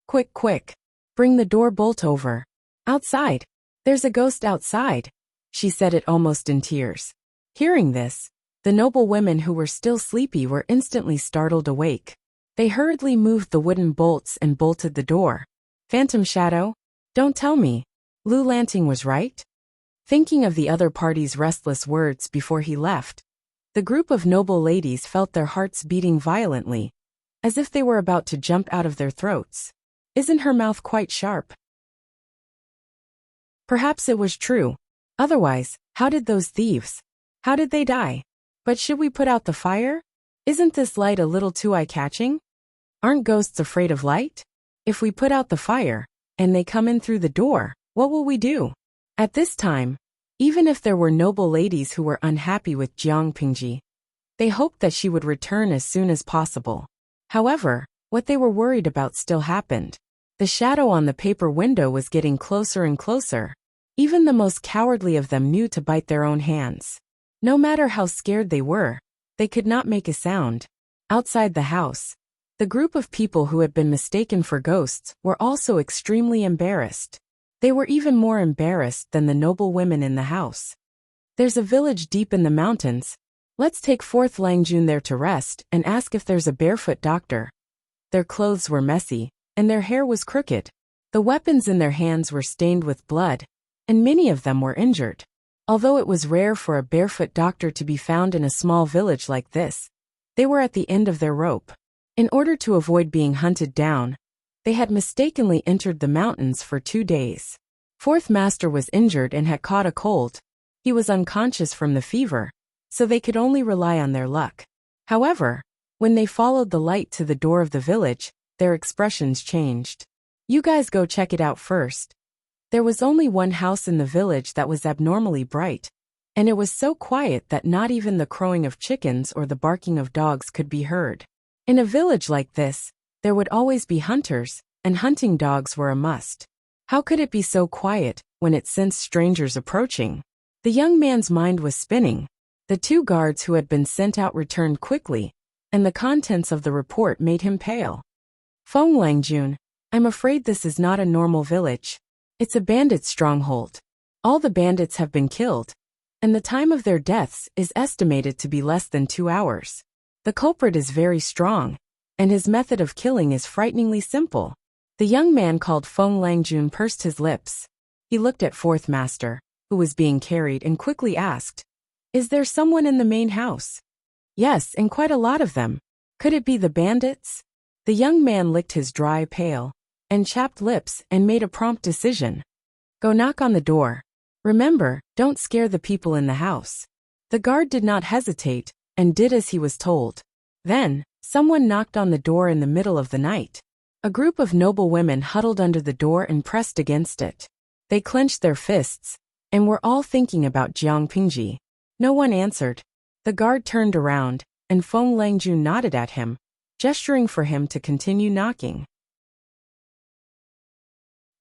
Quick, quick! Bring the door bolt over. Outside! There's a ghost outside! She said it almost in tears. Hearing this, the noblewomen who were still sleepy were instantly startled awake. They hurriedly moved the wooden bolts and bolted the door. Phantom shadow? Don't tell me. Lu Lanting was right? Thinking of the other party's restless words before he left, the group of noble ladies felt their hearts beating violently, as if they were about to jump out of their throats. Isn't her mouth quite sharp? Perhaps it was true. Otherwise, how did those thieves? How did they die? But should we put out the fire? Isn't this light a little too eye-catching? Aren't ghosts afraid of light? If we put out the fire, and they come in through the door, what will we do? At this time, even if there were noble ladies who were unhappy with Jiang Pingji, they hoped that she would return as soon as possible. However, what they were worried about still happened. The shadow on the paper window was getting closer and closer. Even the most cowardly of them knew to bite their own hands. No matter how scared they were, they could not make a sound. Outside the house, the group of people who had been mistaken for ghosts were also extremely embarrassed. They were even more embarrassed than the noble women in the house. There's a village deep in the mountains. Let's take 4th Langjun there to rest and ask if there's a barefoot doctor. Their clothes were messy, and their hair was crooked. The weapons in their hands were stained with blood, and many of them were injured. Although it was rare for a barefoot doctor to be found in a small village like this, they were at the end of their rope. In order to avoid being hunted down, they had mistakenly entered the mountains for 2 days. Fourth master was injured and had caught a cold. He was unconscious from the fever, so they could only rely on their luck. However, when they followed the light to the door of the village, their expressions changed. You guys go check it out first. There was only one house in the village that was abnormally bright, and it was so quiet that not even the crowing of chickens or the barking of dogs could be heard. In a village like this, there would always be hunters, and hunting dogs were a must. How could it be so quiet when it sensed strangers approaching? The young man's mind was spinning. The two guards who had been sent out returned quickly, and the contents of the report made him pale. Feng Langjun, I'm afraid this is not a normal village. It's a bandit stronghold. All the bandits have been killed, and the time of their deaths is estimated to be less than 2 hours. The culprit is very strong, and his method of killing is frighteningly simple. The young man called Feng Langjun pursed his lips. He looked at fourth master, who was being carried, and quickly asked, "Is there someone in the main house?" "Yes, and quite a lot of them. Could it be the bandits?" The young man licked his dry, pale, and chapped lips and made a prompt decision. "Go knock on the door. Remember, don't scare the people in the house." The guard did not hesitate, and did as he was told. Then, someone knocked on the door in the middle of the night. A group of noble women huddled under the door and pressed against it. They clenched their fists, and were all thinking about Jiang Pingji. No one answered. The guard turned around, and Feng Langjun nodded at him, gesturing for him to continue knocking.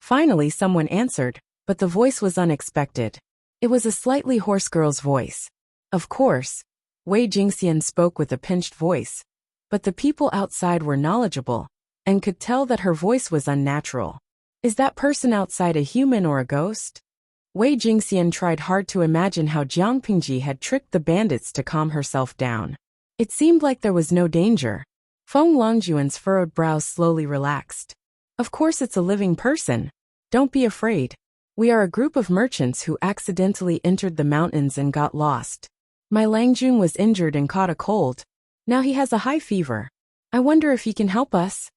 Finally someone answered, but the voice was unexpected. It was a slightly hoarse girl's voice. Of course, Wei Jingxian spoke with a pinched voice, but the people outside were knowledgeable, and could tell that her voice was unnatural. Is that person outside a human or a ghost? Wei Jingxian tried hard to imagine how Jiang Pingji had tricked the bandits to calm herself down. It seemed like there was no danger. Feng Longjuan's furrowed brows slowly relaxed. Of course it's a living person. Don't be afraid. We are a group of merchants who accidentally entered the mountains and got lost. My Langjun was injured and caught a cold. Now he has a high fever. I wonder if he can help us.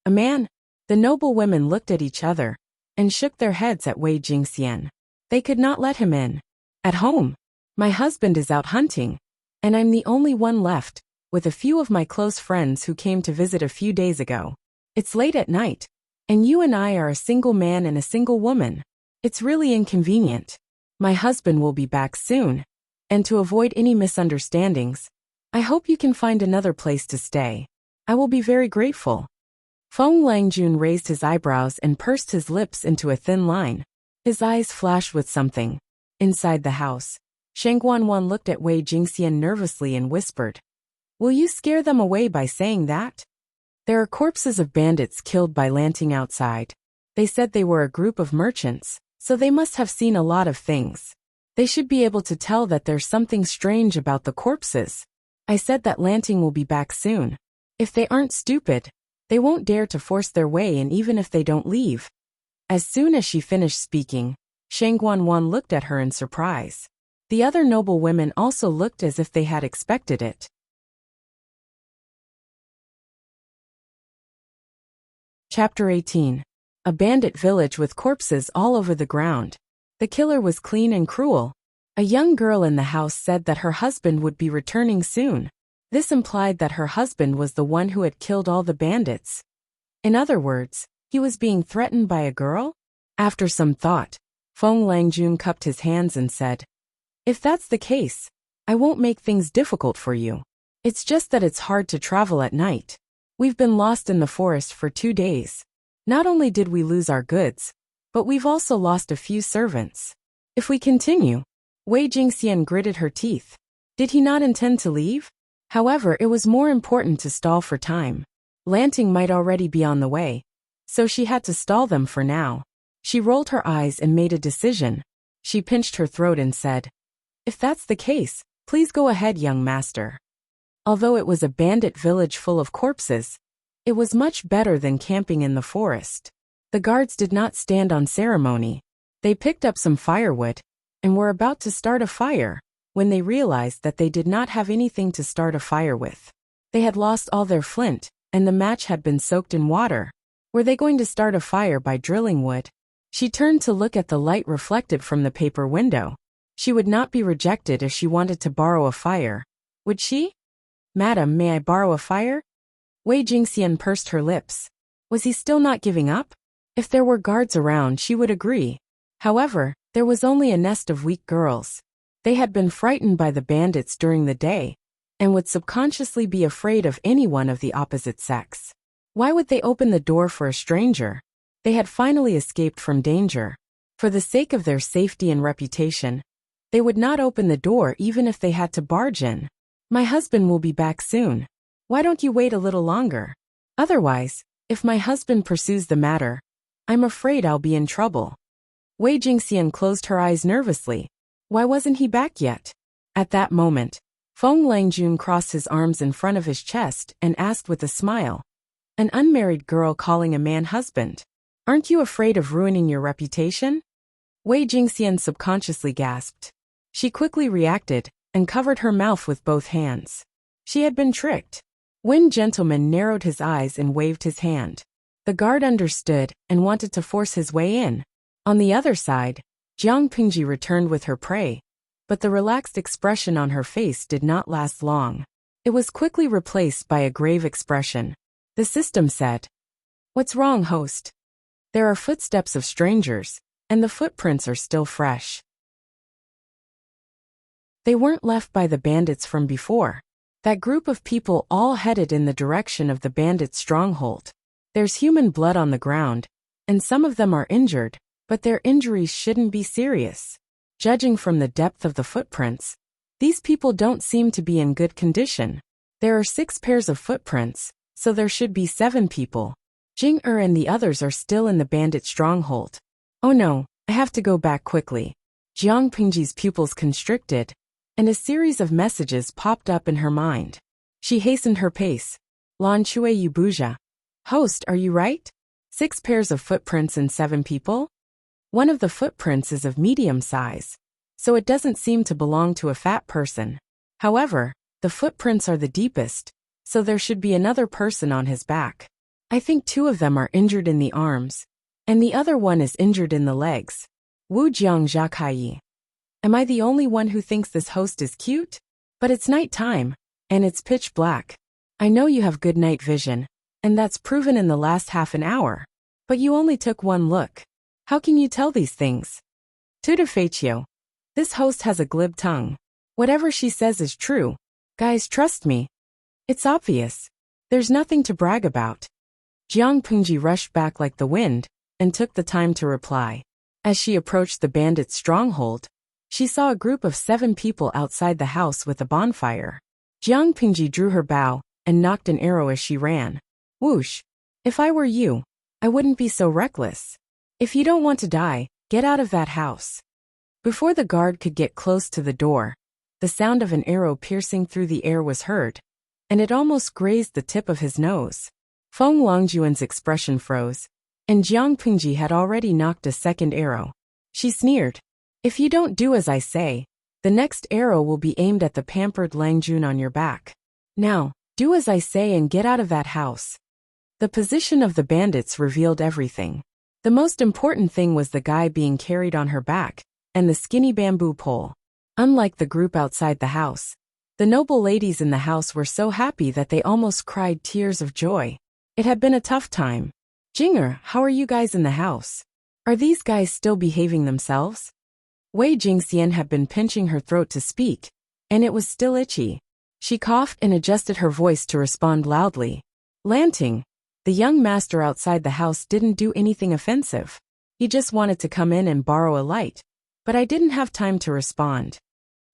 A man? The noble women looked at each other, and shook their heads at Wei Jingxian. They could not let him in. At home. My husband is out hunting, and I'm the only one left, with a few of my close friends who came to visit a few days ago. It's late at night, and you and I are a single man and a single woman. It's really inconvenient. My husband will be back soon, and to avoid any misunderstandings, I hope you can find another place to stay. I will be very grateful. Feng Langjun raised his eyebrows and pursed his lips into a thin line. His eyes flashed with something. Inside the house, Sheng Guanwan looked at Wei Jingxian nervously and whispered, "Will you scare them away by saying that? There are corpses of bandits killed by Lanting outside. They said they were a group of merchants, so they must have seen a lot of things. They should be able to tell that there's something strange about the corpses. I said that Lanting will be back soon. If they aren't stupid, they won't dare to force their way in even if they don't leave." As soon as she finished speaking, Sheng Guanwan looked at her in surprise. The other noble women also looked as if they had expected it. Chapter 18. A bandit village with corpses all over the ground. The killer was clean and cruel. A young girl in the house said that her husband would be returning soon. This implied that her husband was the one who had killed all the bandits. In other words, he was being threatened by a girl? After some thought, Feng Langjun cupped his hands and said, "If that's the case, I won't make things difficult for you. It's just that it's hard to travel at night. We've been lost in the forest for 2 days. Not only did we lose our goods, but we've also lost a few servants. If we continue..." Wei Jingxian gritted her teeth. Did he not intend to leave? However, it was more important to stall for time. Lanting might already be on the way, so she had to stall them for now. She rolled her eyes and made a decision. She pinched her throat and said, "If that's the case, please go ahead, young master." Although it was a bandit village full of corpses, it was much better than camping in the forest. The guards did not stand on ceremony. They picked up some firewood, and were about to start a fire, when they realized that they did not have anything to start a fire with. They had lost all their flint, and the match had been soaked in water. Were they going to start a fire by drilling wood? She turned to look at the light reflected from the paper window. She would not be rejected if she wanted to borrow a fire. Would she? Madam, may I borrow a fire? Wei Jingxian pursed her lips. Was he still not giving up? If there were guards around, she would agree. However, there was only a nest of weak girls. They had been frightened by the bandits during the day, and would subconsciously be afraid of anyone of the opposite sex. Why would they open the door for a stranger? They had finally escaped from danger. For the sake of their safety and reputation, they would not open the door even if they had to barge in. My husband will be back soon. Why don't you wait a little longer? Otherwise, if my husband pursues the matter, I'm afraid I'll be in trouble. Wei Jingxian closed her eyes nervously. Why wasn't he back yet? At that moment, Feng Langjun crossed his arms in front of his chest and asked with a smile. An unmarried girl calling a man husband. Aren't you afraid of ruining your reputation? Wei Jingxian subconsciously gasped. She quickly reacted and covered her mouth with both hands. She had been tricked. Wen gentleman narrowed his eyes and waved his hand. The guard understood and wanted to force his way in. On the other side, Jiang Pingji returned with her prey, but the relaxed expression on her face did not last long. It was quickly replaced by a grave expression. The system said, "What's wrong, host? There are footsteps of strangers, and the footprints are still fresh. They weren't left by the bandits from before. That group of people all headed in the direction of the bandits' stronghold. There's human blood on the ground, and some of them are injured, but their injuries shouldn't be serious. Judging from the depth of the footprints, these people don't seem to be in good condition. There are 6 pairs of footprints, so there should be 7 people. Jing and the others are still in the bandit stronghold. Oh no, I have to go back quickly." Jiang Pingji's pupils constricted, and a series of messages popped up in her mind. She hastened her pace. Lan Chui Yubuja. Host, are you right? 6 pairs of footprints and 7 people? One of the footprints is of medium size, so it doesn't seem to belong to a fat person. However, the footprints are the deepest, so there should be another person on his back. I think 2 of them are injured in the arms, and the other one is injured in the legs. Wu Jiang Zhakai. Am I the only one who thinks this host is cute? But it's night time, and it's pitch black. I know you have good night vision, and that's proven in the last half an hour. But you only took one look. How can you tell these things? Tutor Feichio. This host has a glib tongue. Whatever she says is true. Guys, trust me. It's obvious. There's nothing to brag about. Jiang Pingji rushed back like the wind, and took the time to reply. As she approached the bandits' stronghold, she saw a group of 7 people outside the house with a bonfire. Jiang Pingji drew her bow, and knocked an arrow as she ran. Whoosh! If I were you, I wouldn't be so reckless. If you don't want to die, get out of that house. Before the guard could get close to the door, the sound of an arrow piercing through the air was heard, and it almost grazed the tip of his nose. Feng Longjuan's expression froze, and Jiang Pingji had already knocked a second arrow. She sneered. If you don't do as I say, the next arrow will be aimed at the pampered Langjun on your back. Now, do as I say and get out of that house. The position of the bandits revealed everything. The most important thing was the guy being carried on her back, and the skinny bamboo pole. Unlike the group outside the house, the noble ladies in the house were so happy that they almost cried tears of joy. It had been a tough time. Jinger, how are you guys in the house? Are these guys still behaving themselves? Wei Jingxian had been pinching her throat to speak, and it was still itchy. She coughed and adjusted her voice to respond loudly. Lanting, the young master outside the house didn't do anything offensive. He just wanted to come in and borrow a light, but I didn't have time to respond.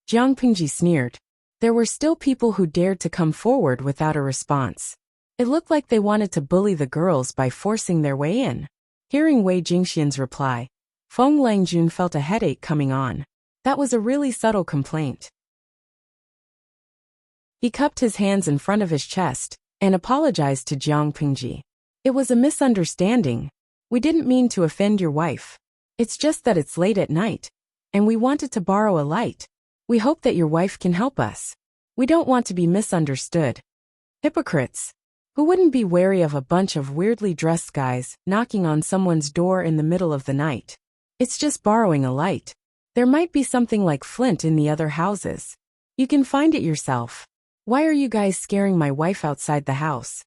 Jiang Pingji sneered. There were still people who dared to come forward without a response. It looked like they wanted to bully the girls by forcing their way in. Hearing Wei Jingxian's reply, Feng Langjun felt a headache coming on. That was a really subtle complaint. He cupped his hands in front of his chest and apologized to Jiang Pingji. It was a misunderstanding. We didn't mean to offend your wife. It's just that it's late at night, and we wanted to borrow a light. We hope that your wife can help us. We don't want to be misunderstood. Hypocrites. Who wouldn't be wary of a bunch of weirdly dressed guys knocking on someone's door in the middle of the night? It's just borrowing a light. There might be something like flint in the other houses. You can find it yourself. Why are you guys scaring my wife outside the house?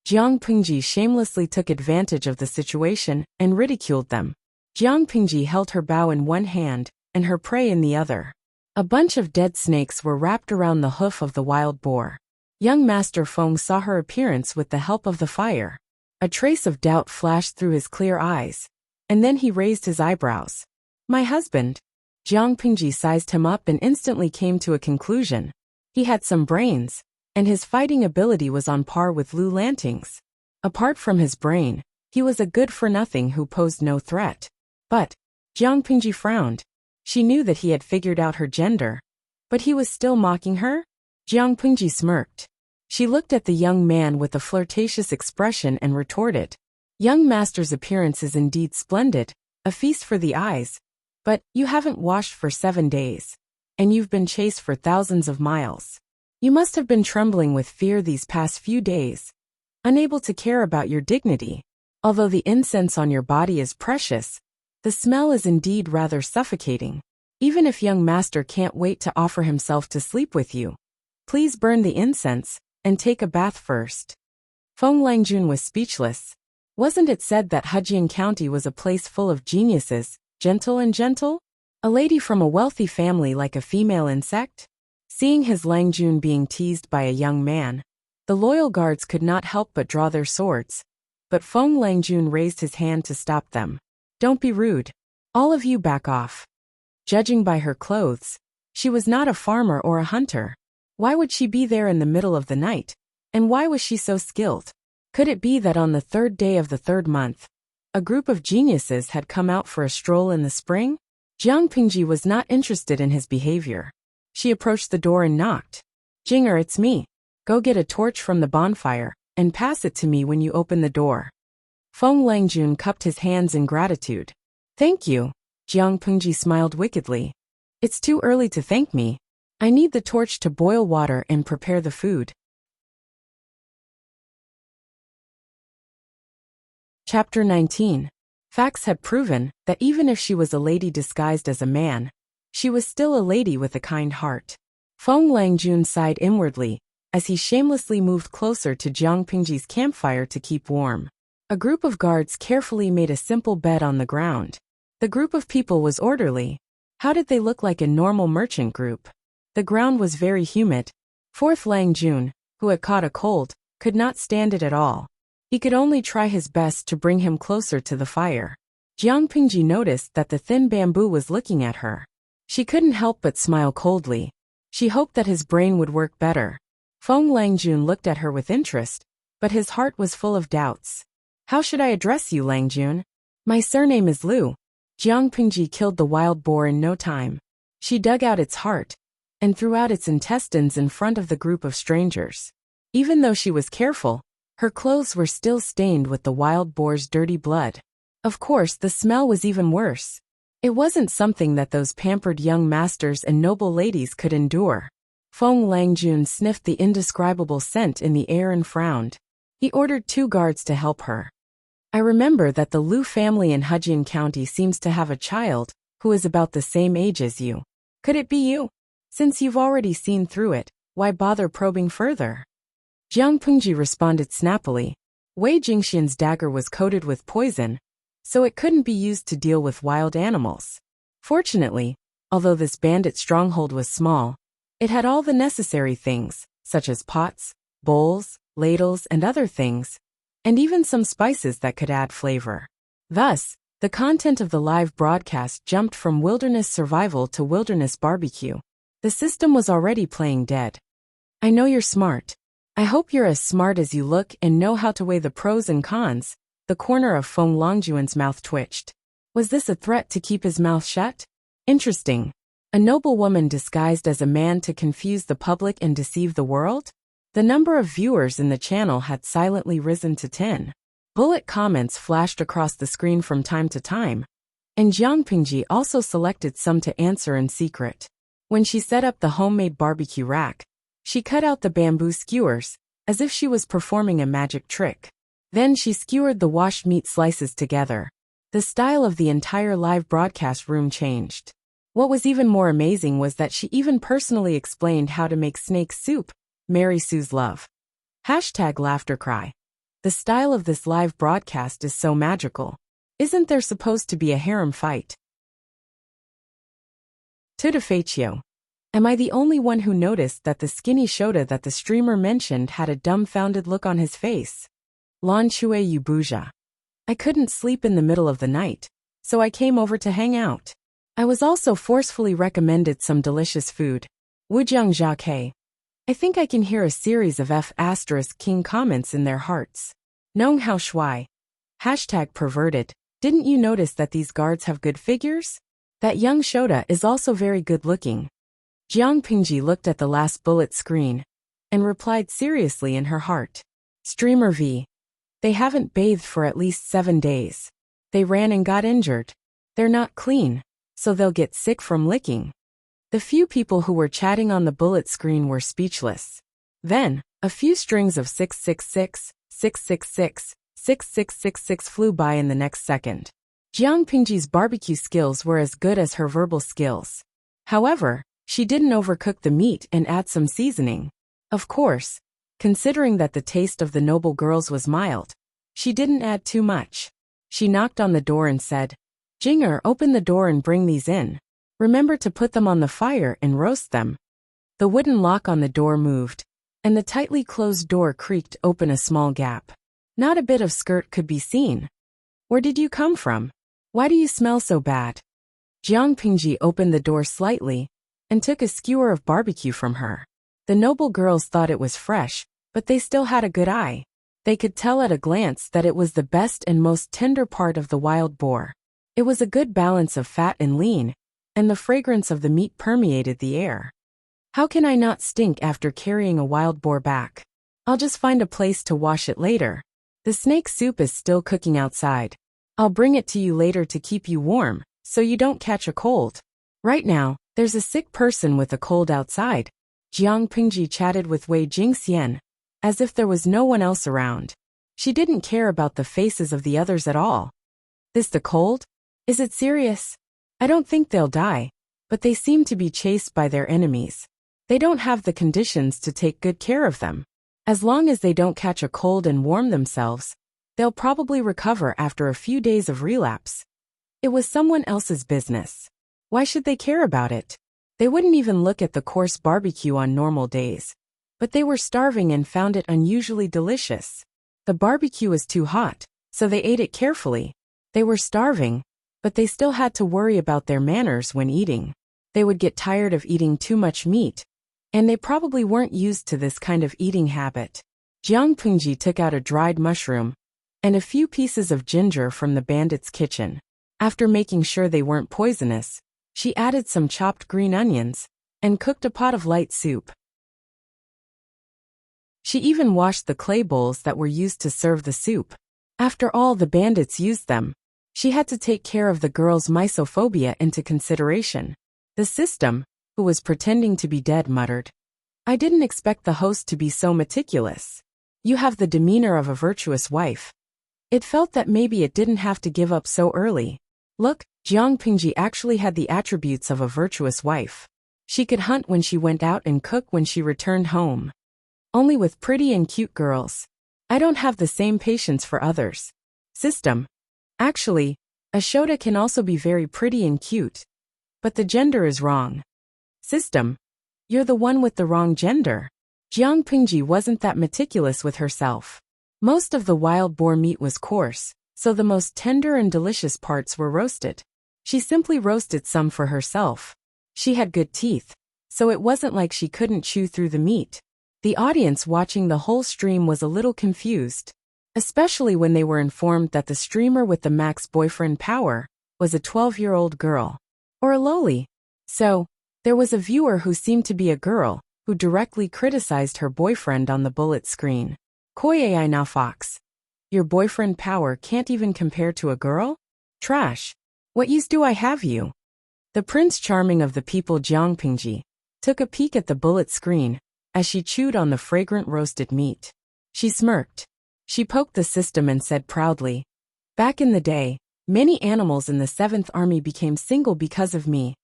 Jiang Pingji shamelessly took advantage of the situation and ridiculed them. Jiang Pingji held her bow in one hand and her prey in the other. A bunch of dead snakes were wrapped around the hoof of the wild boar. Young Master Feng saw her appearance with the help of the fire. A trace of doubt flashed through his clear eyes, and then he raised his eyebrows. My husband. Jiang Pingji sized him up and instantly came to a conclusion. He had some brains, and his fighting ability was on par with Lu Lanting's. Apart from his brain, he was a good-for-nothing who posed no threat. But Jiang Pingji frowned. She knew that he had figured out her gender. But he was still mocking her? Jiang Pingji smirked. She looked at the young man with a flirtatious expression and retorted. Young Master's appearance is indeed splendid, a feast for the eyes. But you haven't washed for 7 days. And you've been chased for thousands of miles. You must have been trembling with fear these past few days, unable to care about your dignity. Although the incense on your body is precious, the smell is indeed rather suffocating. Even if young master can't wait to offer himself to sleep with you, please burn the incense and take a bath first. Feng Langjun was speechless. Wasn't it said that Hejian County was a place full of geniuses, gentle and gentle? A lady from a wealthy family like a female insect? Seeing his Langjun being teased by a young man, the loyal guards could not help but draw their swords. But Feng Langjun raised his hand to stop them. Don't be rude. All of you back off. Judging by her clothes, she was not a farmer or a hunter. Why would she be there in the middle of the night? And why was she so skilled? Could it be that on the 3rd day of the 3rd month, a group of geniuses had come out for a stroll in the spring? Jiang Pingji was not interested in his behavior. She approached the door and knocked. Jinger, it's me. Go get a torch from the bonfire and pass it to me when you open the door. Feng Langjun cupped his hands in gratitude. Thank you. Jiang Pingji smiled wickedly. It's too early to thank me. I need the torch to boil water and prepare the food. Chapter 19. Facts had proven that even if she was a lady disguised as a man, she was still a lady with a kind heart. Feng Langjun sighed inwardly as he shamelessly moved closer to Jiang Pingji's campfire to keep warm. A group of guards carefully made a simple bed on the ground. The group of people was orderly. How did they look like a normal merchant group? The ground was very humid. Fourth Langjun, who had caught a cold, could not stand it at all. He could only try his best to bring him closer to the fire. Jiang Pingji noticed that the thin bamboo was looking at her. She couldn't help but smile coldly. She hoped that his brain would work better. Feng Langjun looked at her with interest, but his heart was full of doubts. How should I address you, Langjun? My surname is Lu. Jiang Pingji killed the wild boar in no time. She dug out its heart and threw out its intestines in front of the group of strangers. Even though she was careful, her clothes were still stained with the wild boar's dirty blood. Of course, the smell was even worse. It wasn't something that those pampered young masters and noble ladies could endure. Feng Langjun sniffed the indescribable scent in the air and frowned. He ordered 2 guards to help her. I remember that the Lu family in Hejian County seems to have a child who is about the same age as you. Could it be you? Since you've already seen through it, why bother probing further? Jiang Pingji responded snappily. Wei Jingxian's dagger was coated with poison, so it couldn't be used to deal with wild animals. Fortunately, although this bandit stronghold was small, it had all the necessary things, such as pots, bowls, ladles, and other things, and even some spices that could add flavor. Thus, the content of the live broadcast jumped from wilderness survival to wilderness barbecue. The system was already playing dead. I know you're smart. I hope you're as smart as you look and know how to weigh the pros and cons. The corner of Feng Langjuan's mouth twitched. Was this a threat to keep his mouth shut? Interesting. A noble woman disguised as a man to confuse the public and deceive the world? The number of viewers in the channel had silently risen to 10. Bullet comments flashed across the screen from time to time, and Jiang Pingji also selected some to answer in secret. When she set up the homemade barbecue rack, she cut out the bamboo skewers as if she was performing a magic trick. Then she skewered the washed meat slices together. The style of the entire live broadcast room changed. What was even more amazing was that she even personally explained how to make snake soup, Mary Sue's love. #laughter cry. The style of this live broadcast is so magical. Isn't there supposed to be a harem fight? Tuttofaccio. Am I the only one who noticed that the skinny Shota that the streamer mentioned had a dumbfounded look on his face? Lanchue Yubuja. I couldn't sleep in the middle of the night, so I came over to hang out. I was also forcefully recommended some delicious food. Wujang Jake. I think I can hear a series of F*King comments in their hearts. Nong Hao Shui. #perverted. Didn't you notice that these guards have good figures? That young Shota is also very good looking. Jiang Pingji looked at the last bullet screen and replied seriously in her heart. Streamer V. They haven't bathed for at least 7 days. They ran and got injured. They're not clean, so they'll get sick from licking. The few people who were chatting on the bullet screen were speechless. Then, a few strings of 666, 666, 6666 flew by in the next second. Jiang Pingji's barbecue skills were as good as her verbal skills. However, she didn't overcook the meat and add some seasoning. Of course, considering that the taste of the noble girls was mild, she didn't add too much. She knocked on the door and said, Jinger, open the door and bring these in. Remember to put them on the fire and roast them. The wooden lock on the door moved, and the tightly closed door creaked open a small gap. Not a bit of skirt could be seen. Where did you come from? Why do you smell so bad? Jiang Pingji opened the door slightly and took a skewer of barbecue from her. The noble girls thought it was fresh, but they still had a good eye. They could tell at a glance that it was the best and most tender part of the wild boar. It was a good balance of fat and lean, and the fragrance of the meat permeated the air. How can I not stink after carrying a wild boar back? I'll just find a place to wash it later. The snake soup is still cooking outside. I'll bring it to you later to keep you warm, so you don't catch a cold. Right now, there's a sick person with a cold outside. Jiang Pingji chatted with Wei Jingxian, as if there was no one else around. She didn't care about the faces of the others at all. This the cold? Is it serious? I don't think they'll die, but they seem to be chased by their enemies. They don't have the conditions to take good care of them. As long as they don't catch a cold and warm themselves, they'll probably recover after a few days of relapse. It was someone else's business. Why should they care about it? They wouldn't even look at the coarse barbecue on normal days. But they were starving and found it unusually delicious. The barbecue was too hot, so they ate it carefully. They were starving, but they still had to worry about their manners when eating. They would get tired of eating too much meat, and they probably weren't used to this kind of eating habit. Jiang Pingji took out a dried mushroom and a few pieces of ginger from the bandit's kitchen. After making sure they weren't poisonous, she added some chopped green onions and cooked a pot of light soup. She even washed the clay bowls that were used to serve the soup. After all, the bandits used them. She had to take care of the girl's misophobia into consideration. The system, who was pretending to be dead, muttered, I didn't expect the host to be so meticulous. You have the demeanor of a virtuous wife. It felt that maybe it didn't have to give up so early. Look, Jiang Pingji actually had the attributes of a virtuous wife. She could hunt when she went out and cook when she returned home. Only with pretty and cute girls. I don't have the same patience for others. System. Actually, a Shota can also be very pretty and cute. But the gender is wrong. System. You're the one with the wrong gender. Jiang Pingji wasn't that meticulous with herself. Most of the wild boar meat was coarse, so the most tender and delicious parts were roasted. She simply roasted some for herself. She had good teeth, so it wasn't like she couldn't chew through the meat. The audience watching the whole stream was a little confused, especially when they were informed that the streamer with the max boyfriend power was a 12-year-old girl, or a loli. So, there was a viewer who seemed to be a girl, who directly criticized her boyfriend on the bullet screen. Koyai na fox. Your boyfriend power can't even compare to a girl? Trash. What use do I have you? The Prince Charming of the people Jiang Pingji took a peek at the bullet screen as she chewed on the fragrant roasted meat. She smirked. She poked the system and said proudly, "Back in the day, many animals in the 7th Army became single because of me."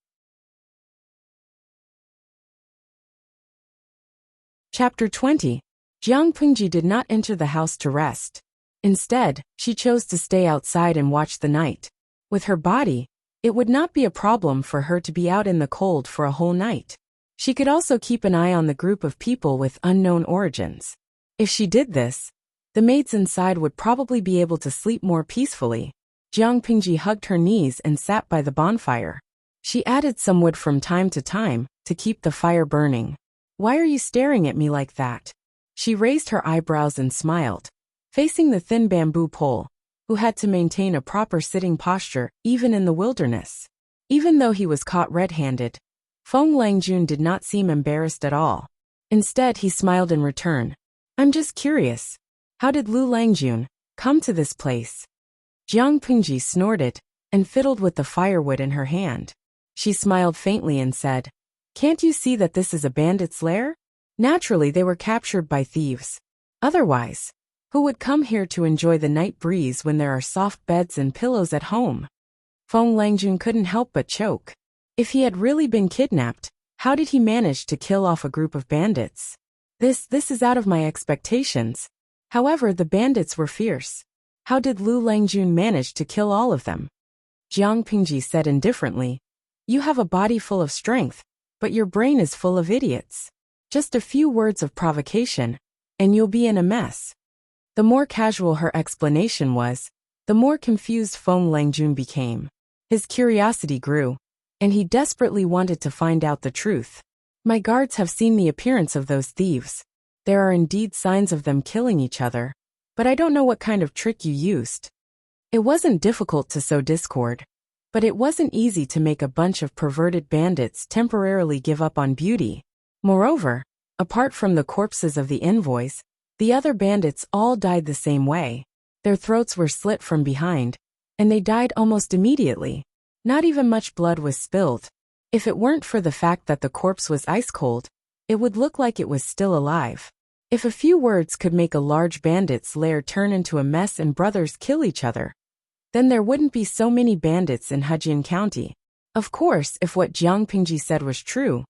Chapter 20. Jiang Pingji did not enter the house to rest. Instead, she chose to stay outside and watch the night. With her body, it would not be a problem for her to be out in the cold for a whole night. She could also keep an eye on the group of people with unknown origins. If she did this, the maids inside would probably be able to sleep more peacefully. Jiang Pingji hugged her knees and sat by the bonfire. She added some wood from time to keep the fire burning. "Why are you staring at me like that?" She raised her eyebrows and smiled, facing the thin bamboo pole, who had to maintain a proper sitting posture even in the wilderness. Even though he was caught red-handed, Feng Langjun did not seem embarrassed at all. Instead, he smiled in return. "I'm just curious. How did Lu Langjun come to this place?" Jiang Pingji snorted and fiddled with the firewood in her hand. She smiled faintly and said, "Can't you see that this is a bandit's lair? Naturally, they were captured by thieves. Otherwise, who would come here to enjoy the night breeze when there are soft beds and pillows at home?" Feng Langjun couldn't help but choke. If he had really been kidnapped, how did he manage to kill off a group of bandits? This is out of my expectations. However, the bandits were fierce. How did Lu Langjun manage to kill all of them? Jiang Pingji said indifferently, "You have a body full of strength, but your brain is full of idiots. Just a few words of provocation, and you'll be in a mess." The more casual her explanation was, the more confused Feng Langjun became. His curiosity grew, and he desperately wanted to find out the truth. "My guards have seen the appearance of those thieves. There are indeed signs of them killing each other, but I don't know what kind of trick you used." It wasn't difficult to sow discord, but it wasn't easy to make a bunch of perverted bandits temporarily give up on beauty. Moreover, apart from the corpses of the envoys, the other bandits all died the same way. Their throats were slit from behind, and they died almost immediately. Not even much blood was spilled. If it weren't for the fact that the corpse was ice cold, it would look like it was still alive. If a few words could make a large bandit's lair turn into a mess and brothers kill each other, then there wouldn't be so many bandits in Hejian County. Of course, if what Jiang Pingji said was true,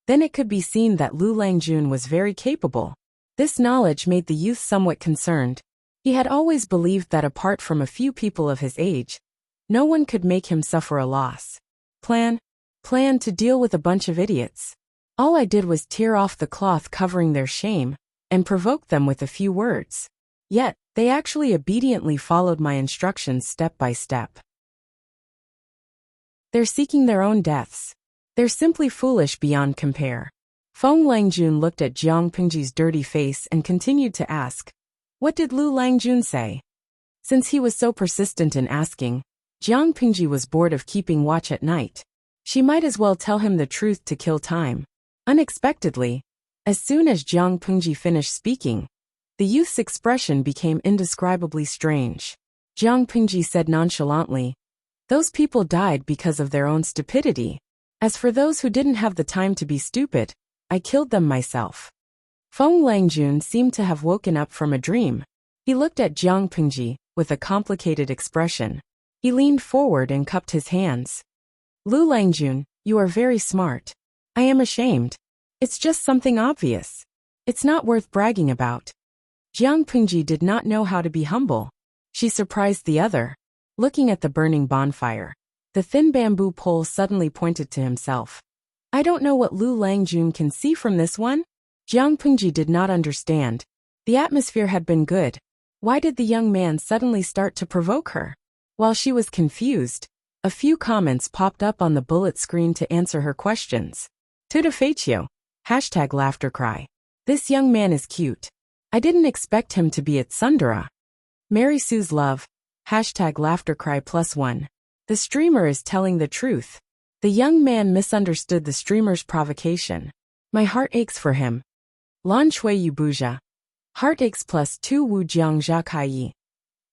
then it could be seen that Lu Langjun was very capable. This knowledge made the youth somewhat concerned. He had always believed that apart from a few people of his age, no one could make him suffer a loss. Plan to deal with a bunch of idiots. All I did was tear off the cloth covering their shame and provoke them with a few words. Yet, they actually obediently followed my instructions step by step. They're seeking their own deaths. They're simply foolish beyond compare. Feng Langjun looked at Jiang Pingji's dirty face and continued to ask, "What did Lu Langjun say?" Since he was so persistent in asking, Jiang Pingji was bored of keeping watch at night. She might as well tell him the truth to kill time. Unexpectedly, as soon as Jiang Pingji finished speaking, the youth's expression became indescribably strange. Jiang Pingji said nonchalantly, "Those people died because of their own stupidity. As for those who didn't have the time to be stupid, I killed them myself." Feng Langjun seemed to have woken up from a dream. He looked at Jiang Pingji with a complicated expression. He leaned forward and cupped his hands. "Lu Langjun, you are very smart. I am ashamed. It's just something obvious. It's not worth bragging about." Jiang Pingji did not know how to be humble. She surprised the other. Looking at the burning bonfire, the thin bamboo pole suddenly pointed to himself. "I don't know what Lu Langjun can see from this one?" Jiang Pingji did not understand. The atmosphere had been good. Why did the young man suddenly start to provoke her? While she was confused, a few comments popped up on the bullet screen to answer her questions. Tuta Faccio. #laughter cry. This young man is cute. I didn't expect him to be at Sundara. Mary Sue's love. #laughter cry +1. The streamer is telling the truth. The young man misunderstood the streamer's provocation. My heart aches for him. Lan Shui Yu Buja. Heart aches +2 Wu Jiang Jia Kai Yi.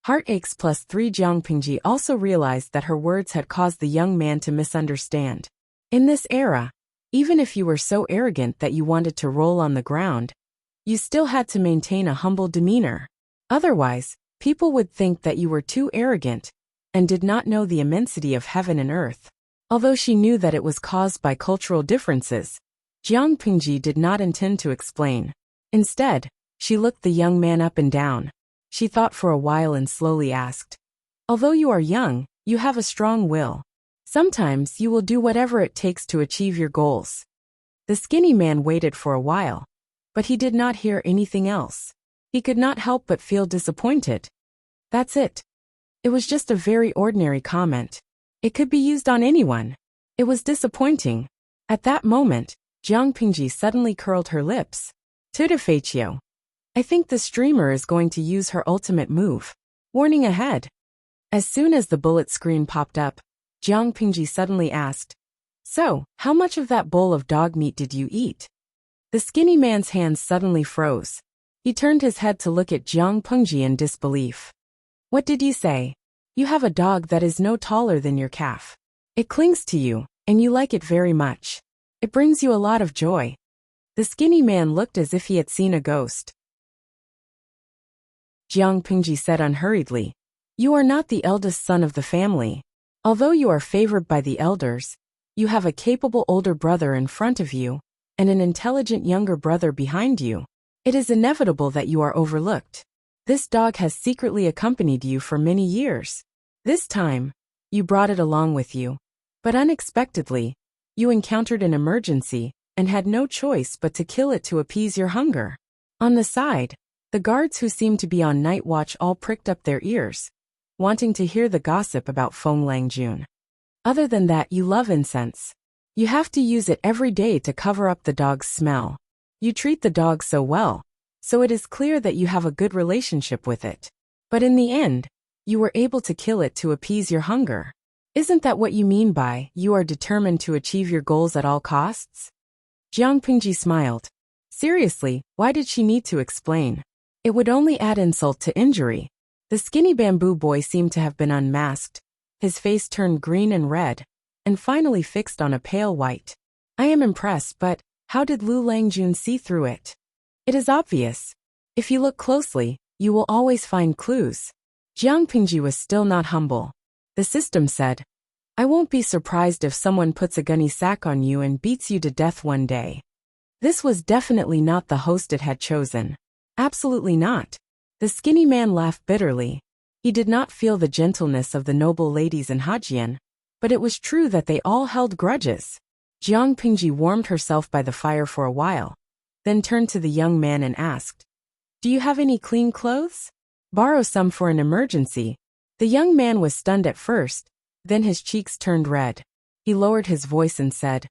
Heart aches +3 Jiang Pingji also realized that her words had caused the young man to misunderstand. In this era, Even if you were so arrogant that you wanted to roll on the ground, you still had to maintain a humble demeanor. Otherwise, people would think that you were too arrogant and did not know the immensity of heaven and earth. Although she knew that it was caused by cultural differences, Jiang Pingji did not intend to explain. Instead, she looked the young man up and down. She thought for a while and slowly asked, "Although you are young, you have a strong will. Sometimes you will do whatever it takes to achieve your goals." The skinny man waited for a while, but he did not hear anything else. He could not help but feel disappointed. That's it. It was just a very ordinary comment. It could be used on anyone. It was disappointing. At that moment, Jiang Pingji suddenly curled her lips. Tudafetio. I think the streamer is going to use her ultimate move. Warning ahead. As soon as the bullet screen popped up, Jiang Pingji suddenly asked, "So, how much of that bowl of dog meat did you eat?" The skinny man's hands suddenly froze. He turned his head to look at Jiang Pingji in disbelief. "What did you say? You have a dog that is no taller than your calf. It clings to you, and you like it very much. It brings you a lot of joy." The skinny man looked as if he had seen a ghost. Jiang Pingji said unhurriedly, "You are not the eldest son of the family. Although you are favored by the elders, you have a capable older brother in front of you, and an intelligent younger brother behind you. It is inevitable that you are overlooked. This dog has secretly accompanied you for many years. This time, you brought it along with you. But unexpectedly, you encountered an emergency and had no choice but to kill it to appease your hunger." On the side, the guards who seemed to be on night watch all pricked up their ears, wanting to hear the gossip about Feng Langjun. "Other than that, you love incense. You have to use it every day to cover up the dog's smell. You treat the dog so well, so it is clear that you have a good relationship with it. But in the end, you were able to kill it to appease your hunger. Isn't that what you mean by you are determined to achieve your goals at all costs?" Jiang Pingji smiled. Seriously, why did she need to explain? It would only add insult to injury. The skinny bamboo boy seemed to have been unmasked. His face turned green and red, and finally fixed on a pale white. "I am impressed, but how did Lu Langjun see through it? It is obvious. If you look closely, you will always find clues." Jiang Pingji was still not humble. The system said, "I won't be surprised if someone puts a gunny sack on you and beats you to death one day." This was definitely not the host it had chosen. Absolutely not. The skinny man laughed bitterly. He did not feel the gentleness of the noble ladies in Hajian, but it was true that they all held grudges. Jiang Pingji warmed herself by the fire for a while, then turned to the young man and asked, "Do you have any clean clothes? Borrow some for an emergency." The young man was stunned at first, then his cheeks turned red. He lowered his voice and said,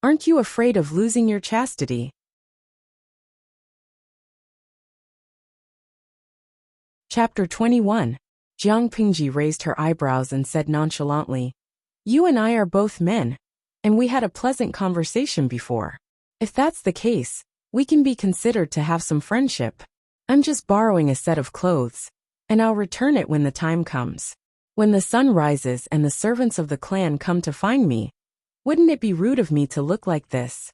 "Aren't you afraid of losing your chastity?" Chapter 21. Jiang Pingji raised her eyebrows and said nonchalantly, "You and I are both men, and we had a pleasant conversation before. If that's the case, we can be considered to have some friendship. I'm just borrowing a set of clothes, and I'll return it when the time comes. When the sun rises and the servants of the clan come to find me, wouldn't it be rude of me to look like this?"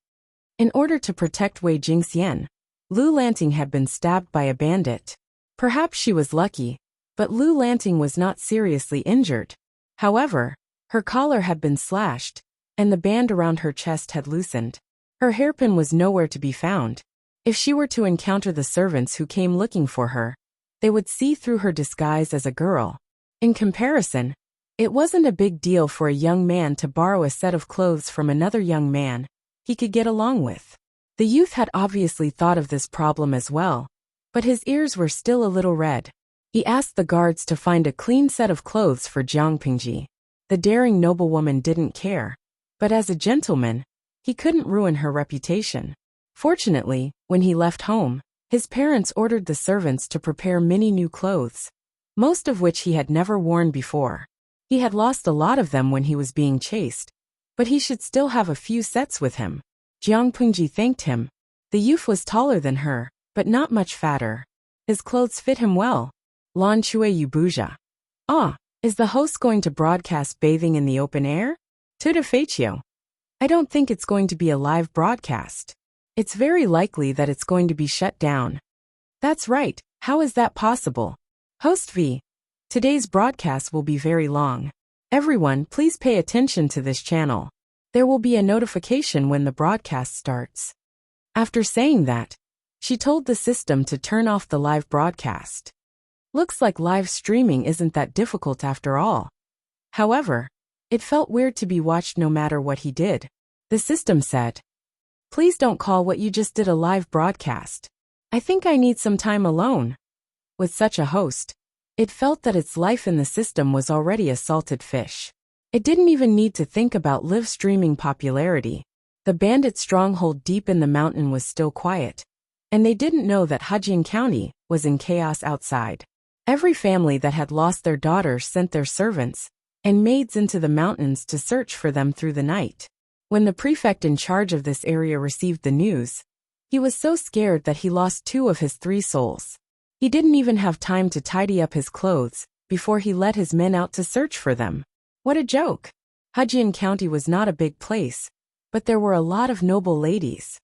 In order to protect Wei Jingxian, Lu Lanting had been stabbed by a bandit. Perhaps she was lucky, but Lu Lanting was not seriously injured. However, her collar had been slashed, and the band around her chest had loosened. Her hairpin was nowhere to be found. If she were to encounter the servants who came looking for her, they would see through her disguise as a girl. In comparison, it wasn't a big deal for a young man to borrow a set of clothes from another young man he could get along with. The youth had obviously thought of this problem as well, but his ears were still a little red. He asked the guards to find a clean set of clothes for Jiang Pingji. The daring noblewoman didn't care, but as a gentleman, he couldn't ruin her reputation. Fortunately, when he left home, his parents ordered the servants to prepare many new clothes, most of which he had never worn before. He had lost a lot of them when he was being chased, but he should still have a few sets with him. Jiang Pingji thanked him. The youth was taller than her, but not much fatter. His clothes fit him well. Lan Chue Yubuja. "Ah, is the host going to broadcast bathing in the open air?" Tudafetio. I don't think it's going to be a live broadcast. It's very likely that it's going to be shut down. That's right, how is that possible? Host V. Today's broadcast will be very long. Everyone, please pay attention to this channel. There will be a notification when the broadcast starts. After saying that, she told the system to turn off the live broadcast. Looks like live streaming isn't that difficult after all. However, it felt weird to be watched no matter what he did. The system said, "Please don't call what you just did a live broadcast. I think I need some time alone." With such a host, it felt that its life in the system was already a salted fish. It didn't even need to think about live streaming popularity. The bandit stronghold deep in the mountain was still quiet, and they didn't know that Heartfelt County was in chaos outside. Every family that had lost their daughters sent their servants and maids into the mountains to search for them through the night. When the prefect in charge of this area received the news, he was so scared that he lost 2 of his 3 souls. He didn't even have time to tidy up his clothes before he led his men out to search for them. What a joke! Heartfelt County was not a big place, but there were a lot of noble ladies.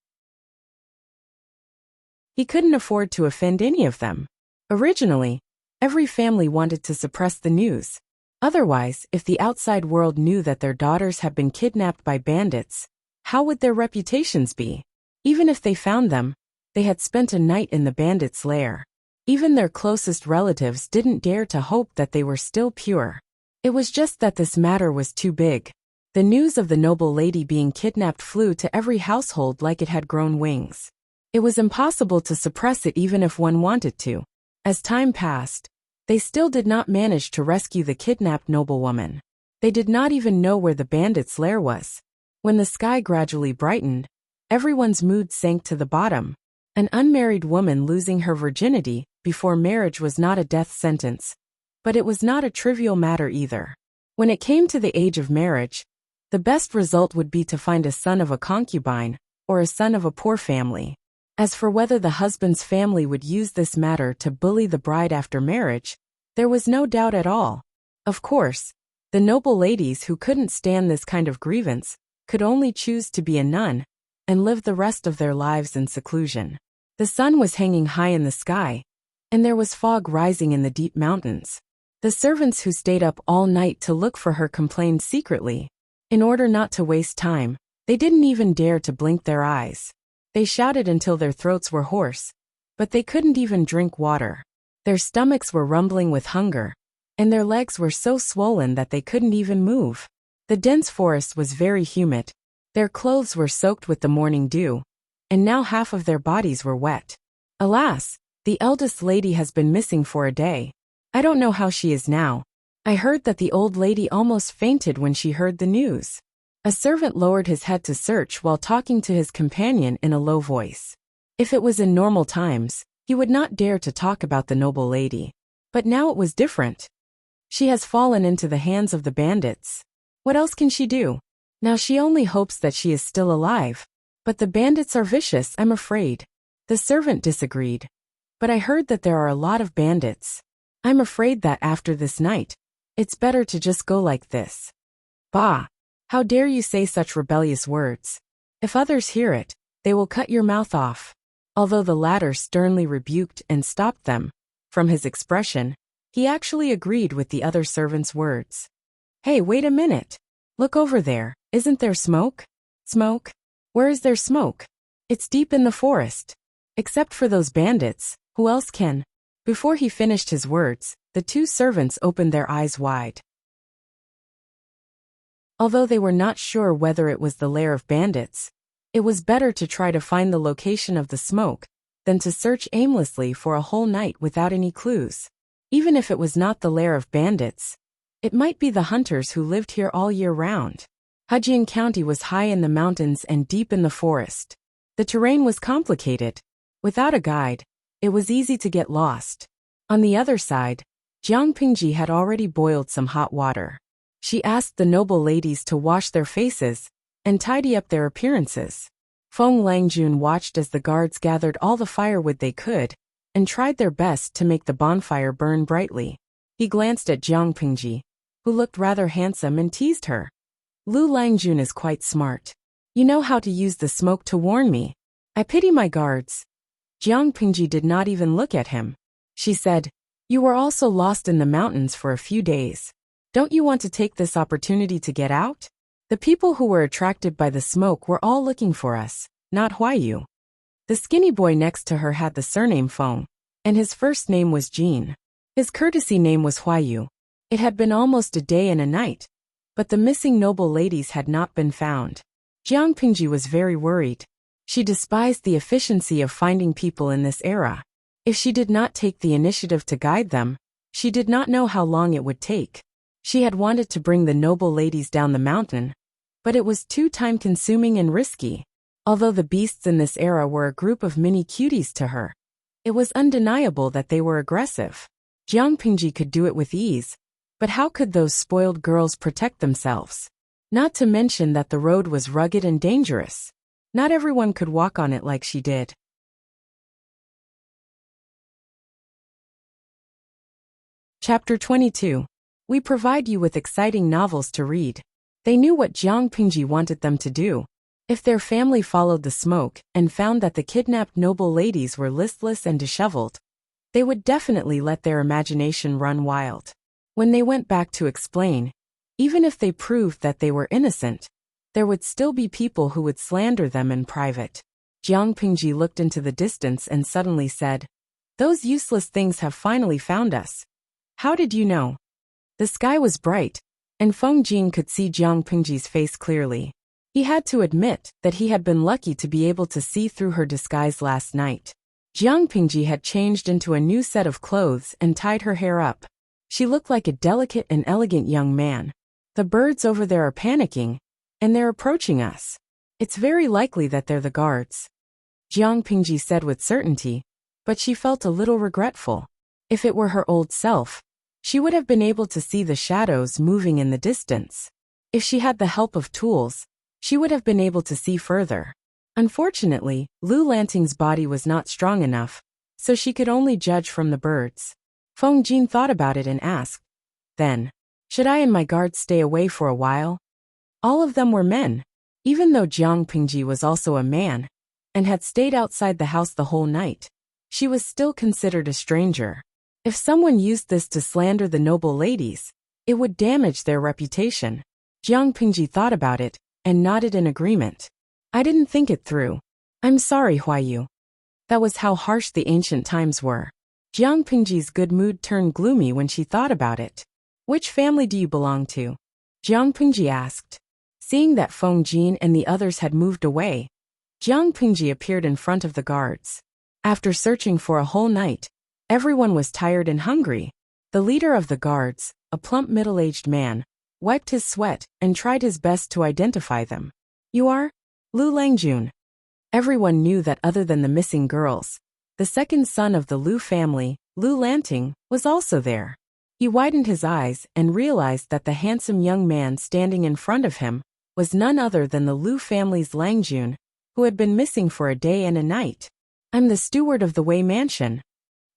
He couldn't afford to offend any of them. Originally, every family wanted to suppress the news. Otherwise, if the outside world knew that their daughters had been kidnapped by bandits, how would their reputations be? Even if they found them, they had spent a night in the bandits' lair. Even their closest relatives didn't dare to hope that they were still pure. It was just that this matter was too big. The news of the noble lady being kidnapped flew to every household like it had grown wings. It was impossible to suppress it even if one wanted to. As time passed, they still did not manage to rescue the kidnapped noblewoman. They did not even know where the bandits' lair was. When the sky gradually brightened, everyone's mood sank to the bottom. An unmarried woman losing her virginity before marriage was not a death sentence, but it was not a trivial matter either. When it came to the age of marriage, the best result would be to find a son of a concubine or a son of a poor family. As for whether the husband's family would use this matter to bully the bride after marriage, there was no doubt at all. Of course, the noble ladies who couldn't stand this kind of grievance could only choose to be a nun and live the rest of their lives in seclusion. The sun was hanging high in the sky, and there was fog rising in the deep mountains. The servants who stayed up all night to look for her complained secretly. In order not to waste time, they didn't even dare to blink their eyes. They shouted until their throats were hoarse, but they couldn't even drink water. Their stomachs were rumbling with hunger, and their legs were so swollen that they couldn't even move. The dense forest was very humid. Their clothes were soaked with the morning dew, and now half of their bodies were wet. Alas, the eldest lady has been missing for a day. I don't know how she is now. I heard that the old lady almost fainted when she heard the news. A servant lowered his head to search while talking to his companion in a low voice. If it was in normal times, he would not dare to talk about the noble lady. But now it was different. She has fallen into the hands of the bandits. What else can she do? Now she only hopes that she is still alive. But the bandits are vicious, I'm afraid. The servant disagreed. But I heard that there are a lot of bandits. I'm afraid that after this night, it's better to just go like this. Bah! How dare you say such rebellious words? If others hear it, they will cut your mouth off. Although the latter sternly rebuked and stopped them, from his expression, he actually agreed with the other servant's words. Hey, wait a minute. Look over there, isn't there smoke? Smoke? Where is there smoke? It's deep in the forest. Except for those bandits, who else can? Before he finished his words, the 2 servants opened their eyes wide. Although they were not sure whether it was the lair of bandits, it was better to try to find the location of the smoke than to search aimlessly for a whole night without any clues. Even if it was not the lair of bandits, it might be the hunters who lived here all year round. Heartfelt County was high in the mountains and deep in the forest. The terrain was complicated. Without a guide, it was easy to get lost. On the other side, Jiangpingji had already boiled some hot water. She asked the noble ladies to wash their faces and tidy up their appearances. Feng Langjun watched as the guards gathered all the firewood they could and tried their best to make the bonfire burn brightly. He glanced at Jiangpingji, who looked rather handsome, and teased her. Lu Langjun is quite smart. You know how to use the smoke to warn me. I pity my guards. Jiang Pingji did not even look at him. She said, you were also lost in the mountains for a few days. Don't you want to take this opportunity to get out? The people who were attracted by the smoke were all looking for us, not Huayu. The skinny boy next to her had the surname Feng, and his first name was Jean. His courtesy name was Huayu. It had been almost a day and a night, but the missing noble ladies had not been found. Jiang Pingji was very worried. She despised the efficiency of finding people in this era. If she did not take the initiative to guide them, she did not know how long it would take. She had wanted to bring the noble ladies down the mountain, but it was too time-consuming and risky. Although the beasts in this era were a group of mini cuties to her, it was undeniable that they were aggressive. Jiang Pingji could do it with ease, but how could those spoiled girls protect themselves? Not to mention that the road was rugged and dangerous. Not everyone could walk on it like she did. Chapter 22. We provide you with exciting novels to read. They knew what Jiang Pingji wanted them to do. If their family followed the smoke and found that the kidnapped noble ladies were listless and disheveled, they would definitely let their imagination run wild. When they went back to explain, even if they proved that they were innocent, there would still be people who would slander them in private. Jiang Pingji looked into the distance and suddenly said, those useless things have finally found us. How did you know? The sky was bright, and Feng Jin could see Jiang Pingji's face clearly. He had to admit that he had been lucky to be able to see through her disguise last night. Jiang Pingji had changed into a new set of clothes and tied her hair up. She looked like a delicate and elegant young man. The birds over there are panicking, and they're approaching us. It's very likely that they're the guards. Jiang Pingji said with certainty, but she felt a little regretful. If it were her old self, she would have been able to see the shadows moving in the distance. If she had the help of tools, she would have been able to see further. Unfortunately, Lu Lanting's body was not strong enough, so she could only judge from the birds. Feng Jin thought about it and asked, then, should I and my guards stay away for a while? All of them were men. Even though Jiang Pingji was also a man, and had stayed outside the house the whole night, she was still considered a stranger. If someone used this to slander the noble ladies, it would damage their reputation. Jiang Pingji thought about it, and nodded in agreement. I didn't think it through. I'm sorry, Huayu. That was how harsh the ancient times were. Jiang Pingji's good mood turned gloomy when she thought about it. Which family do you belong to? Jiang Pingji asked. Seeing that Feng Jin and the others had moved away, Jiang Pingji appeared in front of the guards. After searching for a whole night, everyone was tired and hungry. The leader of the guards, a plump middle-aged man, wiped his sweat and tried his best to identify them. You are? Lu Langjun. Everyone knew that other than the missing girls, the second son of the Lu family, Lu Lanting, was also there. He widened his eyes and realized that the handsome young man standing in front of him was none other than the Lu family's Langjun, who had been missing for a day and a night. I'm the steward of the Wei mansion.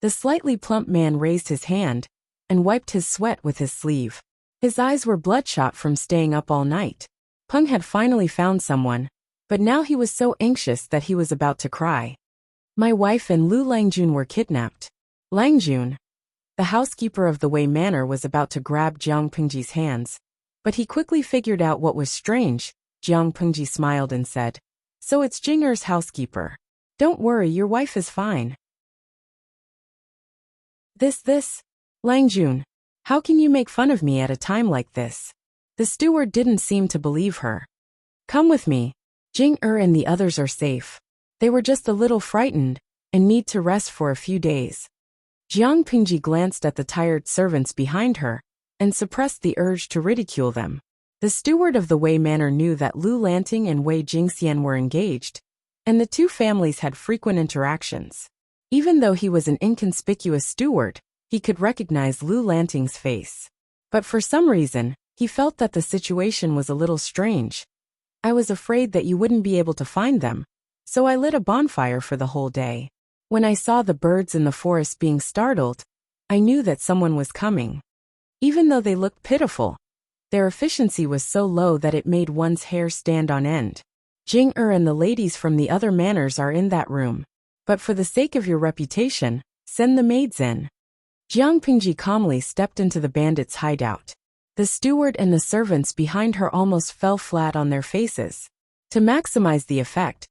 The slightly plump man raised his hand and wiped his sweat with his sleeve. His eyes were bloodshot from staying up all night. Peng had finally found someone, but now he was so anxious that he was about to cry. My wife and Lu Langjun were kidnapped. Langjun, the housekeeper of the Wei Manor, was about to grab Jiang Pingji's hands, but he quickly figured out what was strange. Jiang Pingji smiled and said, so it's Jinger's housekeeper. Don't worry, your wife is fine. This, Langjun, how can you make fun of me at a time like this? The steward didn't seem to believe her. Come with me. Jing-er and the others are safe. They were just a little frightened and need to rest for a few days. Jiang Pingji glanced at the tired servants behind her and suppressed the urge to ridicule them. The steward of the Wei Manor knew that Lu Lanting and Wei Jingxian were engaged, and the two families had frequent interactions. Even though he was an inconspicuous steward, he could recognize Lu Lanting's face. But for some reason, he felt that the situation was a little strange. I was afraid that you wouldn't be able to find them, so I lit a bonfire for the whole day. When I saw the birds in the forest being startled, I knew that someone was coming. Even though they looked pitiful, their efficiency was so low that it made one's hair stand on end. Jing and the ladies from the other manors are in that room. But for the sake of your reputation, send the maids in. Jiang Pingji calmly stepped into the bandits' hideout. The steward and the servants behind her almost fell flat on their faces. To maximize the effect,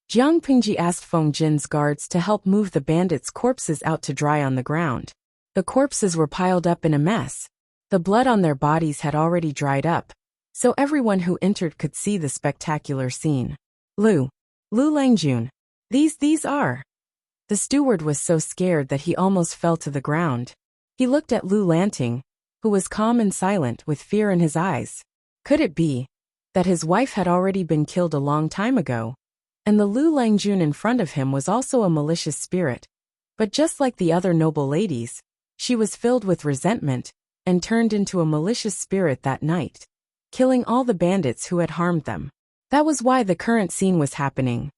Jiang Pingji asked Feng Jin's guards to help move the bandits' corpses out to dry on the ground. The corpses were piled up in a mess. The blood on their bodies had already dried up, so everyone who entered could see the spectacular scene. Lu Langjun. These are. The steward was so scared that he almost fell to the ground. He looked at Lu Lanting, who was calm and silent with fear in his eyes. Could it be that his wife had already been killed a long time ago? And the Lu Langjun in front of him was also a malicious spirit. But just like the other noble ladies, she was filled with resentment and turned into a malicious spirit that night, killing all the bandits who had harmed them. That was why the current scene was happening.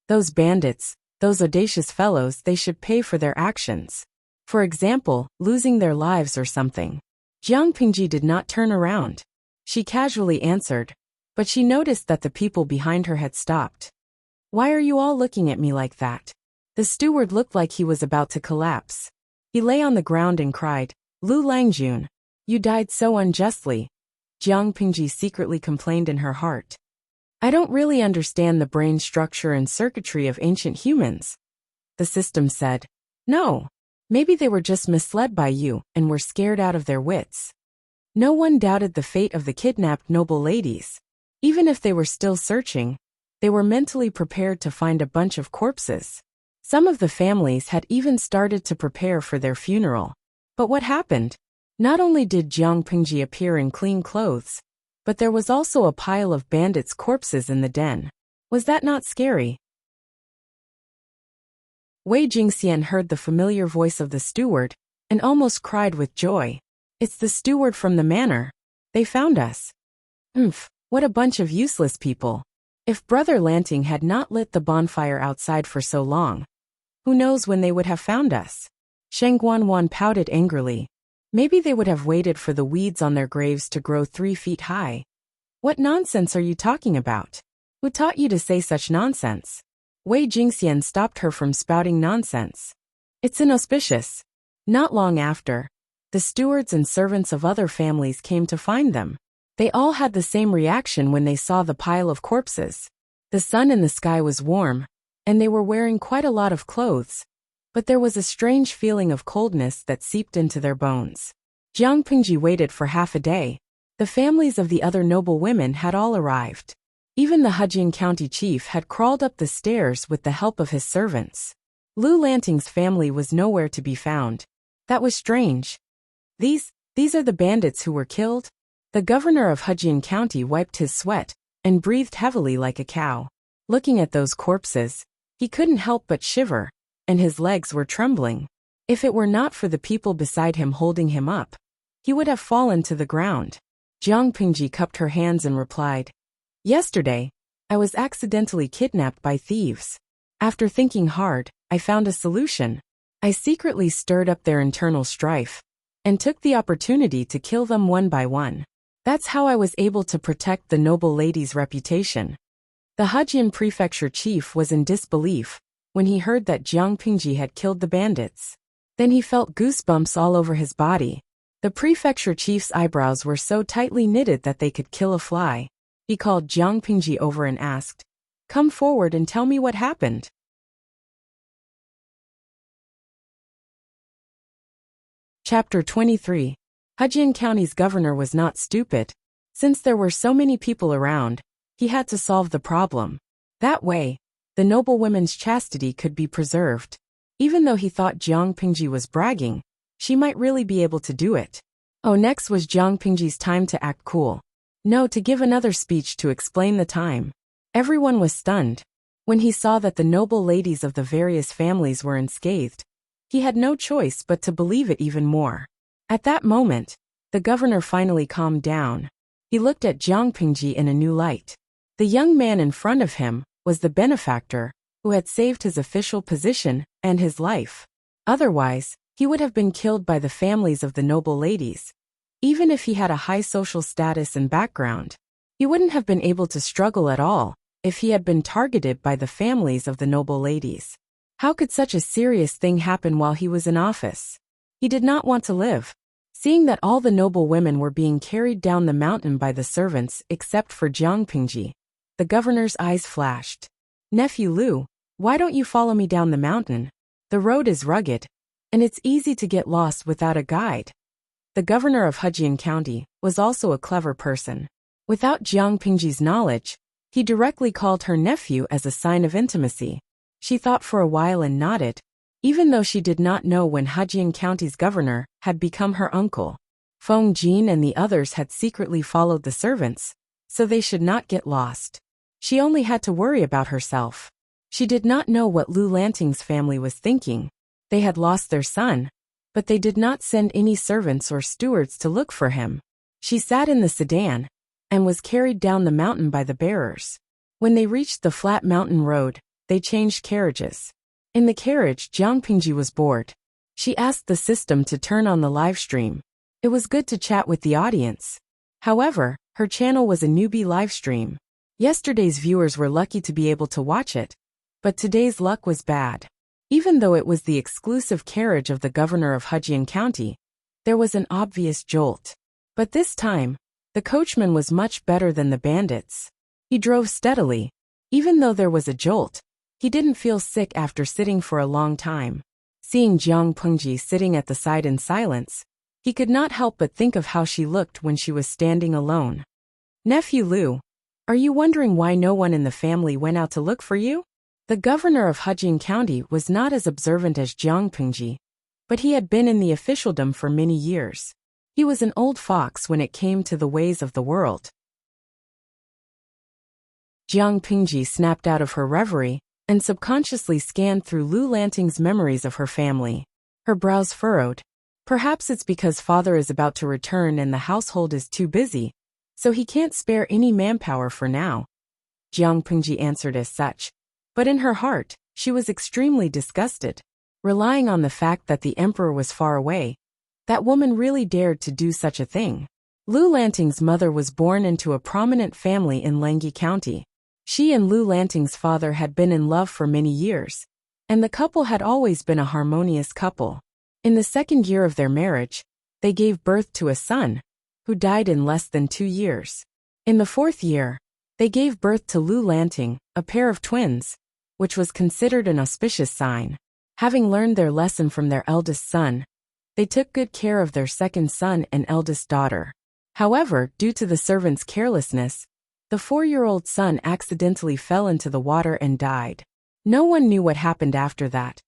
Those bandits, those audacious fellows, they should pay for their actions. For example, losing their lives or something. Jiang Pingji did not turn around. She casually answered, but she noticed that the people behind her had stopped. Why are you all looking at me like that? The steward looked like he was about to collapse. He lay on the ground and cried, Lu Langjun, you died so unjustly. Jiang Pingji secretly complained in her heart. I don't really understand the brain structure and circuitry of ancient humans. The system said, no, maybe they were just misled by you and were scared out of their wits. No one doubted the fate of the kidnapped noble ladies. Even if they were still searching, they were mentally prepared to find a bunch of corpses. Some of the families had even started to prepare for their funeral. But what happened? Not only did Jiang Pingji appear in clean clothes, but there was also a pile of bandits' corpses in the den. Was that not scary? Wei Jingxian heard the familiar voice of the steward and almost cried with joy. It's the steward from the manor. They found us. What a bunch of useless people. If Brother Lanting had not lit the bonfire outside for so long, who knows when they would have found us? Sheng Guanwan pouted angrily. Maybe they would have waited for the weeds on their graves to grow 3 feet high. What nonsense are you talking about? Who taught you to say such nonsense? Wei Jingxian stopped her from spouting nonsense. It's inauspicious. Not long after, the stewards and servants of other families came to find them. They all had the same reaction when they saw the pile of corpses. The sun in the sky was warm, and they were wearing quite a lot of clothes. But there was a strange feeling of coldness that seeped into their bones. Jiang Pingji waited for half a day. The families of the other noble women had all arrived. Even the Hejian County chief had crawled up the stairs with the help of his servants. Lu Lanting's family was nowhere to be found. That was strange. These are the bandits who were killed? The governor of Hejian County wiped his sweat and breathed heavily like a cow. Looking at those corpses, he couldn't help but shiver, and his legs were trembling. If it were not for the people beside him holding him up, he would have fallen to the ground. Jiang Pingji cupped her hands and replied, Yesterday, I was accidentally kidnapped by thieves. After thinking hard, I found a solution. I secretly stirred up their internal strife and took the opportunity to kill them one by one. That's how I was able to protect the noble lady's reputation. The Hejian prefecture chief was in disbelief when he heard that Jiang Pingji had killed the bandits. Then he felt goosebumps all over his body. The prefecture chief's eyebrows were so tightly knitted that they could kill a fly. He called Jiang Pingji over and asked, Come forward and tell me what happened. Chapter 23. Hejian County's governor was not stupid. Since there were so many people around, he had to solve the problem. That way, the noble women's chastity could be preserved. Even though he thought Jiang Pingji was bragging, she might really be able to do it. Next was Jiang Pingji's time to act cool. No, to give another speech to explain the time. Everyone was stunned. When he saw that the noble ladies of the various families were unscathed, he had no choice but to believe it even more. At that moment, the governor finally calmed down. He looked at Jiang Pingji in a new light. The young man in front of him was the benefactor who had saved his official position and his life. Otherwise, he would have been killed by the families of the noble ladies. Even if he had a high social status and background, he wouldn't have been able to struggle at all if he had been targeted by the families of the noble ladies. How could such a serious thing happen while he was in office? He did not want to live. Seeing that all the noble women were being carried down the mountain by the servants except for Jiang Pingji, the governor's eyes flashed. "Nephew Lu, why don't you follow me down the mountain? The road is rugged, and it's easy to get lost without a guide." The governor of Hejian County was also a clever person. Without Jiang Pingji's knowledge, he directly called her nephew as a sign of intimacy. She thought for a while and nodded, even though she did not know when Hejian County's governor had become her uncle. Feng Jin and the others had secretly followed the servants, so they should not get lost. She only had to worry about herself. She did not know what Lu Lanting's family was thinking. They had lost their son, but they did not send any servants or stewards to look for him. She sat in the sedan and was carried down the mountain by the bearers. When they reached the flat mountain road, they changed carriages. In the carriage, Jiang Pingji was bored. She asked the system to turn on the live stream. It was good to chat with the audience. However, her channel was a newbie live stream. Yesterday's viewers were lucky to be able to watch it, but today's luck was bad. Even though it was the exclusive carriage of the governor of Hejian County, there was an obvious jolt. But this time, the coachman was much better than the bandits. He drove steadily. Even though there was a jolt, he didn't feel sick after sitting for a long time. Seeing Jiang Pingji sitting at the side in silence, he could not help but think of how she looked when she was standing alone. "Nephew Lu, are you wondering why no one in the family went out to look for you?" The governor of Hejian County was not as observant as Jiang Pingji, but he had been in the officialdom for many years. He was an old fox when it came to the ways of the world. Jiang Pingji snapped out of her reverie and subconsciously scanned through Lu Lanting's memories of her family. Her brows furrowed. Perhaps it's because father is about to return and the household is too busy, so he can't spare any manpower for now. Jiang Pingji answered as such, but in her heart, she was extremely disgusted. Relying on the fact that the emperor was far away, that woman really dared to do such a thing. Lu Lanting's mother was born into a prominent family in Langyi County. She and Lu Lanting's father had been in love for many years, and the couple had always been a harmonious couple. In the second year of their marriage, they gave birth to a son, who died in less than 2 years. In the fourth year, they gave birth to Lu Lanting, a pair of twins, which was considered an auspicious sign. Having learned their lesson from their eldest son, they took good care of their second son and eldest daughter. However, due to the servants' carelessness, the 4-year-old son accidentally fell into the water and died. No one knew what happened after that,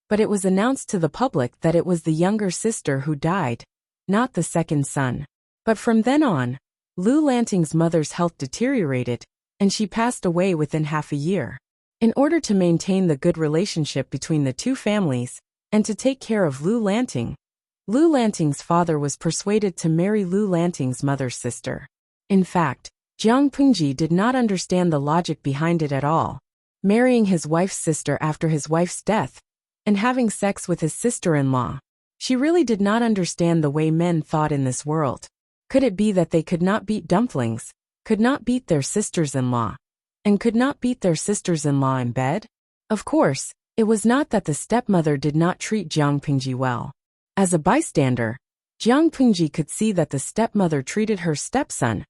but it was announced to the public that it was the younger sister who died, not the second son. But from then on, Lu Lanting's mother's health deteriorated, and she passed away within half a year. In order to maintain the good relationship between the two families, and to take care of Lu Lanting's father was persuaded to marry Lu Lanting's mother's sister. In fact, Jiang Pingji did not understand the logic behind it at all. Marrying his wife's sister after his wife's death, and having sex with his sister-in-law. She really did not understand the way men thought in this world. Could it be that they could not beat dumplings, could not beat their sisters-in-law, and could not beat their sisters-in-law in bed? Of course, it was not that the stepmother did not treat Jiang Pingji well. As a bystander, Jiang Pingji could see that the stepmother treated her stepson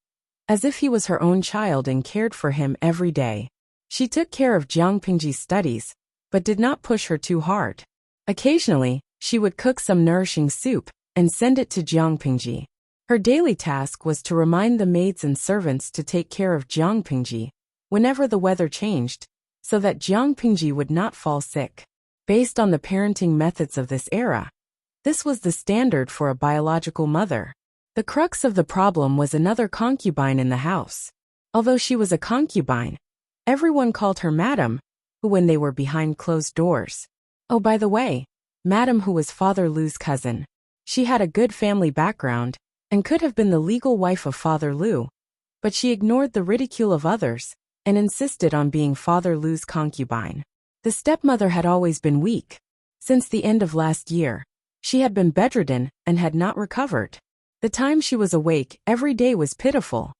as if he was her own child and cared for him every day. She took care of Jiang Pingji's studies, but did not push her too hard. Occasionally, she would cook some nourishing soup and send it to Jiang Pingji. Her daily task was to remind the maids and servants to take care of Jiang Pingji whenever the weather changed, so that Jiang Pingji would not fall sick. Based on the parenting methods of this era, this was the standard for a biological mother. The crux of the problem was another concubine in the house. Although she was a concubine, everyone called her Madam, who when they were behind closed doors. Oh, by the way, Madam who was Father Lu's cousin. She had a good family background, and could have been the legal wife of Father Lu, but she ignored the ridicule of others, and insisted on being Father Lu's concubine. The stepmother had always been weak. Since the end of last year, she had been bedridden and had not recovered. The time she was awake every day was pitiful.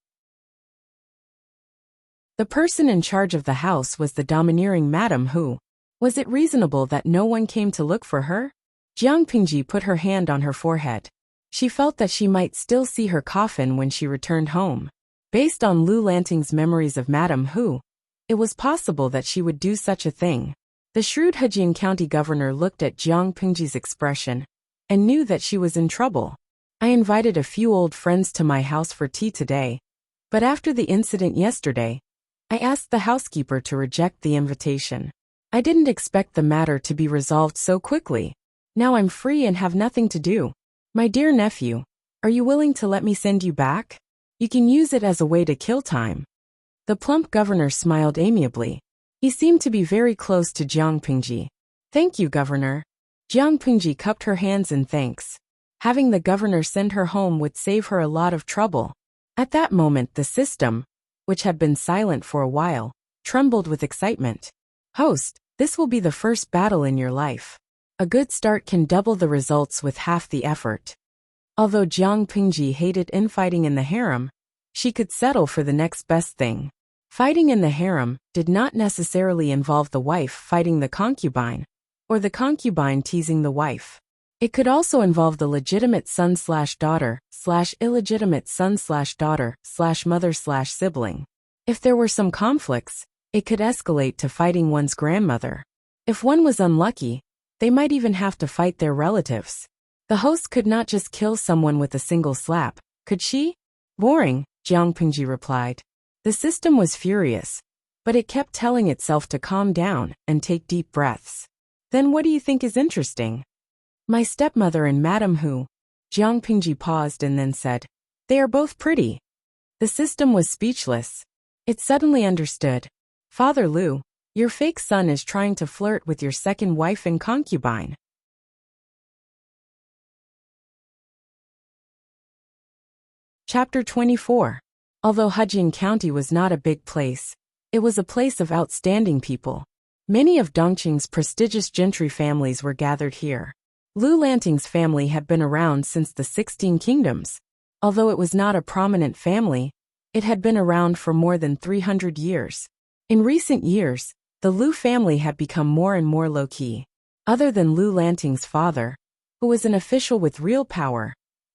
The person in charge of the house was the domineering Madam Hu. Was it reasonable that no one came to look for her? Jiang Pingji put her hand on her forehead. She felt that she might still see her coffin when she returned home. Based on Lu Lanting's memories of Madam Hu, it was possible that she would do such a thing. The shrewd Hejian County governor looked at Jiang Pingji's expression and knew that she was in trouble. I invited a few old friends to my house for tea today, but after the incident yesterday, I asked the housekeeper to reject the invitation. I didn't expect the matter to be resolved so quickly. Now I'm free and have nothing to do. My dear nephew, are you willing to let me send you back? You can use it as a way to kill time. The plump governor smiled amiably. He seemed to be very close to Jiang Pingji. Thank you, governor. Jiang Pingji cupped her hands in thanks. Having the governor send her home would save her a lot of trouble. At that moment the system, which had been silent for a while, trembled with excitement. Host, this will be the first battle in your life. A good start can double the results with half the effort. Although Jiang Pingji hated infighting in the harem, she could settle for the next best thing. Fighting in the harem did not necessarily involve the wife fighting the concubine, or the concubine teasing the wife. It could also involve the legitimate son/daughter/illegitimate son/daughter/mother/sibling. If there were some conflicts, it could escalate to fighting one's grandmother. If one was unlucky, they might even have to fight their relatives. The host could not just kill someone with a single slap, could she? Boring, Jiang Pingji replied. The system was furious, but it kept telling itself to calm down and take deep breaths. Then what do you think is interesting? My stepmother and Madam Hu. Jiang Pingji paused and then said, they are both pretty. The system was speechless. It suddenly understood. Father Lu, your fake son is trying to flirt with your second wife and concubine. Chapter 24. Although Hejian County was not a big place, it was a place of outstanding people. Many of Dongqing's prestigious gentry families were gathered here. Lu Lanting's family had been around since the 16 Kingdoms. Although it was not a prominent family, it had been around for more than 300 years. In recent years, the Lu family had become more and more low-key. Other than Lu Lanting's father, who was an official with real power,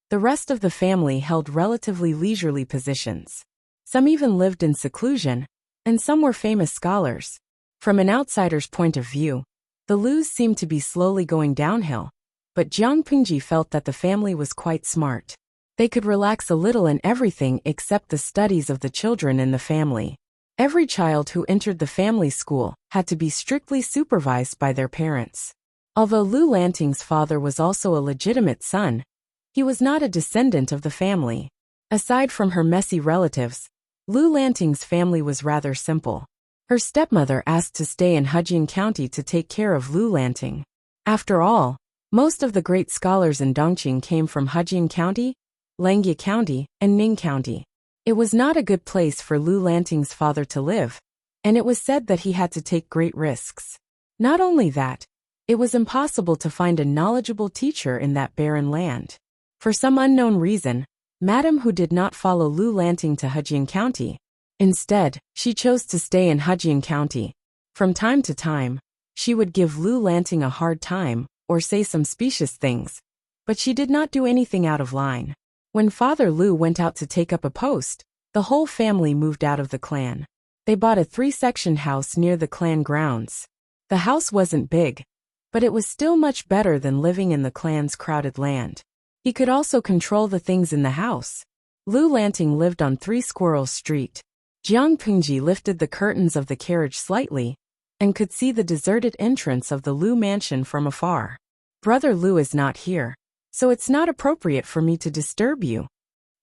the rest of the family held relatively leisurely positions. Some even lived in seclusion, and some were famous scholars. From an outsider's point of view, the Lus seemed to be slowly going downhill, but Jiang Pingji felt that the family was quite smart. They could relax a little in everything except the studies of the children in the family. Every child who entered the family school had to be strictly supervised by their parents. Although Lu Lanting's father was also a legitimate son, he was not a descendant of the family. Aside from her messy relatives, Lu Lanting's family was rather simple. Her stepmother asked to stay in Hejian County to take care of Lu Lanting. After all, most of the great scholars in Dongqing came from Hejian County, Langye County, and Ning County. It was not a good place for Lu Lanting's father to live, and it was said that he had to take great risks. Not only that, it was impossible to find a knowledgeable teacher in that barren land. For some unknown reason, Madam Hu did not follow Lu Lanting to Hejian County. Instead, she chose to stay in Hejian County. From time to time, she would give Lu Lanting a hard time or say some specious things, but she did not do anything out of line. When Father Lu went out to take up a post, the whole family moved out of the clan. They bought a 3-section house near the clan grounds. The house wasn't big, but it was still much better than living in the clan's crowded land. He could also control the things in the house. Lu Lanting lived on 3 Squirrel Street. Jiang Pingji lifted the curtains of the carriage slightly and could see the deserted entrance of the Lu mansion from afar. Brother Lu is not here, so it's not appropriate for me to disturb you.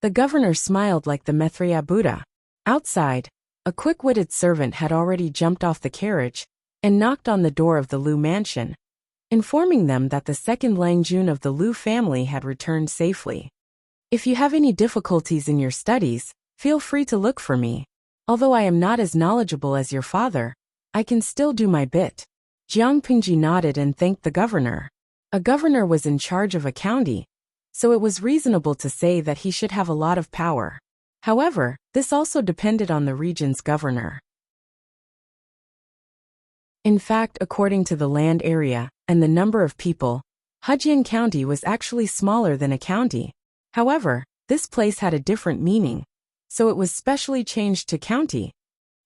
The governor smiled like the Maitreya Buddha. Outside, a quick-witted servant had already jumped off the carriage and knocked on the door of the Lu mansion, informing them that the second Langjun of the Lu family had returned safely. If you have any difficulties in your studies, feel free to look for me. Although I am not as knowledgeable as your father, I can still do my bit. Jiang Pingji nodded and thanked the governor. A governor was in charge of a county, so it was reasonable to say that he should have a lot of power. However, this also depended on the region's governor. In fact, according to the land area and the number of people, Heartfelt County was actually smaller than a county. However, this place had a different meaning, so it was specially changed to county.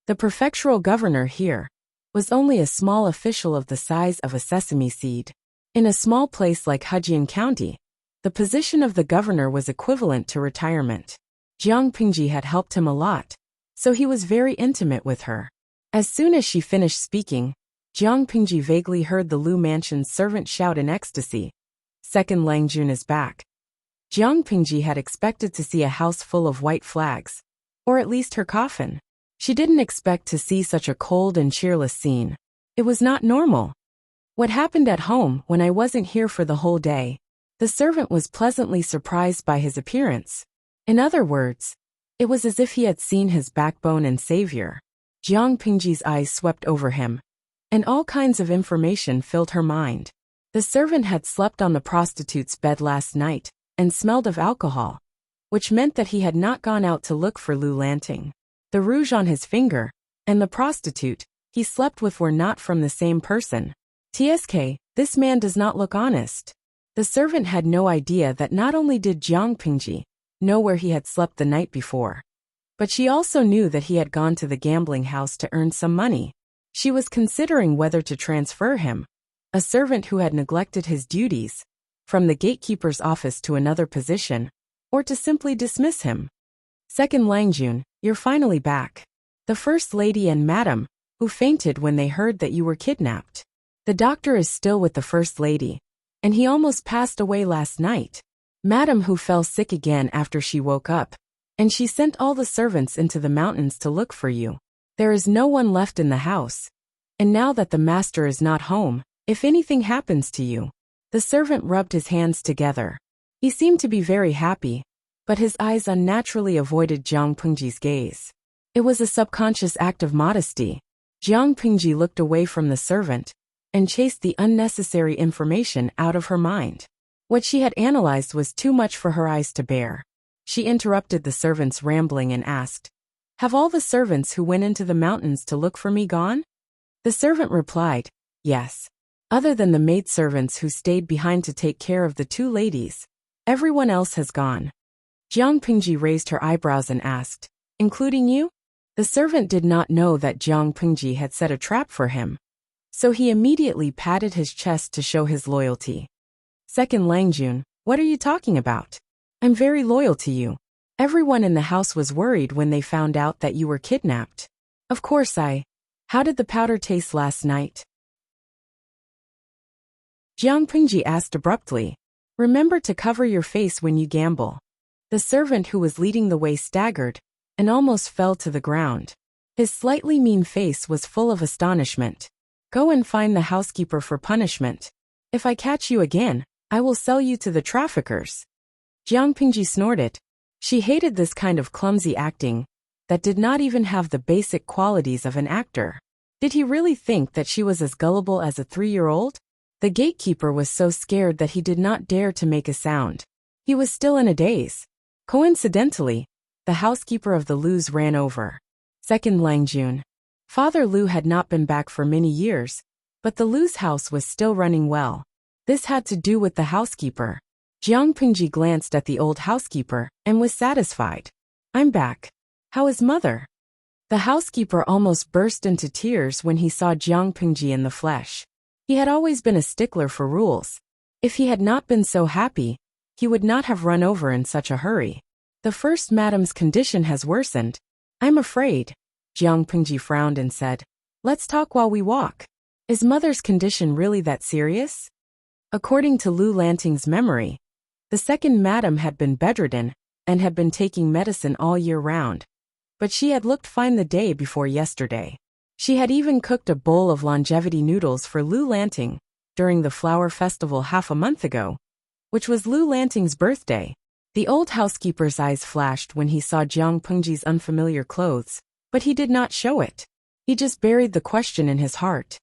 The prefectural governor here was only a small official of the size of a sesame seed. In a small place like Heartfelt County, the position of the governor was equivalent to retirement. Jiang Pingji had helped him a lot, so he was very intimate with her. As soon as she finished speaking, Jiang Pingji vaguely heard the Lu mansion's servant shout in ecstasy, "Second Langjun is back." Jiang Pingji had expected to see a house full of white flags, or at least her coffin. She didn't expect to see such a cold and cheerless scene. It was not normal. "What happened at home when I wasn't here for the whole day?" The servant was pleasantly surprised by his appearance. In other words, it was as if he had seen his backbone and savior. Jiang Pingji's eyes swept over him, and all kinds of information filled her mind. The servant had slept on the prostitute's bed last night and smelled of alcohol, which meant that he had not gone out to look for Lu Lanting. The rouge on his finger and the prostitute he slept with were not from the same person. TSK, this man does not look honest. The servant had no idea that not only did Jiang Pingji know where he had slept the night before, but she also knew that he had gone to the gambling house to earn some money. She was considering whether to transfer him, a servant who had neglected his duties, from the gatekeeper's office to another position, or to simply dismiss him. "Second Langjun, you're finally back. The First Lady and Madam, who fainted when they heard that you were kidnapped. The doctor is still with the First Lady, and he almost passed away last night. Madam who fell sick again after she woke up, and she sent all the servants into the mountains to look for you. There is no one left in the house. And now that the master is not home, if anything happens to you..." The servant rubbed his hands together. He seemed to be very happy, but his eyes unnaturally avoided Jiang Pingji's gaze. It was a subconscious act of modesty. Jiang Pingji looked away from the servant and chased the unnecessary information out of her mind. What she had analyzed was too much for her eyes to bear. She interrupted the servant's rambling and asked, "Have all the servants who went into the mountains to look for me gone?" The servant replied, "Yes. Other than the maidservants who stayed behind to take care of the two ladies, everyone else has gone." Jiang Pingji raised her eyebrows and asked, "Including you?" The servant did not know that Jiang Pingji had set a trap for him, so he immediately patted his chest to show his loyalty. "Second Langjun, what are you talking about? I'm very loyal to you. Everyone in the house was worried when they found out that you were kidnapped. Of course How did the powder taste last night?" Jiang Pingji asked abruptly. "Remember to cover your face when you gamble." The servant who was leading the way staggered and almost fell to the ground. His slightly mean face was full of astonishment. "Go and find the housekeeper for punishment. If I catch you again, I will sell you to the traffickers." Jiang Pingji snorted. She hated this kind of clumsy acting that did not even have the basic qualities of an actor. Did he really think that she was as gullible as a 3-year-old? The gatekeeper was so scared that he did not dare to make a sound. He was still in a daze. Coincidentally, the housekeeper of the Lus ran over. Second Langjun. Father Lu had not been back for many years, but the Lu's house was still running well. This had to do with the housekeeper. Jiang Pingji glanced at the old housekeeper and was satisfied. "I'm back. How is mother?" The housekeeper almost burst into tears when he saw Jiang Pingji in the flesh. He had always been a stickler for rules. If he had not been so happy, he would not have run over in such a hurry. "The first madam's condition has worsened. I'm afraid." Jiang Pingji frowned and said, "Let's talk while we walk. Is mother's condition really that serious?" According to Lu Lanting's memory, the second madam had been bedridden and had been taking medicine all year round, but she had looked fine the day before yesterday. She had even cooked a bowl of longevity noodles for Lu Lanting during the flower festival half a month ago, which was Lu Lanting's birthday. The old housekeeper's eyes flashed when he saw Jiang Pingji's unfamiliar clothes, but he did not show it. He just buried the question in his heart.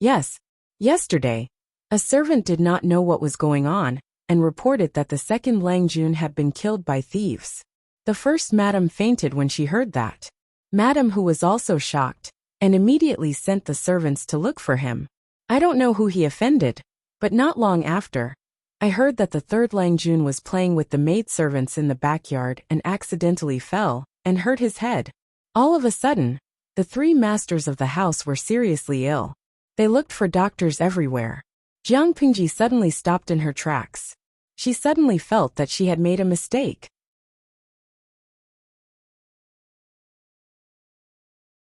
Yes, yesterday, a servant did not know what was going on and reported that the second Langjun had been killed by thieves. The first madam fainted when she heard that. Madam, who was also shocked, and immediately sent the servants to look for him. I don't know who he offended, but not long after, I heard that the third Langjun was playing with the maidservants in the backyard and accidentally fell and hurt his head. All of a sudden, the three masters of the house were seriously ill. They looked for doctors everywhere. Jiang Pingji suddenly stopped in her tracks. She suddenly felt that she had made a mistake.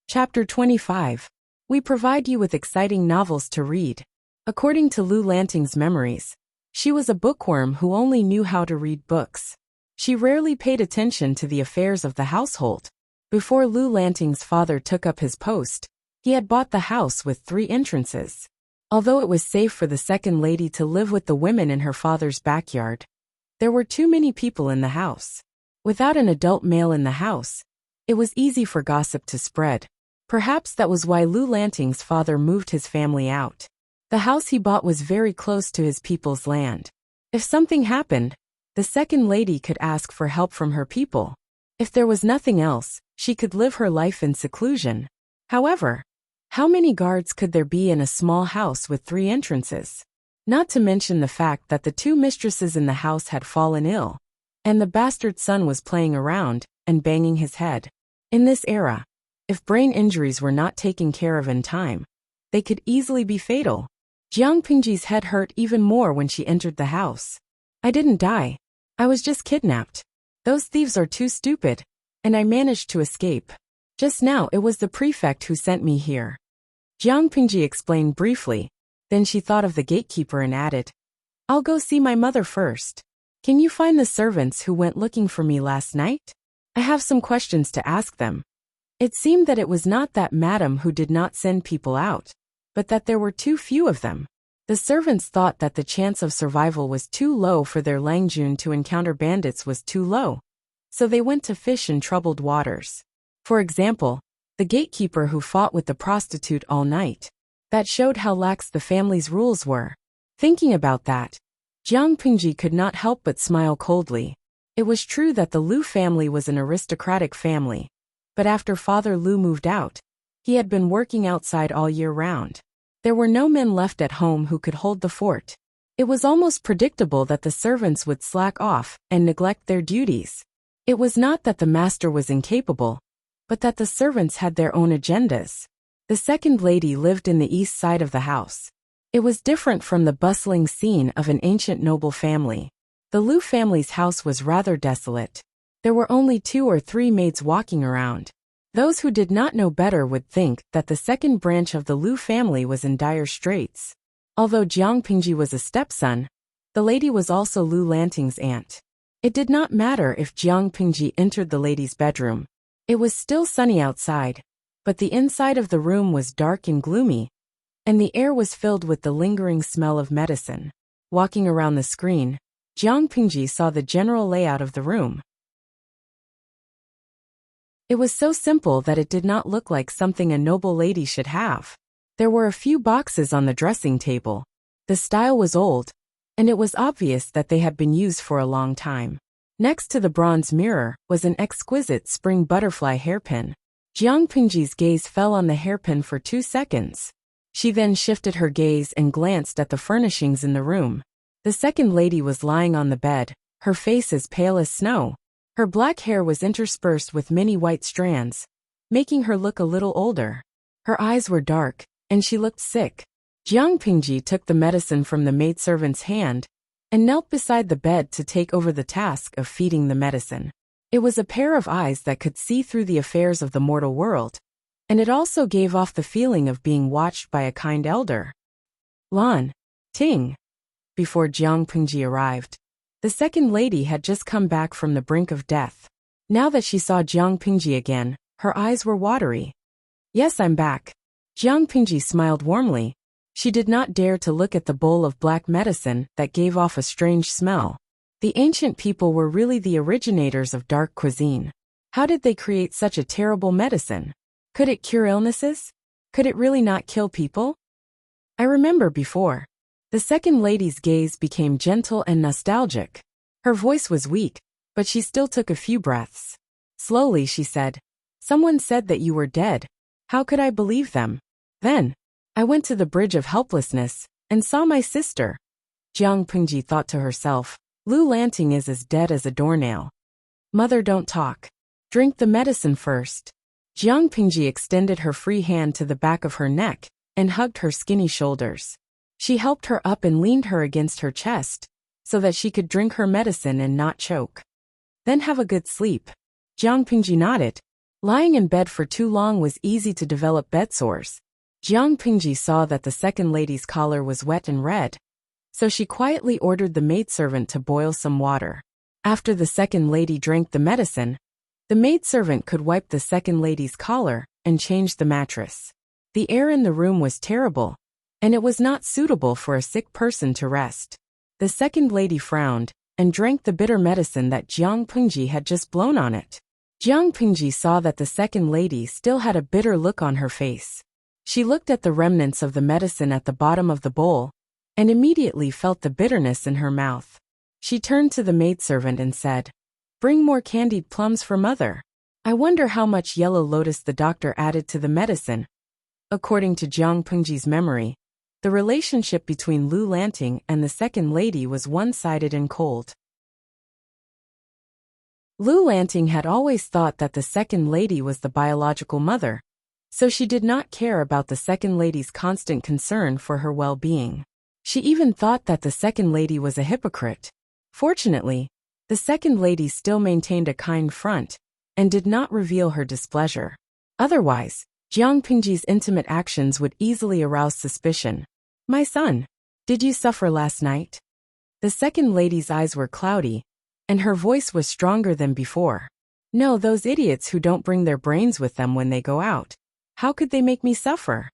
Chapter 25. We provide you with exciting novels to read. According to Lu Lanting's memories, she was a bookworm who only knew how to read books. She rarely paid attention to the affairs of the household. Before Lu Lanting's father took up his post, he had bought the house with 3 entrances. Although it was safe for the second lady to live with the women in her father's backyard, there were too many people in the house. Without an adult male in the house, it was easy for gossip to spread. Perhaps that was why Lu Lanting's father moved his family out. The house he bought was very close to his people's land. If something happened, the second lady could ask for help from her people. If there was nothing else, she could live her life in seclusion. However, how many guards could there be in a small house with 3 entrances? Not to mention the fact that the 2 mistresses in the house had fallen ill, and the bastard son was playing around and banging his head. In this era, if brain injuries were not taken care of in time, they could easily be fatal. Jiang Pingji's head hurt even more when she entered the house. I didn't die. I was just kidnapped. Those thieves are too stupid, and I managed to escape. Just now it was the prefect who sent me here. Jiang Pingji explained briefly, then she thought of the gatekeeper and added, I'll go see my mother first. Can you find the servants who went looking for me last night? I have some questions to ask them. It seemed that it was not that madam who did not send people out, but that there were too few of them. The servants thought that the chance of survival was too low for their Langjun to encounter bandits was too low, so they went to fish in troubled waters. For example, the gatekeeper who fought with the prostitute all night. That showed how lax the family's rules were. Thinking about that, Jiang Pingji could not help but smile coldly. It was true that the Lu family was an aristocratic family, but after Father Lu moved out, he had been working outside all year round. There were no men left at home who could hold the fort. It was almost predictable that the servants would slack off and neglect their duties. It was not that the master was incapable, but that the servants had their own agendas. The second lady lived in the east side of the house. It was different from the bustling scene of an ancient noble family. The Lu family's house was rather desolate. There were only 2 or 3 maids walking around. Those who did not know better would think that the second branch of the Lu family was in dire straits. Although Jiang Pingji was a stepson, the lady was also Lu Lanting's aunt. It did not matter if Jiang Pingji entered the lady's bedroom. It was still sunny outside, but the inside of the room was dark and gloomy, and the air was filled with the lingering smell of medicine. Walking around the screen, Jiang Pingji saw the general layout of the room. It was so simple that it did not look like something a noble lady should have. There were a few boxes on the dressing table. The style was old, and it was obvious that they had been used for a long time. Next to the bronze mirror was an exquisite spring butterfly hairpin. Jiang Pingji's gaze fell on the hairpin for 2 seconds. She then shifted her gaze and glanced at the furnishings in the room. The second lady was lying on the bed, her face as pale as snow. Her black hair was interspersed with many white strands, making her look a little older. Her eyes were dark, and she looked sick. Jiang Pingji took the medicine from the maidservant's hand and knelt beside the bed to take over the task of feeding the medicine. It was a pair of eyes that could see through the affairs of the mortal world, and it also gave off the feeling of being watched by a kind elder. Lan Ting. Before Jiang Pingji arrived, the second lady had just come back from the brink of death. Now that she saw Jiang Pingji again, her eyes were watery. Yes, I'm back. Jiang Pingji smiled warmly. She did not dare to look at the bowl of black medicine that gave off a strange smell. The ancient people were really the originators of dark cuisine. How did they create such a terrible medicine? Could it cure illnesses? Could it really not kill people? I remember before. The second lady's gaze became gentle and nostalgic. Her voice was weak, but she still took a few breaths. Slowly she said, "Someone said that you were dead. How could I believe them? Then, I went to the bridge of helplessness and saw my sister. Jiang Pingji thought to herself, Lu Lanting is as dead as a doornail. Mother, don't talk. Drink the medicine first. Jiang Pingji extended her free hand to the back of her neck and hugged her skinny shoulders. She helped her up and leaned her against her chest so that she could drink her medicine and not choke. Then have a good sleep. Jiang Pingji nodded. Lying in bed for too long was easy to develop bed sores. Jiang Pingji saw that the second lady's collar was wet and red, so she quietly ordered the maidservant to boil some water. After the second lady drank the medicine, the maidservant could wipe the second lady's collar and change the mattress. The air in the room was terrible, and it was not suitable for a sick person to rest. The second lady frowned and drank the bitter medicine that Jiang Pingji had just blown on it. Jiang Pingji saw that the second lady still had a bitter look on her face. She looked at the remnants of the medicine at the bottom of the bowl and immediately felt the bitterness in her mouth. She turned to the maidservant and said, Bring more candied plums for mother. I wonder how much yellow lotus the doctor added to the medicine. According to Jiang Pingji's memory, the relationship between Lu Lanting and the second lady was one-sided and cold. Lu Lanting had always thought that the second lady was the biological mother, so she did not care about the second lady's constant concern for her well-being. She even thought that the second lady was a hypocrite. Fortunately, the second lady still maintained a kind front and did not reveal her displeasure. Otherwise, Jiang Pingji's intimate actions would easily arouse suspicion. My son, did you suffer last night? The second lady's eyes were cloudy, and her voice was stronger than before. No, those idiots who don't bring their brains with them when they go out. How could they make me suffer?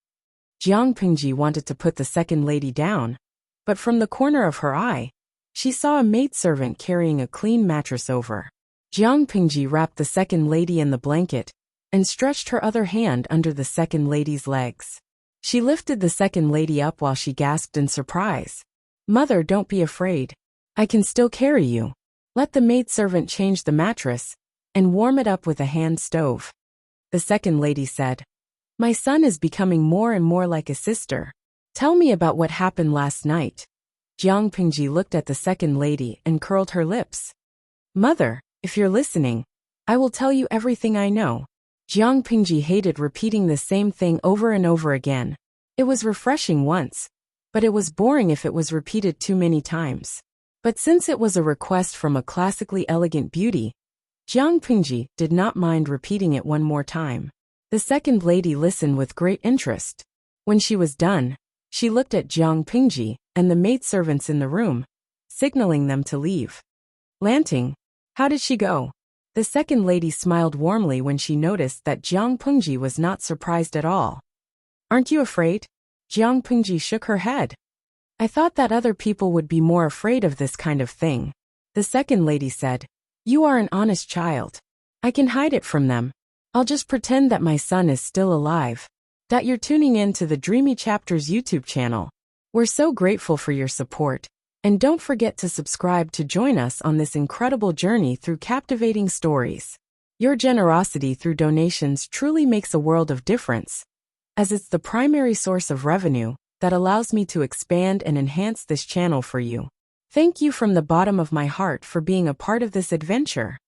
Jiang Pingji wanted to put the second lady down, but from the corner of her eye, she saw a maidservant carrying a clean mattress over. Jiang Pingji wrapped the second lady in the blanket and stretched her other hand under the second lady's legs. She lifted the second lady up while she gasped in surprise. Mother, don't be afraid. I can still carry you. Let the maidservant change the mattress and warm it up with a hand stove. The second lady said, My son is becoming more and more like a sister. Tell me about what happened last night. Jiang Pingji looked at the second lady and curled her lips. Mother, if you're listening, I will tell you everything I know. Jiang Pingji hated repeating the same thing over and over again. It was refreshing once, but it was boring if it was repeated too many times. But since it was a request from a classically elegant beauty, Jiang Pingji did not mind repeating it one more time. The second lady listened with great interest. When she was done, she looked at Jiang Pingji and the maidservants in the room, signaling them to leave. Lanting, how did she go? The second lady smiled warmly when she noticed that Jiang Pingji was not surprised at all. Aren't you afraid? Jiang Pingji shook her head. I thought that other people would be more afraid of this kind of thing. The second lady said, You are an honest child. I can hide it from them. I'll just pretend that my son is still alive. That you're tuning in to the Dreamy Chapters YouTube channel. We're so grateful for your support, and don't forget to subscribe to join us on this incredible journey through captivating stories. Your generosity through donations truly makes a world of difference, as it's the primary source of revenue that allows me to expand and enhance this channel for you. Thank you from the bottom of my heart for being a part of this adventure.